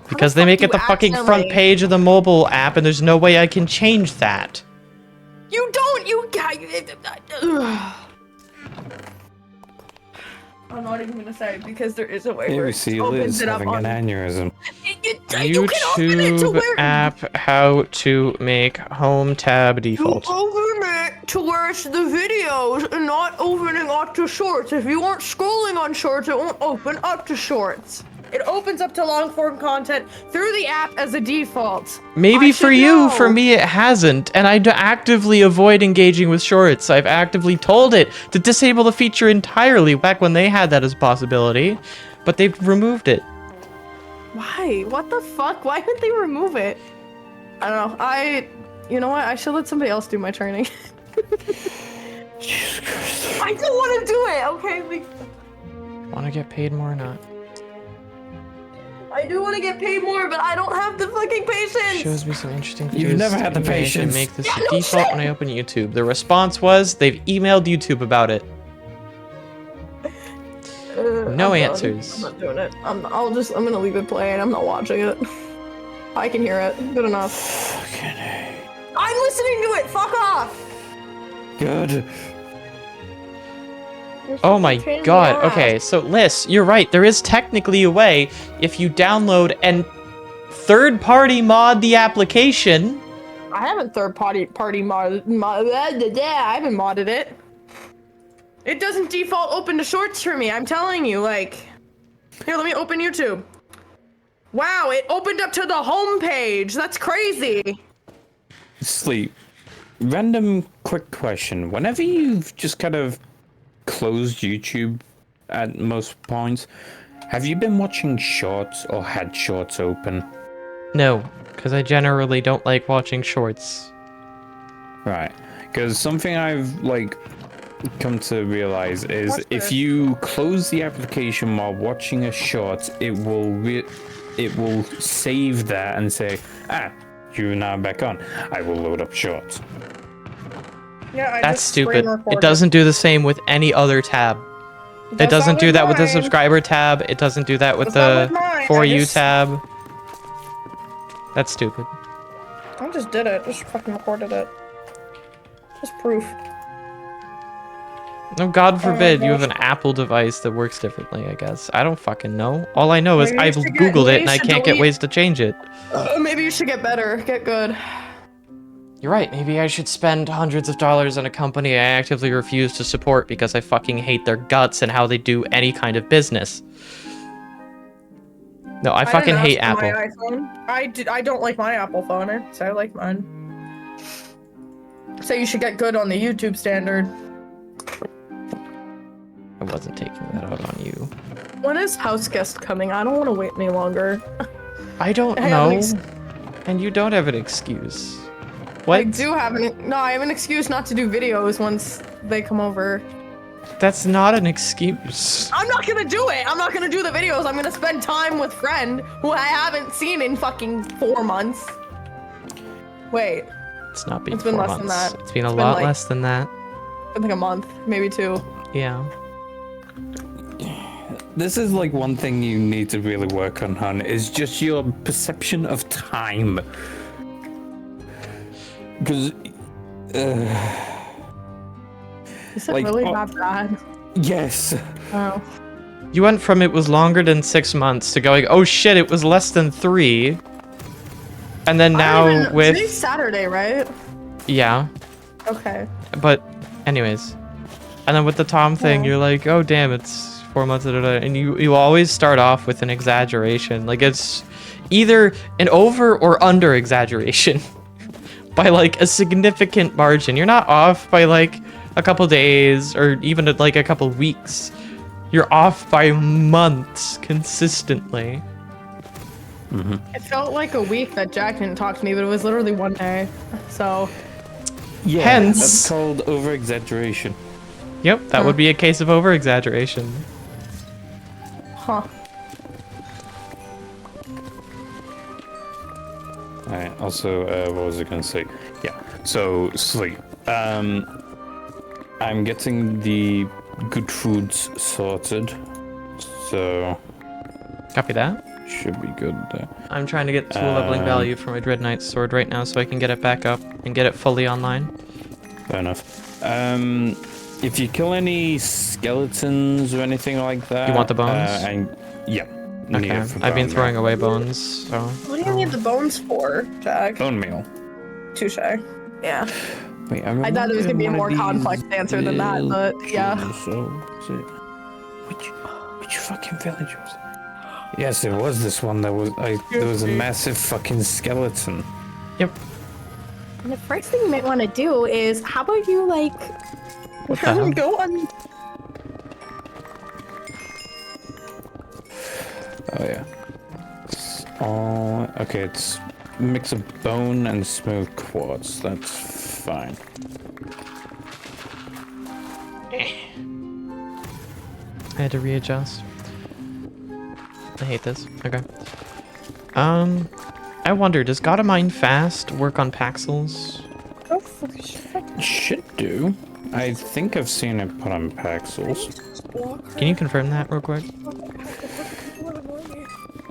Because they make it the fucking front accidentally- page of the mobile app, and there's no way I can change that. You don't. You. I'm not even gonna say it because there is a way where Here we it see opens Liz it up having an on. aneurysm. You can open it to YouTube where. app, how to make home tab You default. open it to where it's the videos and not opening up to shorts. If you aren't scrolling on shorts, it won't open up to shorts. It opens up to long form content through the app as a default. Maybe I for should you, know. for me it hasn't, and I actively avoid engaging with shorts. I've actively told it to disable the feature entirely back when they had that as a possibility, but they've removed it. Why? What the fuck? Why would they remove it? I don't know. You know what? I should let somebody else do my training. I don't want to do it. Okay. Want to get paid more or not? I do want to get paid more, but I don't have the fucking patience. Shows me some interesting You've videos never to had the make and patience. Make this Yeah, the no default shit. when I open YouTube. The response was they've emailed YouTube about it. No I'm done. answers. I'm not doing it. I'm gonna leave it playing. I'm not watching it. I can hear it. Good enough. I'm listening to it. Fuck off. Good. Oh my Pain in the god. ass. Okay, so Liz, you're right. There is technically a way if you download and third-party mod the application. I haven't third-party modded. I haven't modded it. It doesn't default open to shorts for me. I'm telling you. Like, here, let me open YouTube. Wow, it opened up to the home page. That's crazy. Sleep. Random quick question. Whenever you've just kind of closed YouTube at most points, have you been watching shorts or had shorts open? No, because I generally don't like watching shorts. Right. Because something I've come to realize is What's if this? you close the application while watching a short, it will save that and say, you're now back on. I will load up shorts. Yeah, That's stupid. It doesn't do the same with any other tab. It doesn't do that with the subscriber tab. It doesn't do that with That's the not with mine. For I You just- tab. That's stupid. I just did it. Just fucking recorded it. Just proof. No, God forbid you have gosh. an Apple device that works differently, I guess. I don't fucking know. All I know is Maybe you I've should Googled maybe it and you I should can't get delete- ways to change it. Maybe you should get better. Get good. You're right, maybe I should spend hundreds of dollars on a company I actively refuse to support because I fucking hate their guts and how they do any kind of business. No, I fucking didn't hate ask for Apple. my iPhone. I don't like my Apple phone. I say I like mine. So you should get good on the YouTube standard. I wasn't taking that out on you. When is house guest coming? I don't want to wait any longer. I don't I have know. an ex- And you don't have an excuse. I What? do have I have an excuse not to do videos once they come over. That's not an excuse. I'm not gonna do it. I'm not gonna do the videos. I'm gonna spend time with friend who I haven't seen in fucking 4 months. Wait. It's not been It's been 4 less than months. that. It's been a It's been lot like- less than that. for like a month, maybe 2. Yeah. This is like one thing you need to really work on, hun, is just your perception of time. Because, Is it like, really oh- that bad? yes. Oh. You went from it was longer than 6 months to going, oh shit, it was less than 3. And then now with... Today's Saturday, right? Yeah. Okay. But, anyways. And then with the Tom thing, Yeah. you're like, oh damn, it's 4 months, and you always start off with an exaggeration. Like, it's either an over or under exaggeration. By, like, a significant margin. You're not off by, like, a couple days, or even, like, a couple weeks. You're off by months, consistently. It felt like a week that Jack didn't talk to me, but it was literally 1 day. So, Yeah, Hence- that's called over-exaggeration. Yep, that would be a case of over-exaggeration. huh. Alright, also, what was I gonna say? Yeah, so, Sleet. I'm getting the good foods sorted, so Copy that. should be good there. I'm trying to get tool leveling value for my Dread Knight sword right now so I can get it back up and get it fully online. Fair enough. If you kill any skeletons or anything like that... You want the bones? Yeah. need Okay, it for I've been bone throwing meal. away bones, so... What do you need the bones for, Jack? Bone meal. Touche. Yeah. Wait, I thought it was gonna be a more remember complex these answer than that, but yeah. So, is it... Which fucking village was it? Yes, it was this one. There was a massive fucking skeleton. Yep. And the first thing you might want to do is, how about you like What the hell? go on? Oh yeah. Okay, it's a mix of bone and smooth quartz. That's fine. I had to readjust. I hate this. Okay. I wonder, does God of Mine Fast work on Paxels? Should do. I think I've seen it put on Paxels. Can you confirm that real quick?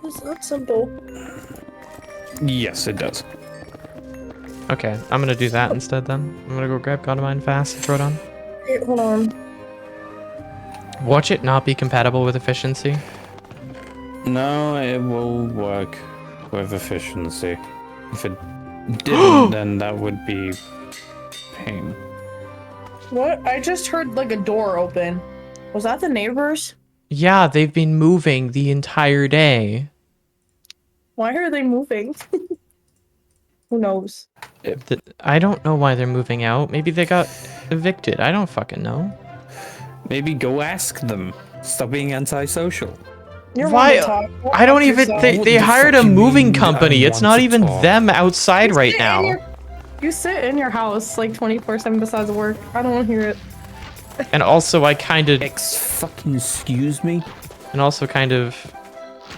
It's not simple. Yes, it does. Okay, I'm gonna do that instead then. I'm gonna go grab God of Mine Fast and throw it on. Wait, hold on. Watch it not be compatible with efficiency. No, it will work with efficiency. If it didn't, then that would be pain. What? I just heard like a door open. Was that the neighbors? Yeah, they've been moving the entire day. Why are they moving? Who knows? I don't know why they're moving out. Maybe they got evicted. I don't fucking know. Maybe go ask them. Stop being antisocial. You're Why- one to talk. Go I don't fuck even. yourself. They What the hired a fuck you moving mean company. I It's want not to even talk? them outside right sit in now. You sit in your house like 24/7 besides work. I don't want to hear it. And also, I kind of. Excuse me? And also, kind of.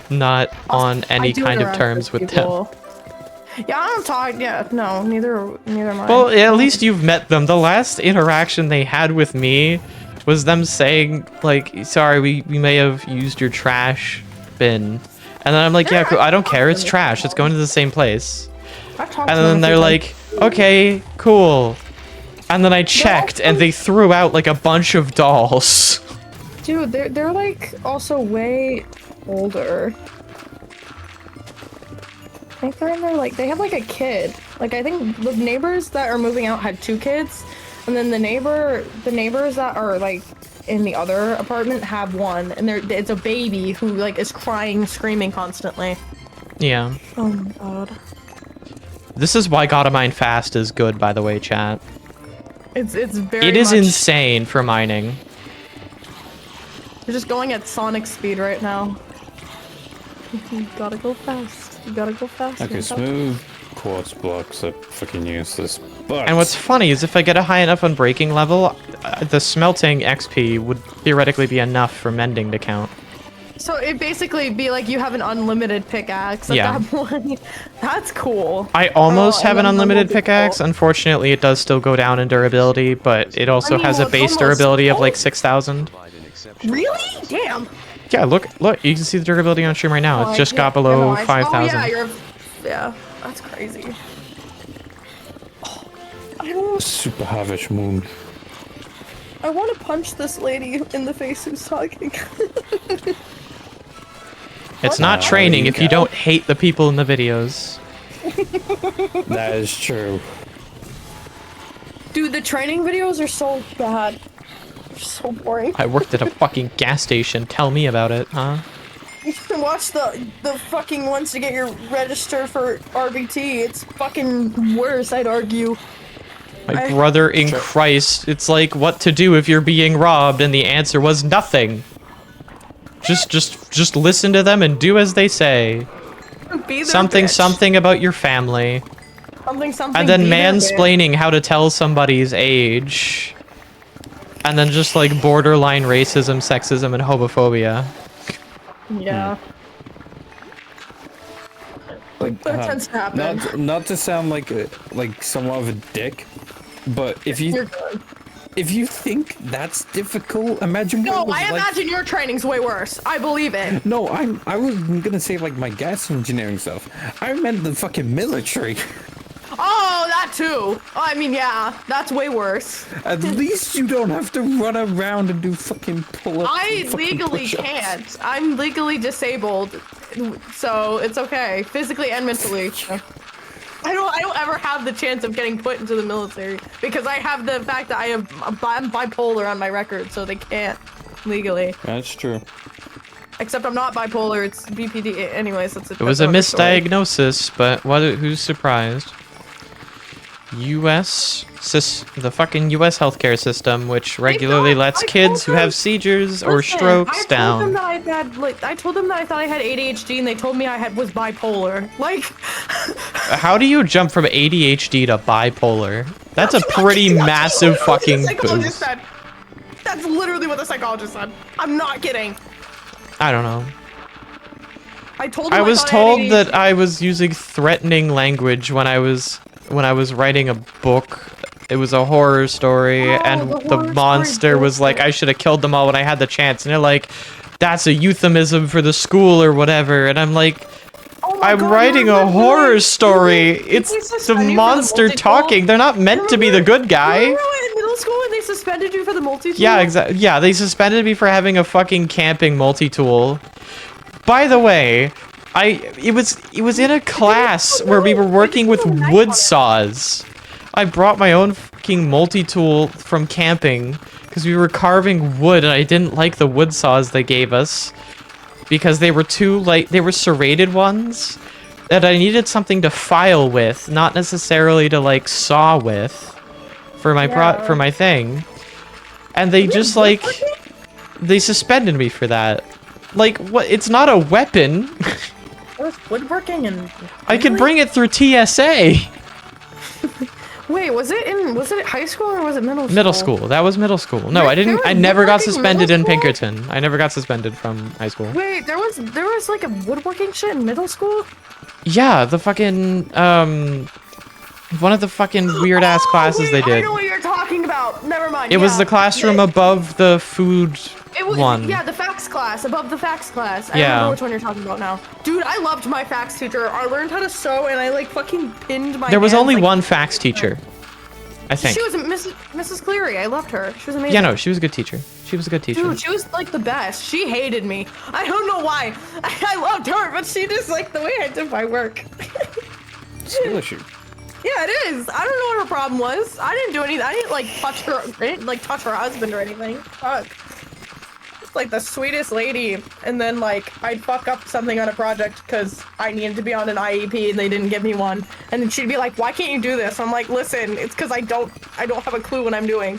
Not on I any do kind of interact terms with them. people. Yeah, I don't talk. Yeah, no, neither am I. Well, at least you've met them. The last interaction they had with me was them saying, like, sorry, we may have used your trash bin. And then I'm like, yeah, cool. I don't care. It's trash. It's going to the same place. I've talked And to them then a they're few like, okay, cool. And then I checked and they threw out like a bunch of dolls. times. Dude, they're like also way older. I think they're in their like they have like a kid. Like I think the neighbors that are moving out had 2 kids, and then the neighbors that are like in the other apartment have 1, and it's a baby who like is crying, screaming constantly. Yeah. Oh my god. This is why God of Mine Fast is good, by the way, chat. It's very. It is much, insane for mining. You're just going at Sonic speed right now. You gotta go fast. You gotta go fast. Okay, smooth quartz blocks are fucking useless. But And what's funny is if I get a high enough on breaking level, the smelting XP would theoretically be enough for mending to count. So it basically be like you have an unlimited pickaxe at Yeah. that point. That's cool. I almost Oh, have an and then unlimited multiple. pickaxe. Unfortunately, it does still go down in durability, but it also has well, a it's base almost durability of like full. 6,000. Provide an exceptional Really? service. Damn. Yeah, look, you can see the durability on stream right now. Oh, It's I just got can't- yeah, no, below I- 5,000. Oh yeah, yeah, that's crazy. Super Harvest Moon. I want to punch this lady in the face who's talking. It's not training if you go. don't hate the people in the videos. That is true. Dude, the training videos are so bad. They're so boring. I worked at a fucking gas station. Tell me about it, huh? You can watch the fucking ones to get your register for RBT. It's fucking worse, I'd argue. My brother in Christ, it's like what to do if you're being robbed, and the answer was nothing. Just listen to them and do as they say. Be their Something, bitch. something about your family. Something. And then be their bitch. mansplaining how to tell somebody's age. And then just like borderline racism, sexism, and homophobia. Yeah. Like, That tends to happen. not to sound like somewhat of a dick, but if You're you good. think that's difficult, imagine what No, it was I like. imagine your training's way worse. I believe it. No, I was gonna say like my gas engineering stuff. I meant the fucking military. Oh, that too. Oh, I mean, yeah, that's way worse. At least you don't have to run around and do fucking pull-ups. I and fucking legally push-ups. can't. I'm legally disabled, so it's okay, physically and mentally. I don't ever have the chance of getting put into the military because I have the fact that I'm bipolar on my record, so they can't legally. That's true. Except I'm not bipolar. It's BPD. Anyways, that's It was a misdiagnosis, but who's surprised? The fucking U.S. healthcare system, which regularly lets kids who have seizures or strokes down. I told them that I thought I had ADHD, and they told me I was bipolar. Like, How do you jump from ADHD to bipolar? That's a pretty massive fucking boost. That's literally what the psychologist said. I'm not kidding. I don't know. I told him I was thought told had that ADHD. I was using threatening language when I was writing a book. It was a horror story, and the the horror monster story was like, I should have killed them all when I had the chance. And they're like, that's a euphemism for the school or whatever. And I'm like, Oh my I'm God, writing you a remember horror when- story. didn't It's they the suspend you for the monster multi-tool? talking. They're not meant to be the good guy. Remember in middle school when they suspended you for the multi-tool? Yeah, exactly. Yeah, they suspended me for having a fucking camping multi-tool. By the way, it was in a class where we were working with wood saws. I brought my own fucking multi-tool from camping because we were carving wood, and I didn't like the wood saws they gave us because they were they were serrated ones that I needed something to file with, not necessarily to like saw with for my for my thing. And they just like they suspended me for that. Like, what? It's not a weapon. There's woodworking and. I could bring it through TSA. Wait, was it high school or was it middle school? Middle school. That was middle school. No, I There didn't. was I never got woodworking suspended middle in school? Pinkerton. I never got suspended from high school. Wait, there was like a woodworking shit in middle school? Yeah, the fucking one of the fucking weird ass classes they I did. know what you're talking about. Never mind. It was yeah. the classroom above the food It was, one. Yeah, the facts class, above the facts class. I Yeah. remember which one you're talking about now. Dude, I loved my facts teacher. I learned how to sew and I like fucking pinned my There was hands, only like- one fax teacher, I think. She was Mrs. Cleary. I loved her. She was amazing. Yeah, no, she was a good teacher. She was a good teacher. Dude, she was like the best. She hated me. I don't know why. I loved her, but she just like the way I did my work. Skill issue. Yeah, it is. I don't know what her problem was. I didn't do anything. I didn't like touch her. I didn't like touch her husband or anything. Fuck. It's like the sweetest lady, and then like I'd fuck up something on a project because I needed to be on an IEP and they didn't give me one, and then she'd be like, "Why can't you do this?" I'm like, "Listen, it's because I don't have a clue what I'm doing."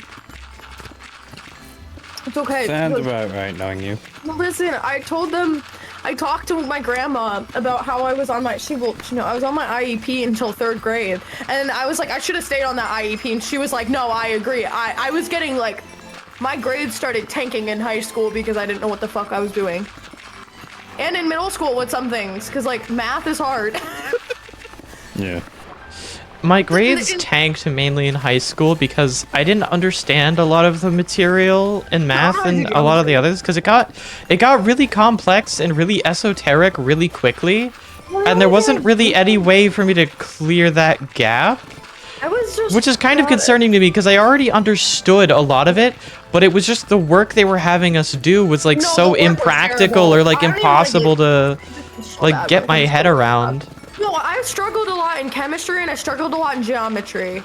It's okay. Sounds Look, about right, knowing you. listen, I talked to my grandma about how I was on my, I was on my IEP until 3rd grade. And I was like, I should have stayed on that IEP. And she was like, no, I agree. I was getting like, my grades started tanking in high school because I didn't know what the fuck I was doing. And in middle school with some things, because like math is hard. Yeah. My grades tanked mainly in high school because I didn't understand a lot of the material in math and a lot of the others because it got really complex and really esoteric really quickly, and there wasn't really any way for me to clear that gap. I was just Which is kind of concerning to me because I already understood a lot of it, but it was just the work they were having us do was like No, the so work was impractical terrible. or like I don't even impossible to so like bad get with my it. head around. No, I struggled a lot in chemistry and I struggled a lot in geometry.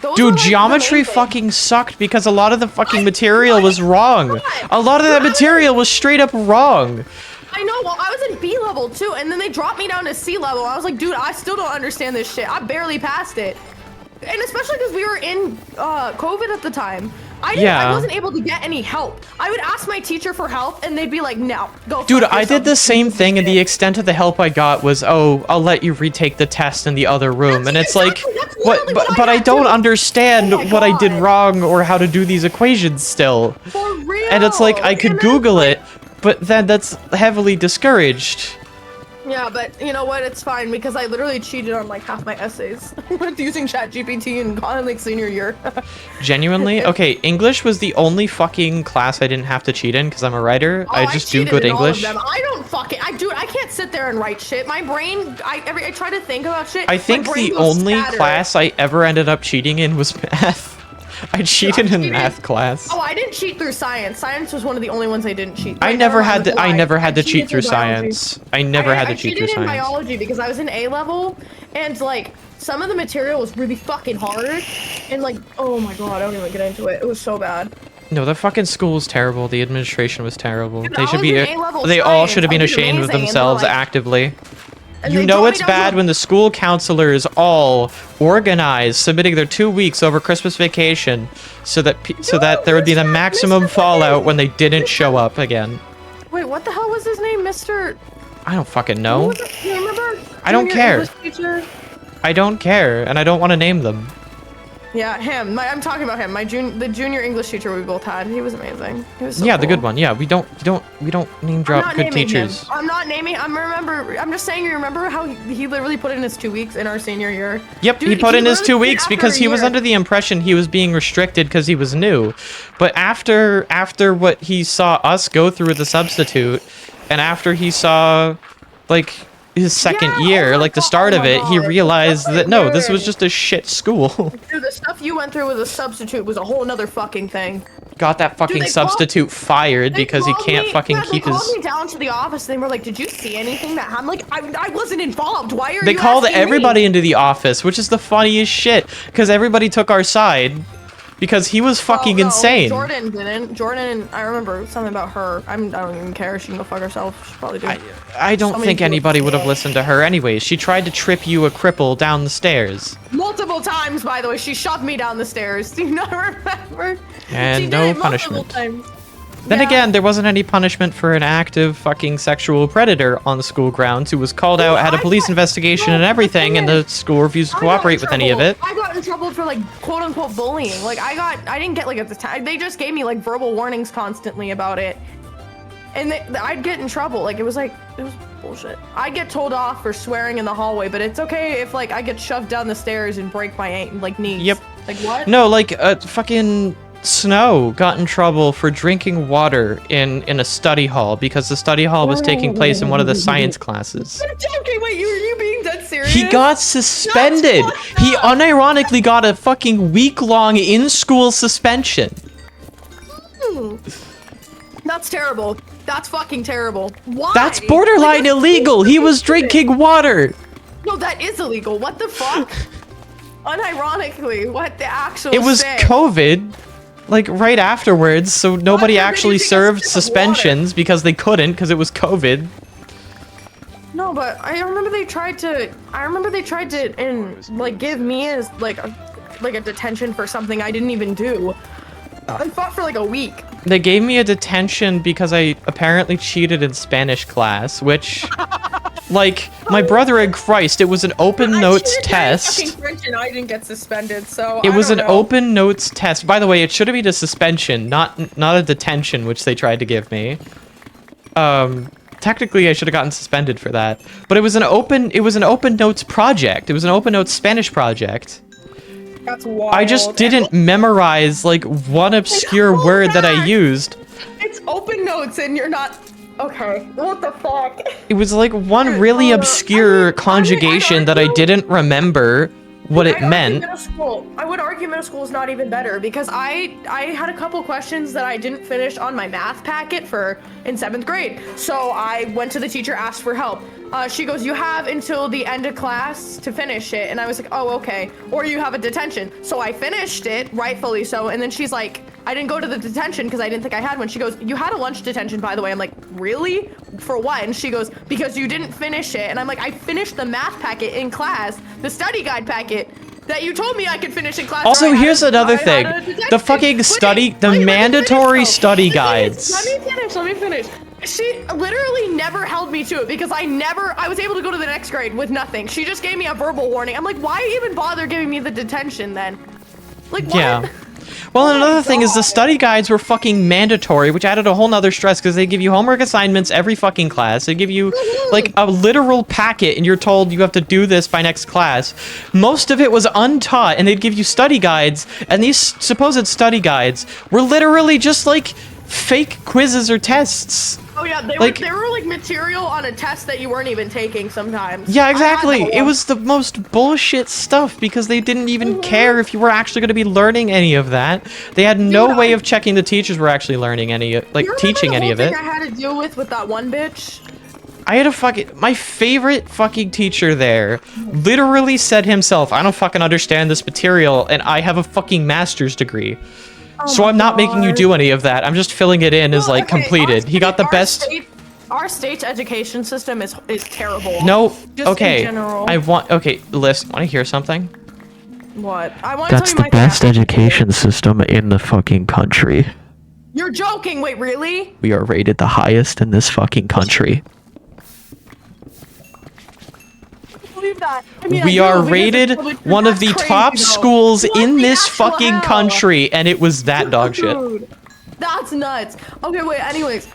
Those were, Dude, like, the geometry main thing. fucking sucked because a lot of the fucking material was wrong. A lot of that material was straight up wrong. I know, well, I was in B level too, and then they dropped me down to C level. I was like, dude, I still don't understand this shit. I barely passed it. And especially because we were in COVID at the time. I wasn't able to get any help. I would ask my teacher for help, and they'd be like, no, go Dude, fuck I did the yourself. same thing, and the extent of the help I got was, oh, I'll let you retake the test in the other room. And it's like, That's what? literally what But I I had don't to. understand Oh my what I did God. wrong or how to do these equations still. For real. And it's like, I could And then, Google it, but then that's heavily discouraged. Yeah, but you know what? It's fine because I literally cheated on like half my essays with using ChatGPT in like senior year. Genuinely? Okay, English was the only fucking class I didn't have to cheat in because I'm a writer. Oh, I just do cheated good in all of English. them. I don't fucking. I can't sit there and write shit. My brain. I try to think about shit. I my think brain the goes only scattered. class I ever ended up cheating in was math. I cheated in cheated- math class. Oh, I didn't cheat through science. Science was one of the only ones I didn't cheat. I Wait, never mind, had to. was I lied. never had to cheated cheat through biology. science. I never had to cheat through I cheated in science. biology because I was in A level, and like some of the material was really fucking hard, and like oh my god, I don't even get into it. It was so bad. No, the fucking school was terrible. The administration was terrible. Dude, They I should was be. in A-level They all science. should have been I did ashamed of amazing, and they're themselves like- actively. And You they know dropped me it's down to bad a- when the school counselors all organize submitting their 2 weeks over Christmas vacation, so that there would be the Mr. maximum Mr. fallout when they didn't show up again. Wait, what the hell was his name, Mr. I don't fucking Who know. was it? Do you remember? I don't Junior care. English teacher? I don't care, and I don't want to name them. Yeah, him. I'm talking about him. The junior English teacher we both had. He was amazing. He was so Yeah, the good cool. one. Yeah, we don't name I'm drop not good naming teachers. him. I'm not naming. I'm just saying. You remember how he literally put in his 2 weeks in our senior year? Yep, Dude, he put in his literally 2 did weeks after because a he was year. under the impression he was being restricted because he was new. But after what he saw us go through with the substitute, and after he saw, like, his second Yeah, year, oh my like the God, start oh of my it, he God. realized That's that no, this weird. was just a shit school. Dude, the stuff you went through with a substitute was a whole nother fucking thing. Got that fucking they called- substitute fired They because he called can't me- fucking yeah, keep they his. called me down to the office. And they were like, "Did you see anything that happened?" I'm like, I wasn't involved. Why are They you called asking me?" everybody into the office, which is the funniest shit because everybody took our side because he was fucking no, insane. Jordan didn't. Jordan, I remember something about her. I don't even care. She can go fuck herself. She probably do. I don't Somebody think do it. anybody would have listened to her anyways. She tried to trip you a cripple down the stairs. Multiple times, by the way. She shoved me down the stairs. Do you not remember? And She did no it multiple punishment. times. Then Yeah. again, there wasn't any punishment for an active fucking sexual predator on the school grounds who was called out, had a I police got- investigation no, and the everything, thing and the is, school refused to I got in cooperate with any of trouble. it. I got in trouble for like quote unquote bullying. Like I didn't get like at the time. They just gave me like verbal warnings constantly about it, and I'd get in trouble. Like it was bullshit. I'd get told off for swearing in the hallway, but it's okay if like I get shoved down the stairs and break my knees. Yep. Like what? No, like, fucking Snow got in trouble for drinking water in a study hall because the study hall was taking place in one of the science classes. Okay, wait. You being dead serious? He got suspended. That's fucked He up. unironically got a fucking week-long in-school suspension. That's terrible. That's fucking terrible. Why? That's borderline Like, that's illegal. He was stupid. drinking water. No, that is illegal. What the fuck? Unironically, what the actual It was shit? COVID, like right afterwards, so nobody Why were they actually using a served sip of suspensions because they couldn't because it was COVID. No, but I remember they tried to. And like give me as like a detention for something I didn't even do. I fought for like a week. They gave me a detention because I apparently cheated in Spanish class, which, like, my brother in Christ, it was an open notes I cheated in test. fucking French and I didn't get suspended, so It I was an don't know. open notes test. By the way, it should have been a suspension, not a detention, which they tried to give me. technically I should have gotten suspended for that. But it was an open notes project. It was an open notes Spanish project. That's wild. I just didn't memorize like one obscure word that I used. It's open notes and you're not. Okay. What the fuck? It was like one really obscure conjugation that I didn't remember what it meant. I would argue middle school is not even better because I had a couple questions that I didn't finish on my math packet in 7th grade. So I went to the teacher, asked for help. She goes, you have until the end of class to finish it. And I was like, oh, okay. Or you have a detention. So I finished it, rightfully so. And then she's like, I didn't go to the detention because I didn't think I had one. She goes, you had a lunch detention, by the way. I'm like, really? For what? And she goes, because you didn't finish it. And I'm like, I finished the math packet in class, the study guide packet that you told me I could finish in class. Also, here's another thing. The fucking mandatory study guides. Let me finish. She literally never held me to it because I was able to go to the next grade with nothing. She just gave me a verbal warning. I'm like, why even bother giving me the detention then? Like, what? Yeah. Well, and another thing is the study guides were fucking mandatory, which added a whole nother stress because they give you homework assignments every fucking class. They give you like a literal packet and you're told you have to do this by next class. Most of it was untaught and they'd give you study guides, and these supposed study guides were literally just like fake quizzes or tests. Oh yeah, they were like material on a test that you weren't even taking sometimes. Yeah, exactly. It was the most bullshit stuff because they didn't even care if you were actually going to be learning any of that. They had no way of checking the teachers were actually learning teaching any of it. I had to deal with that one bitch. I had my favorite fucking teacher there literally said himself, I don't fucking understand this material and I have a fucking master's degree. So I'm not making you do any of that. I'm just filling it in as like completed. He got the best. Our state's education system is terrible. No. Just okay. In general. Okay, Liz, want to hear something? What? I want to tell you my best education system in the fucking country. You're joking. Wait, really? We are rated the highest in this fucking country. That. I mean, we are rated one of the top schools in this fucking country, and it was that dog shit. That's nuts. Okay, wait, anyways.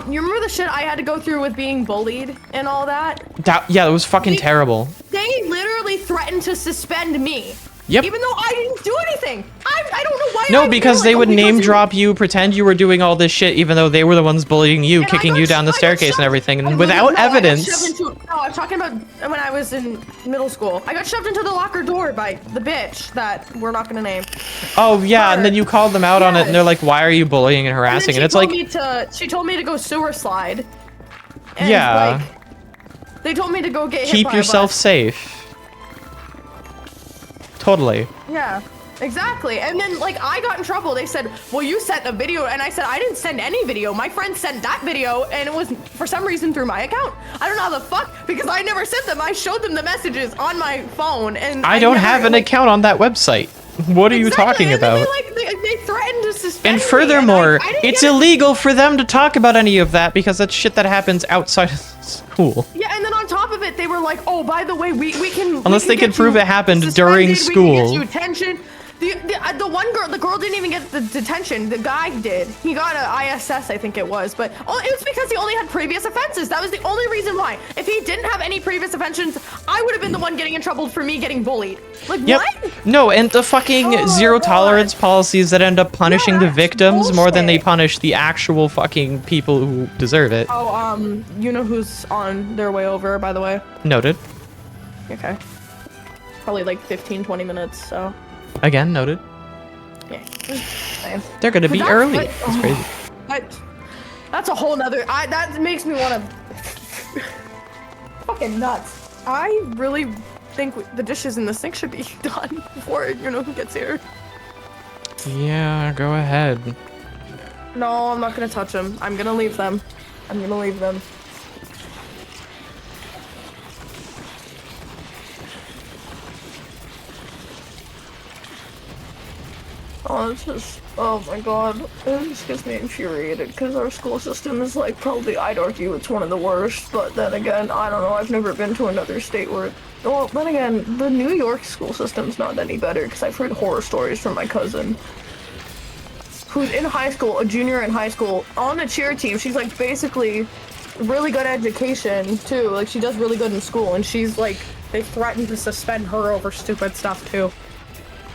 You remember the shit I had to go through with being bullied and all that? Yeah, it was fucking terrible. They literally threatened to suspend me. Yep. Even though I didn't do anything. I don't know why. No, because they would name drop you, pretend you were doing all this shit, even though they were the ones bullying you, kicking you down the staircase and everything, and without evidence. I'm talking about when I was in middle school. I got shoved into the locker door by the bitch that we're not gonna name. Oh yeah, and then you called them out on it, and they're like, "Why are you bullying and harassing?" And it's like, she told me to go sewer slide. And yeah. Like, they told me to go get hit by a Keep yourself bus. safe. Totally. Yeah, exactly. And then, like, I got in trouble. They said, well, you sent a video. And I said, I didn't send any video. My friend sent that video, and it was, for some reason, through my account. I don't know how the fuck, because I never sent them. I showed them the messages on my phone, and I don't have an account on that website. What are you talking about? They threatened to suspend And furthermore, me, and it's illegal for them to talk about any of that because that's shit that happens outside of school. Yeah, and then on top of it, they were like, "Oh, by the way, we can." Unless they could prove it happened during school. We can get you attention. The one girl, the girl didn't even get the detention. The guy did. He got an ISS, I think it was, but it was because he only had previous offenses. That was the only reason why. If he didn't have any previous offenses, I would have been the one getting in trouble for me getting bullied. Like, what? No, and the fucking zero tolerance policies that end up punishing the victims more than they punish the actual fucking people who deserve it. Oh, you know who's on their way over, by the way? Noted. Okay. Probably like 15, 20 minutes, so. Again, noted. Yeah. Same. They're gonna be early. That's crazy. That's a whole nother. That makes me want to. Fucking nuts. I really think the dishes in the sink should be done before who gets here. Yeah, go ahead. No, I'm not gonna touch them. I'm gonna leave them. I'm gonna leave them. Oh, it's just, oh my god, it just gets me infuriated, because our school system is like, probably, I'd argue it's one of the worst, but then again, I don't know, I've never been to another state where, well, then again, the New York school system's not any better, because I've heard horror stories from my cousin, who's in high school, a junior in high school, on the cheer team. She's like basically really good education too. Like she does really good in school, and she's like they threatened to suspend her over stupid stuff too.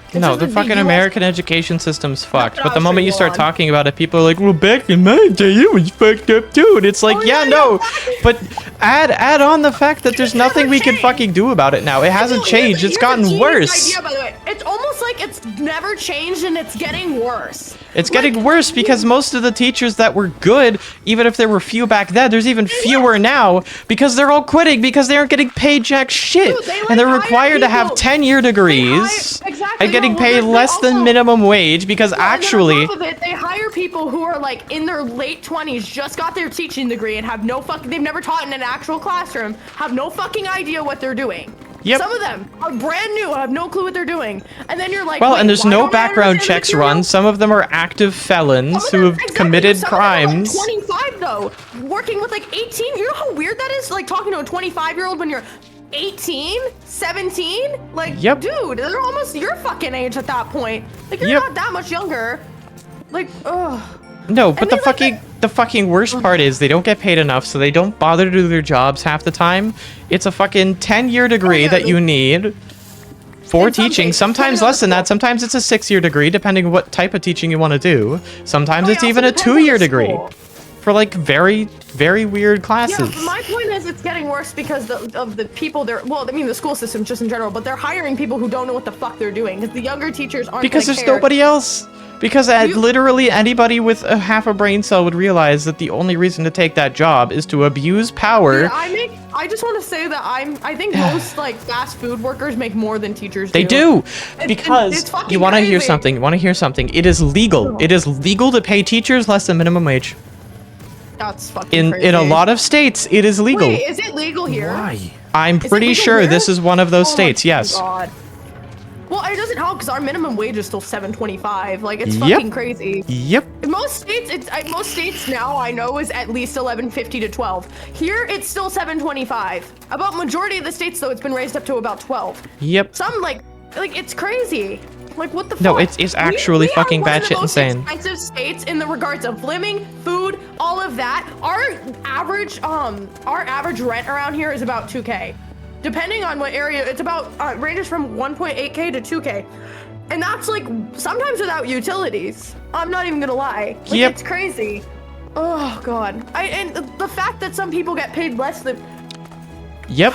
It's No, just the that fucking US American education system's fucked. But the I'll moment say you go start on. talking about it, people are like, well, back in my day, it was fucked up too. And it's like, Oh, yeah, yeah, no. yeah. But add on the fact that there's nothing we can fucking do about it now. It hasn't No, changed. It's here's a gotten genius worse. Idea, by the way. It's almost like it's never changed and it's getting worse. It's getting worse because most of the teachers that were good, even if there were few back then, there's even fewer now because they're all quitting because they aren't getting paid jack shit. Dude, they, like, and they're hire required to have people- 10-year degrees exactly, and getting no, paid well, less they're than also- minimum wage because And then actually... on top of it, they hire people who are like in their late 20s, just got their teaching degree and have no fucking, they've never taught in an actual classroom, have no fucking idea what they're doing. Yep. Some of them are brand new, have no clue what they're doing. And then you're like, Well, wait, and there's why no don't I background understand checks material? run. Some of them are active felons Some who of have them- exactly, committed some of them are, crimes. Like 25 though, working with like 18. You know how weird that is? Like talking to a 25-year-old when you're 18, 17. Like, Yep. dude, they're almost your fucking age at that point. Like you're Yep. not that much younger. Like, ugh. No, but And the they, like, fucking worst part is they don't get paid enough, so they don't bother to do their jobs half the time. It's a fucking 10-year degree yeah, that you need for In some teaching. cases, Sometimes depending on less than the that. Sometimes it's a 6-year degree, depending on what type of teaching you want to do. Sometimes Oh, it's yeah, even a also depends on 2-year the degree school. for like very, very weird Yeah, classes. but my point is it's getting worse because of the people they're, well, I mean the school system just in general, but they're hiring people who don't know what the fuck they're doing because the younger teachers aren't Because gonna there's care. nobody else. Because You- literally anybody with a half a brain cell would realize that the only reason to take that job is to abuse power. Yeah, I just want to say that I think most like fast food workers make more than teachers They do, It's because fucking you want to hear crazy. something. You want to hear something. It is legal. It is legal to pay teachers less than minimum wage. That's fucking In crazy. a lot of states, it is legal. Wait, is it legal here? Why? I'm Is it pretty legal sure here? this is one of those Oh my states. Yes. God. Well, it doesn't help because our minimum wage is still $7.25. Like it's Yep. fucking crazy. Yep. In most states, most states now I know is at least $11.50 to $12. Here, it's still $7.25. About majority of the states though, it's been raised up to about $12. Yep. Some like it's crazy. Like what the No, fuck? it's actually we fucking are one of the batshit most insane. Expensive states in the regards of living, food, all of that. Our average rent around here is about 2K. Depending on what area, it's about ranges from 1.8K to 2K. And that's like sometimes without utilities. I'm not even gonna lie. Like, Yep. it's crazy. Oh god. And the fact that some people get paid less than Yep.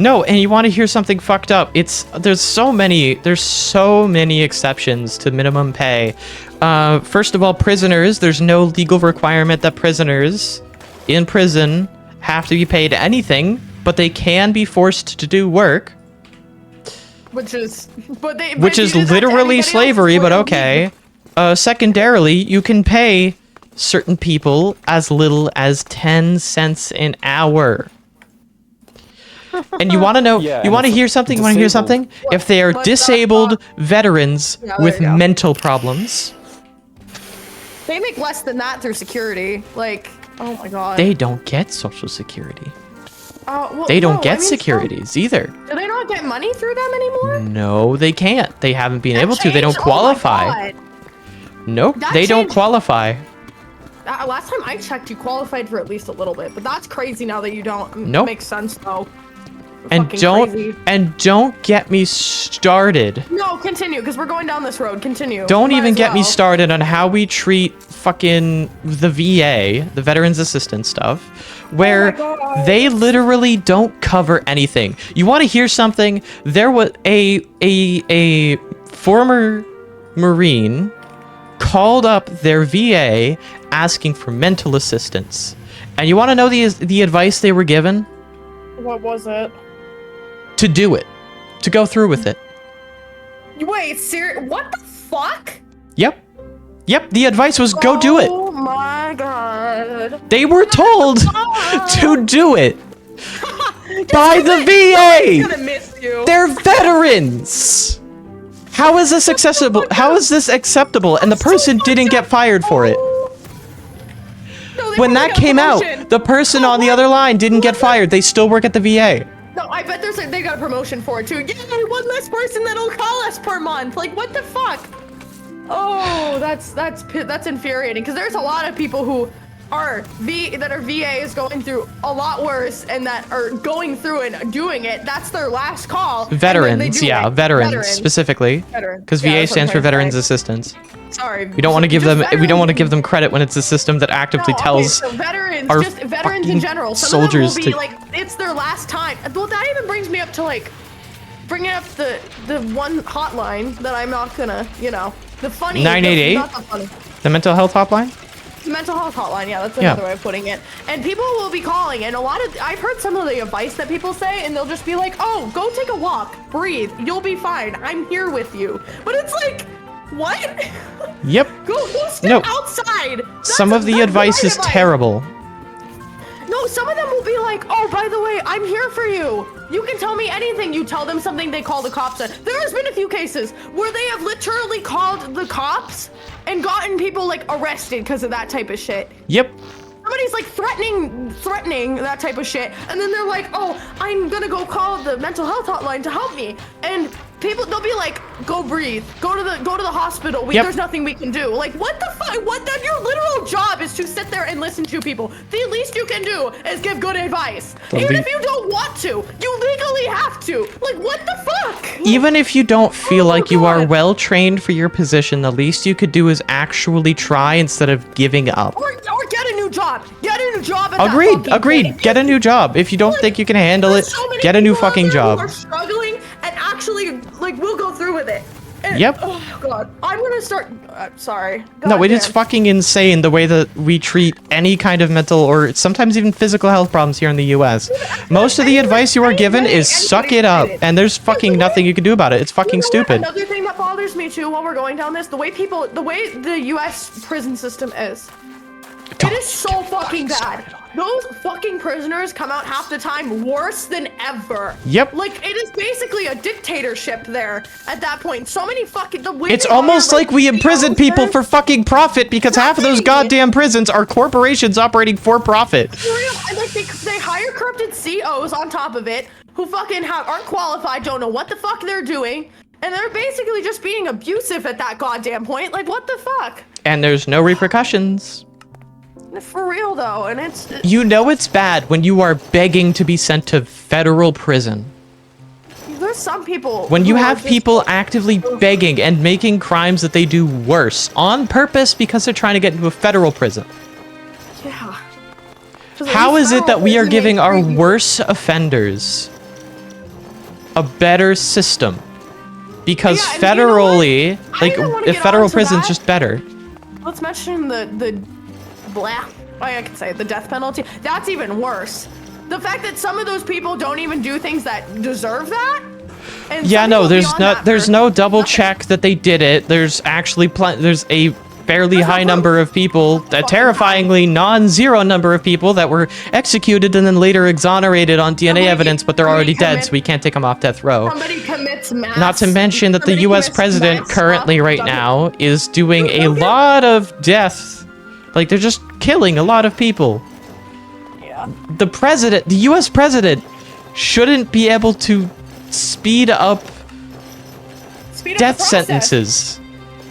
No, and you want to hear something fucked up? There's so many exceptions to minimum pay. First of all, prisoners. There's no legal requirement that prisoners in prison have to be paid anything, but they can be forced to do work, which is but they which but is you do that to literally anybody else, slavery. it's But illegal. okay. Secondarily, you can pay certain people as little as 10 cents an hour. And you want to know, Yeah, you and want to it's hear something? You want to hear disabled. something? If they are But that's disabled not- veterans Yeah, there with you go. mental problems, They make less than that through security. Like, oh my god. they don't get Social Security. Well, They don't no, get I mean, securities either. Do they not get money through them anymore? No, they can't. They haven't been That able to. They don't changed? Oh my qualify. God. Nope, That they don't changed. qualify. Last time I checked, you qualified for at least a little bit, but that's crazy now that you don't. Nope. Makes sense though. And Fucking don't crazy. get me started. No, continue, because we're going down this road. Continue. Don't Might even as get me well. started on how we treat fucking the VA, the Veterans Assistance stuff, where God. they literally don't cover anything. You want to hear something? There was a former Marine called up their VA asking for mental assistance. And you want to know the advice they were given? What was it? To do it. To go through with it. Wait, what the fuck? Yep. Yep, the advice was go do it. Oh my god. They were told to do it by the I'm VA. gonna miss you. They're veterans. How is this accessible? How is this acceptable? And the person didn't get fired for it. No, they When probably that got a came out, promotion. the person on the other line didn't get fired. They still work at the VA. No, I bet they got a promotion for it too. Yeah, one less person that'll call us per month. Like, what the fuck? Oh, that's infuriating. Because there's a lot of people who are VA is going through a lot worse and that are going through and doing it. That's their last call. and then they Veterans, do yeah, it. veterans specifically, Veterans. because Yeah, VA that's what I'm stands for trying to Veterans say. Assistance. Sorry. We don't want to give just them. We don't want to veterans give them credit when it's a system that actively No, okay, tells so veterans, our just veterans fucking in general. Some soldiers of them will to. be like, it's their last time. Well, that even brings me up to like, bringing up the one hotline that I'm not gonna, the funny. 988? Not the funny. The mental health hotline. Mental health hotline, yeah, that's another way of putting it. And people will be calling, and I've heard some of the advice that people say, and they'll just be like, oh, go take a walk, breathe, you'll be fine, I'm here with you. But it's like, what? Yep. Go step No. outside. Some of the that's advice my is terrible. No, some of them will be like, oh, by the way, I'm here for you. You can tell me anything. You tell them something, they call the cops. There has been a few cases where they have literally called the cops and gotten people like arrested because of that type of shit. Yep. Somebody's like threatening that type of shit, and then they're like, oh, I'm gonna go call the mental health hotline to help me. And they'll be like, go breathe, go to the hospital. There's nothing we can do. Like, what the fuck? What? That your literal job is to sit there and listen to people. The least you can do is give good advice. Even if you don't want to, you legally have to. Like, what the fuck? Even if you don't feel Oh, like you are God. well trained for your position, the least you could do is actually try instead of giving up. Or get a new job. Get a new job. At that Agreed. fucking Agreed. point. Get a new job. If you don't think you can handle it, There's so many get a new people out fucking there job. Who are struggling and actually will go through with it. And, Yep. Oh god, I'm gonna start. Sorry. No, it is Goddamn. fucking insane the way that we treat any kind of mental or sometimes even physical health problems here in the US. Most of the advice you are given is suck it up, and there's fucking nothing you can do about it. It's fucking You know what? stupid. Another thing that bothers me too while we're going down this, the way the US prison system is. It is so fucking bad. Those fucking prisoners come out half the time worse than ever. Yep. Like, it is basically a dictatorship there at that point. So many fucking... It's almost like we imprison people for fucking profit because half of those goddamn prisons are corporations operating for profit. For real, and like they hire corrupted COs on top of it who fucking aren't qualified, don't know what the fuck they're doing, and they're basically just being abusive at that goddamn point. Like, what the fuck? And there's no repercussions. For real though, and it's You know it's bad when you are begging to be sent to federal prison. there's some people When you who are have just- people actively begging and making crimes that they do worse on purpose because they're trying to get into a federal prison. Yeah. 'Cause at How least is it that federal we are prison giving ain't our free. worst offenders a better system? Because Yeah, and you know what? federally, I like, even wanna if get federal onto prison's that. just better. Let's mention the I can say it, the death penalty. That's even worse. The fact that some of those people don't even do things that deserve that. And Yeah, some no, people there's beyond not that there's for no double nothing. check that they did it. There's actually there's a fairly There's no high proof. number of people, a terrifyingly non-zero number of people that were executed and then later exonerated on DNA Somebody- evidence, but they're already somebody dead, so we can't take them off death row. Somebody commits mass. Not to mention that the somebody US commits president mass currently stuff, right doesn't- now is doing a Don't get- lot of death. Like, they're just killing a lot of people. Yeah. The US president shouldn't be able to speed up Speed up death the process. sentences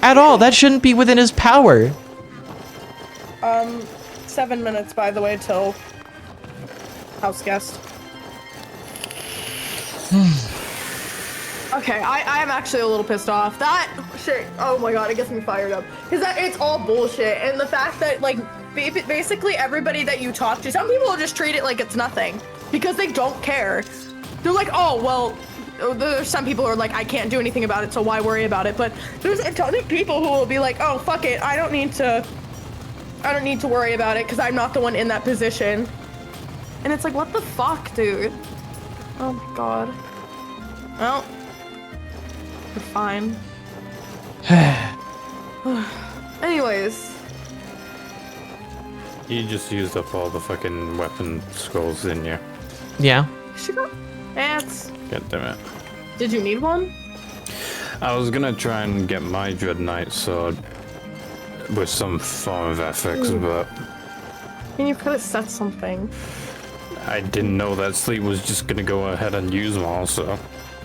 at all. That shouldn't be within his power. 7 minutes, by the way, till house guest. Okay, I am actually a little pissed off. That shit, oh my god, it gets me fired up. Because it's all bullshit. And the fact that, like, basically everybody that you talk to, some people will just treat it like it's nothing. Because they don't care. They're like, oh, well, there's some people who are like, I can't do anything about it, so why worry about it? But there's a ton of people who will be like, oh, fuck it, I don't need to worry about it because I'm not the one in that position. And it's like, what the fuck, dude? Oh my god. Well, we're fine. Anyways, You just used up all the fucking weapon skulls, didn't you? Yeah. sugar ants. God damn it. Did you need one? I was gonna try and get my Dread Knight sword with some form of FX, but I mean, you could have said something. I didn't know that Sleet was just gonna go ahead and use them all, so.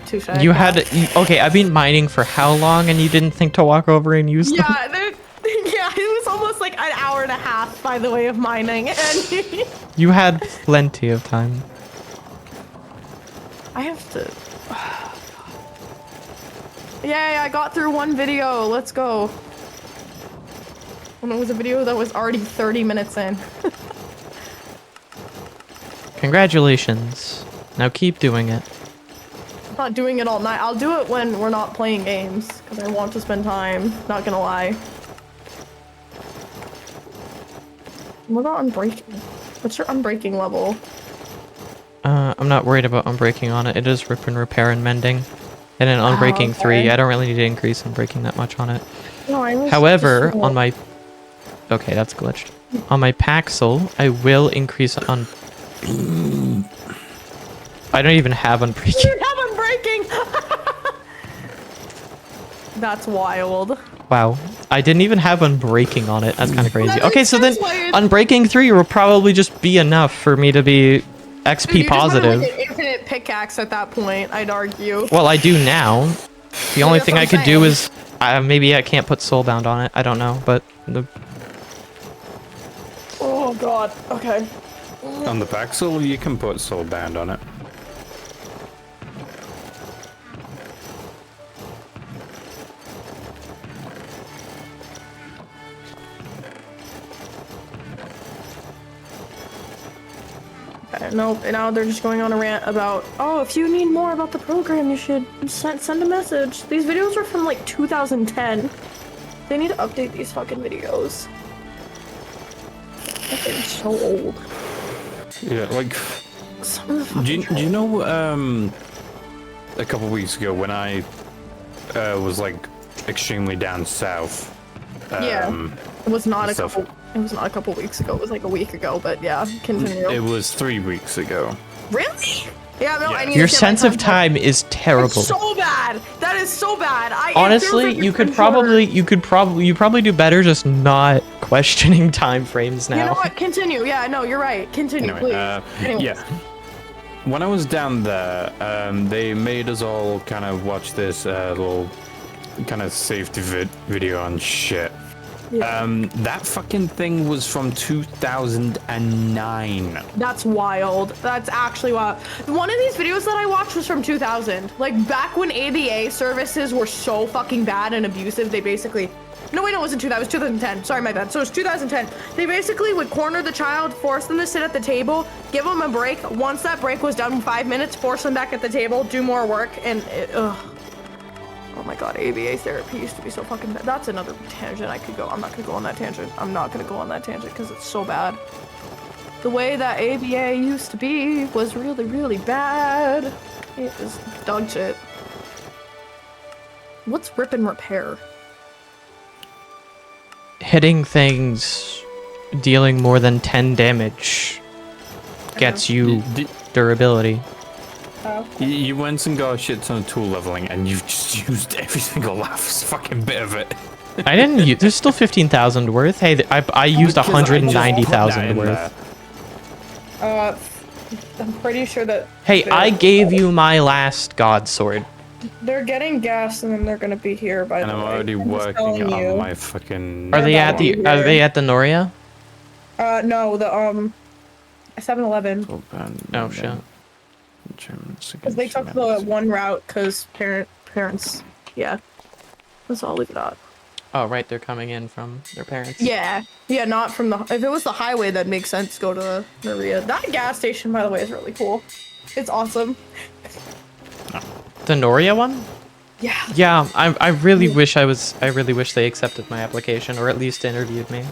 Touche. Okay, I've been mining for how long and you didn't think to walk over and use them? Yeah, yeah, it was almost like like an hour and a half, by the way, of mining, and You had plenty of time. I have to. Yay! I got through one video. Let's go. And it was a video that was already 30 minutes in. Congratulations. Now keep doing it. I'm not doing it all night. I'll do it when we're not playing games because I want to spend time. Not gonna lie. What about unbreaking? What's your unbreaking level? I'm not worried about unbreaking on it. It is rip and repair and mending. And in unbreaking okay. 3, I don't really need to increase unbreaking that much on it. No, I was However, just- on my... Okay, that's glitched. On my Paxel, I will increase on... I don't even have unbreaking. You have unbreaking! That's wild. Wow. I didn't even have unbreaking on it. That's kind of crazy. That Okay, makes so then sense why it's- unbreaking 3 will probably just be enough for me to be XP Dude, you just wanted, positive. like, an infinite pickaxe at that point, I'd argue. Well, I do now. The only that's thing what I I'm could do saying. is maybe I can't put soulbound on it. I don't know, but Oh god. Okay. On the Paxel, you can put Soulbound on it. Nope, and now they're just going on a rant about, oh, if you need more about the program, you should send a message. These videos are from like 2010. They need to update these fucking videos. They're so old. Yeah, like, Some of the fucking do you know, a couple weeks ago when I was like extremely down south? Yeah. It was not a stuff. couple. It was not a couple weeks ago. It was like a week ago. But yeah, continue. It was 3 weeks ago. Really? Yeah. No. Yeah. I need your to get my sense of contact. time is terrible. It's so bad. That is so bad. Honestly, you probably do better just not questioning time frames now. You know what? Continue. Yeah. No, you're right. Continue, Anyway, please. Anyways. yeah. When I was down there, they made us all kind of watch this little kind of safety video and shit. Yeah. That fucking thing was from 2009. That's wild. That's actually wild. One of these videos that I watched was from 2000. Like, back when ABA services were so fucking bad and abusive, they basically... No, wait, no, it wasn't 2000. It was 2010. Sorry, my bad. So it was 2010. They basically would corner the child, force them to sit at the table, give them a break. Once that break was done, 5 minutes, force them back at the table, do more work, and ugh. Oh my god, ABA therapy used to be so fucking bad. That's another tangent I could go. I'm not gonna go on that tangent. I'm not gonna go on that tangent because it's so bad. The way that ABA used to be was really, really bad. It is dog shit. What's rip and repair? Hitting things, dealing more than 10 damage gets you durability. You went and got a shit ton of tool leveling, and you've just used every single last fucking bit of it. I didn't use... There's still 15,000 worth. Hey, I used Because I just put that 190,000 in worth. there. I'm pretty sure that Hey, I gave you my last god sword. they're getting gas and then they're gonna be here by And the I'm way. already I'm just working telling you. on my fucking... Are they at the... Are they at the Noria? No, the 7-Eleven. Oh shit. Because they took the one route because parents, yeah. That's all I'll leave it at. Oh right, they're coming in from their parents. Yeah, not from the. If it was the highway, that makes sense. Go to Maria. That gas station, by the way, is really cool. It's awesome. The Noria one? Yeah. Yeah, I really wish I really wish they accepted my application or at least interviewed me.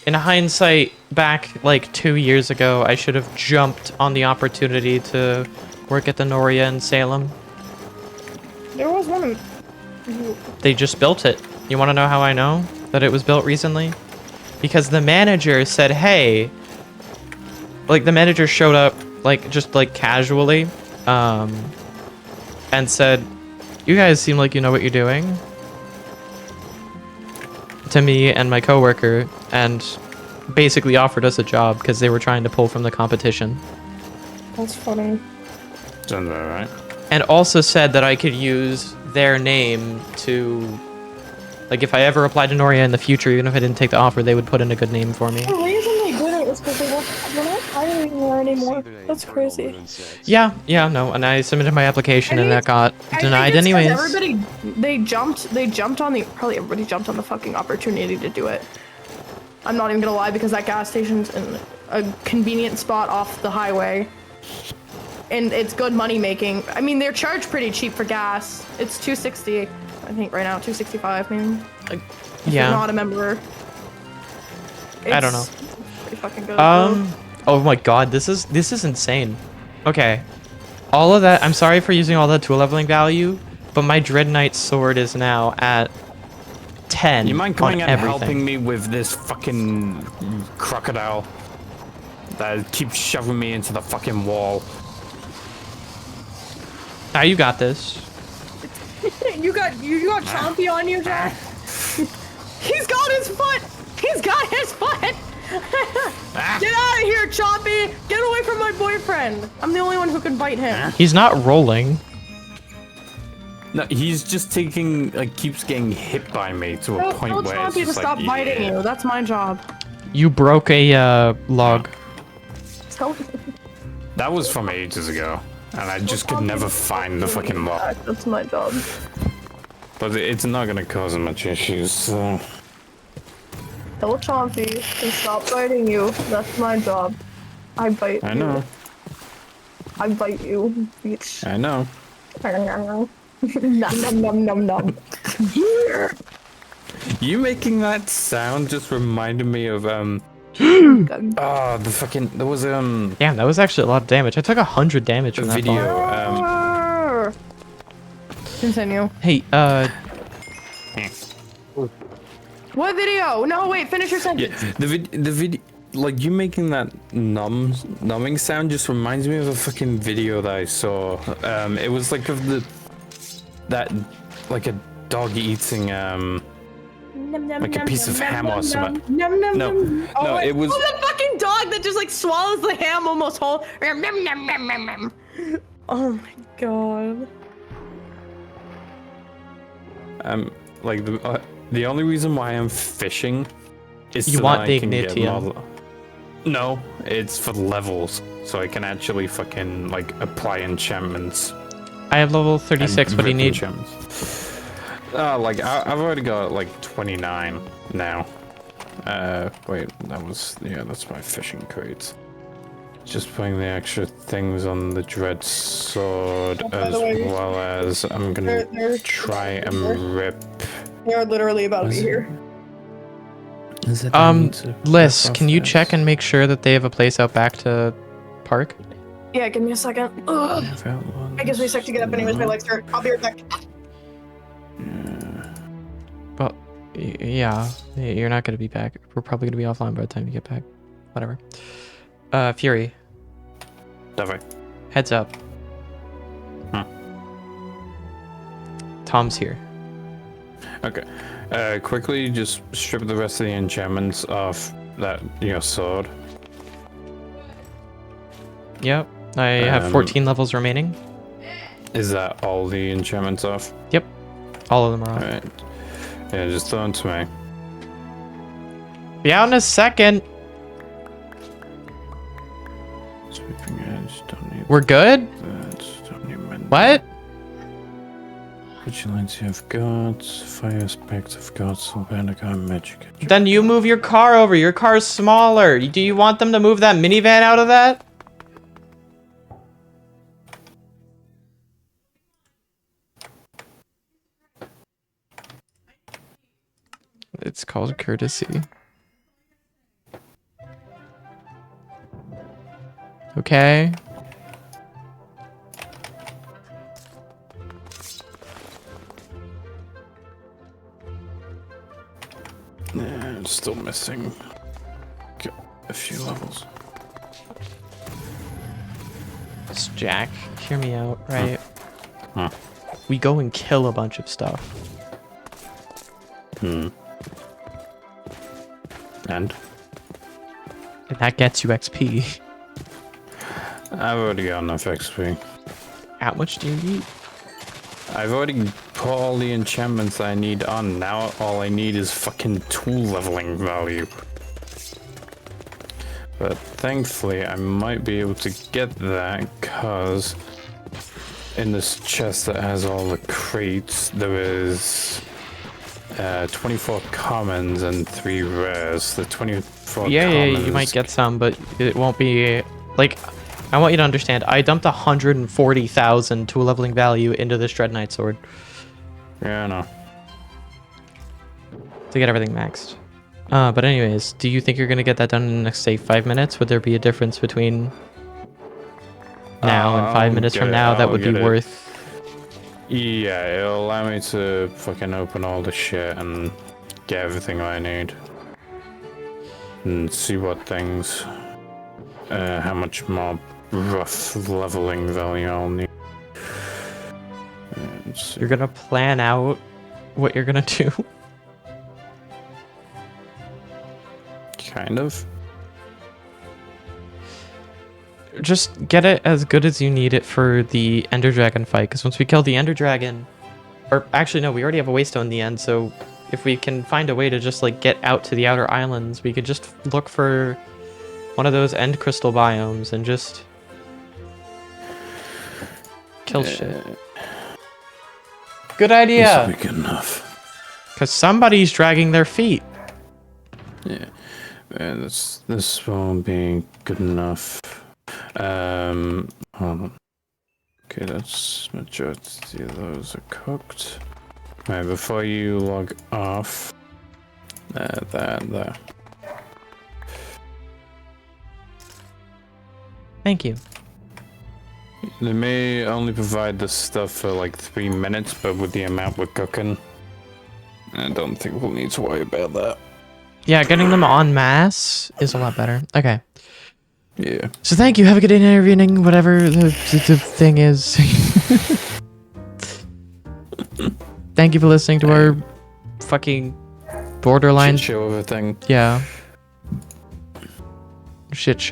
In hindsight, back like 2 years ago, I should have jumped on the opportunity to work at the Noria in Salem. There was one. They just built it. You want to know how I know that it was built recently? Because the manager said, hey, like the manager showed up like just like casually and said, you guys seem like you know what you're doing, to me and my coworker, and basically offered us a job because they were trying to pull from the competition. That's funny. Sounds about right. And also said that I could use their name to Like if I ever applied to Noria in the future, even if I didn't take the offer, they would put in a good name for me. The reason they did it is because they're not hiring there anymore. See the That's Infernal crazy. rune sets. Yeah, no, and I submitted my application and that got denied I think it's 'cause anyways. everybody, they jumped on the, probably everybody jumped on the fucking opportunity to do it. I'm not even gonna lie, because that gas station's in a convenient spot off the highway. And it's good money making. I mean, they're charged pretty cheap for gas. It's $260, I think right now, $265 maybe. Like, if Yeah. you're not a member. I don't know. It's pretty fucking good. Oh my god, this is insane. Okay. All of that, I'm sorry for using all that tool leveling value, but my Dread Knight sword is now at 10 You mind coming on and everything. helping me with this fucking crocodile that keeps shoving me into the fucking wall? Now you got this. You got Chompy on you, Jack? He's got his foot! He's got his foot! Get out of here, Chompy! Get away from my boyfriend! I'm the only one who can bite him. He's not rolling. No, he's just taking, like, keeps getting hit by me to a point Tell where it's Chompy to just like, stop biting yeah. you. That's my job. You broke a log. Tell That was from ages ago, and I just could never find the fucking log. That's my job. But it's not gonna cause much issues, so... Tell Chompy to stop biting you. That's my job. I bite I you. know, I bite you, bitch. I know. Nom nom nom nom nom. You making that sound just reminded me of, the fucking, there was, Damn, that was actually a lot of damage. I took 100 damage a from that video, fall. Continue. Hey, What video? No, wait, finish your sentence. yeah, the video, like, you making that numbing sound just reminds me of a fucking video that I saw. It was like of like a dog eating, like a piece of ham or something. No, it was... Oh, the fucking dog that just like swallows the ham almost whole. Oh my god. Like, the only reason why I'm fishing is You so want that the I can get Ignitium. more... No, it's for levels, so I can actually fucking, like, apply enchantments. I have level 36. and What do you rip need? enchantments. Like, I've already got, like, 29 now. Wait, that's my fishing crates. Just putting the extra things on the Dread Sword, as well as I'm gonna try and rip... They're literally about to be here. Liz, can you check and make sure that they have a place out back to park? Yeah, give me a second. Ugh. I guess we have to get up anyways. My legs hurt. I'll be right back. Well, yeah, you're not gonna be back. We're probably gonna be offline by the time you get back. Whatever. Fury, Definitely. heads up. Tom's here. Okay. Quickly just strip the rest of the enchantments off that, sword. Yep, I have 14 levels remaining. Is that all the enchantments off? Yep, all of them are off. Alright. Yeah, just throw them to me. Be out in a second. Sweeping edge, don't need We're good? that, don't need mend. What? Vigilance of gods, fire aspects of gods, Sylvanica, magic. Then you move your car over. Your car's smaller. Do you want them to move that minivan out of that? It's called courtesy. Okay. Yeah, still missing a few levels. Jack, hear me out, right? Huh. We go and kill a bunch of stuff. And? And that gets you XP. I've already got enough XP. How much do you need? I've already put all the enchantments I need on. Now all I need is fucking tool leveling value. But thankfully, I might be able to get that, because in this chest that has all the crates, there is 24 commons and 3 rares. The 24 Yeah, commons... you might get some, but it won't be... Like, I want you to understand, I dumped 140,000 tool leveling value into this Dread Knight sword Yeah, I know. to get everything maxed. But anyways, do you think you're going to get that done in the next, say, 5 minutes? Would there be a difference between now and 5 minutes from now that would be worth... Yeah, it'll allow me to fucking open all the shit and get everything I need. And see what things... how much more rough leveling value I'll need. You're going to plan out what you're going to do? Kind of. Just get it as good as you need it for the Ender Dragon fight, because once we kill the Ender Dragon... Or, actually, no, we already have a Waystone in the end, so if we can find a way to just, like, get out to the Outer Islands, we could just look for one of those End Crystal biomes and just... kill shit. Good idea! This will be good enough. Because somebody's dragging their feet. Yeah. This won't be good enough. Hold on. Okay, that's majority of those are cooked. Right, before you log off, there. Thank you. They may only provide this stuff for like 3 minutes, but with the amount we're cooking, I don't think we'll need to worry about that. Yeah, getting them en masse is a lot better. Okay. Yeah. So thank you. Have a good day, night, or evening, whatever the thing is. Thank you for listening to our fucking borderline Shit show of a thing. Yeah. Shit show.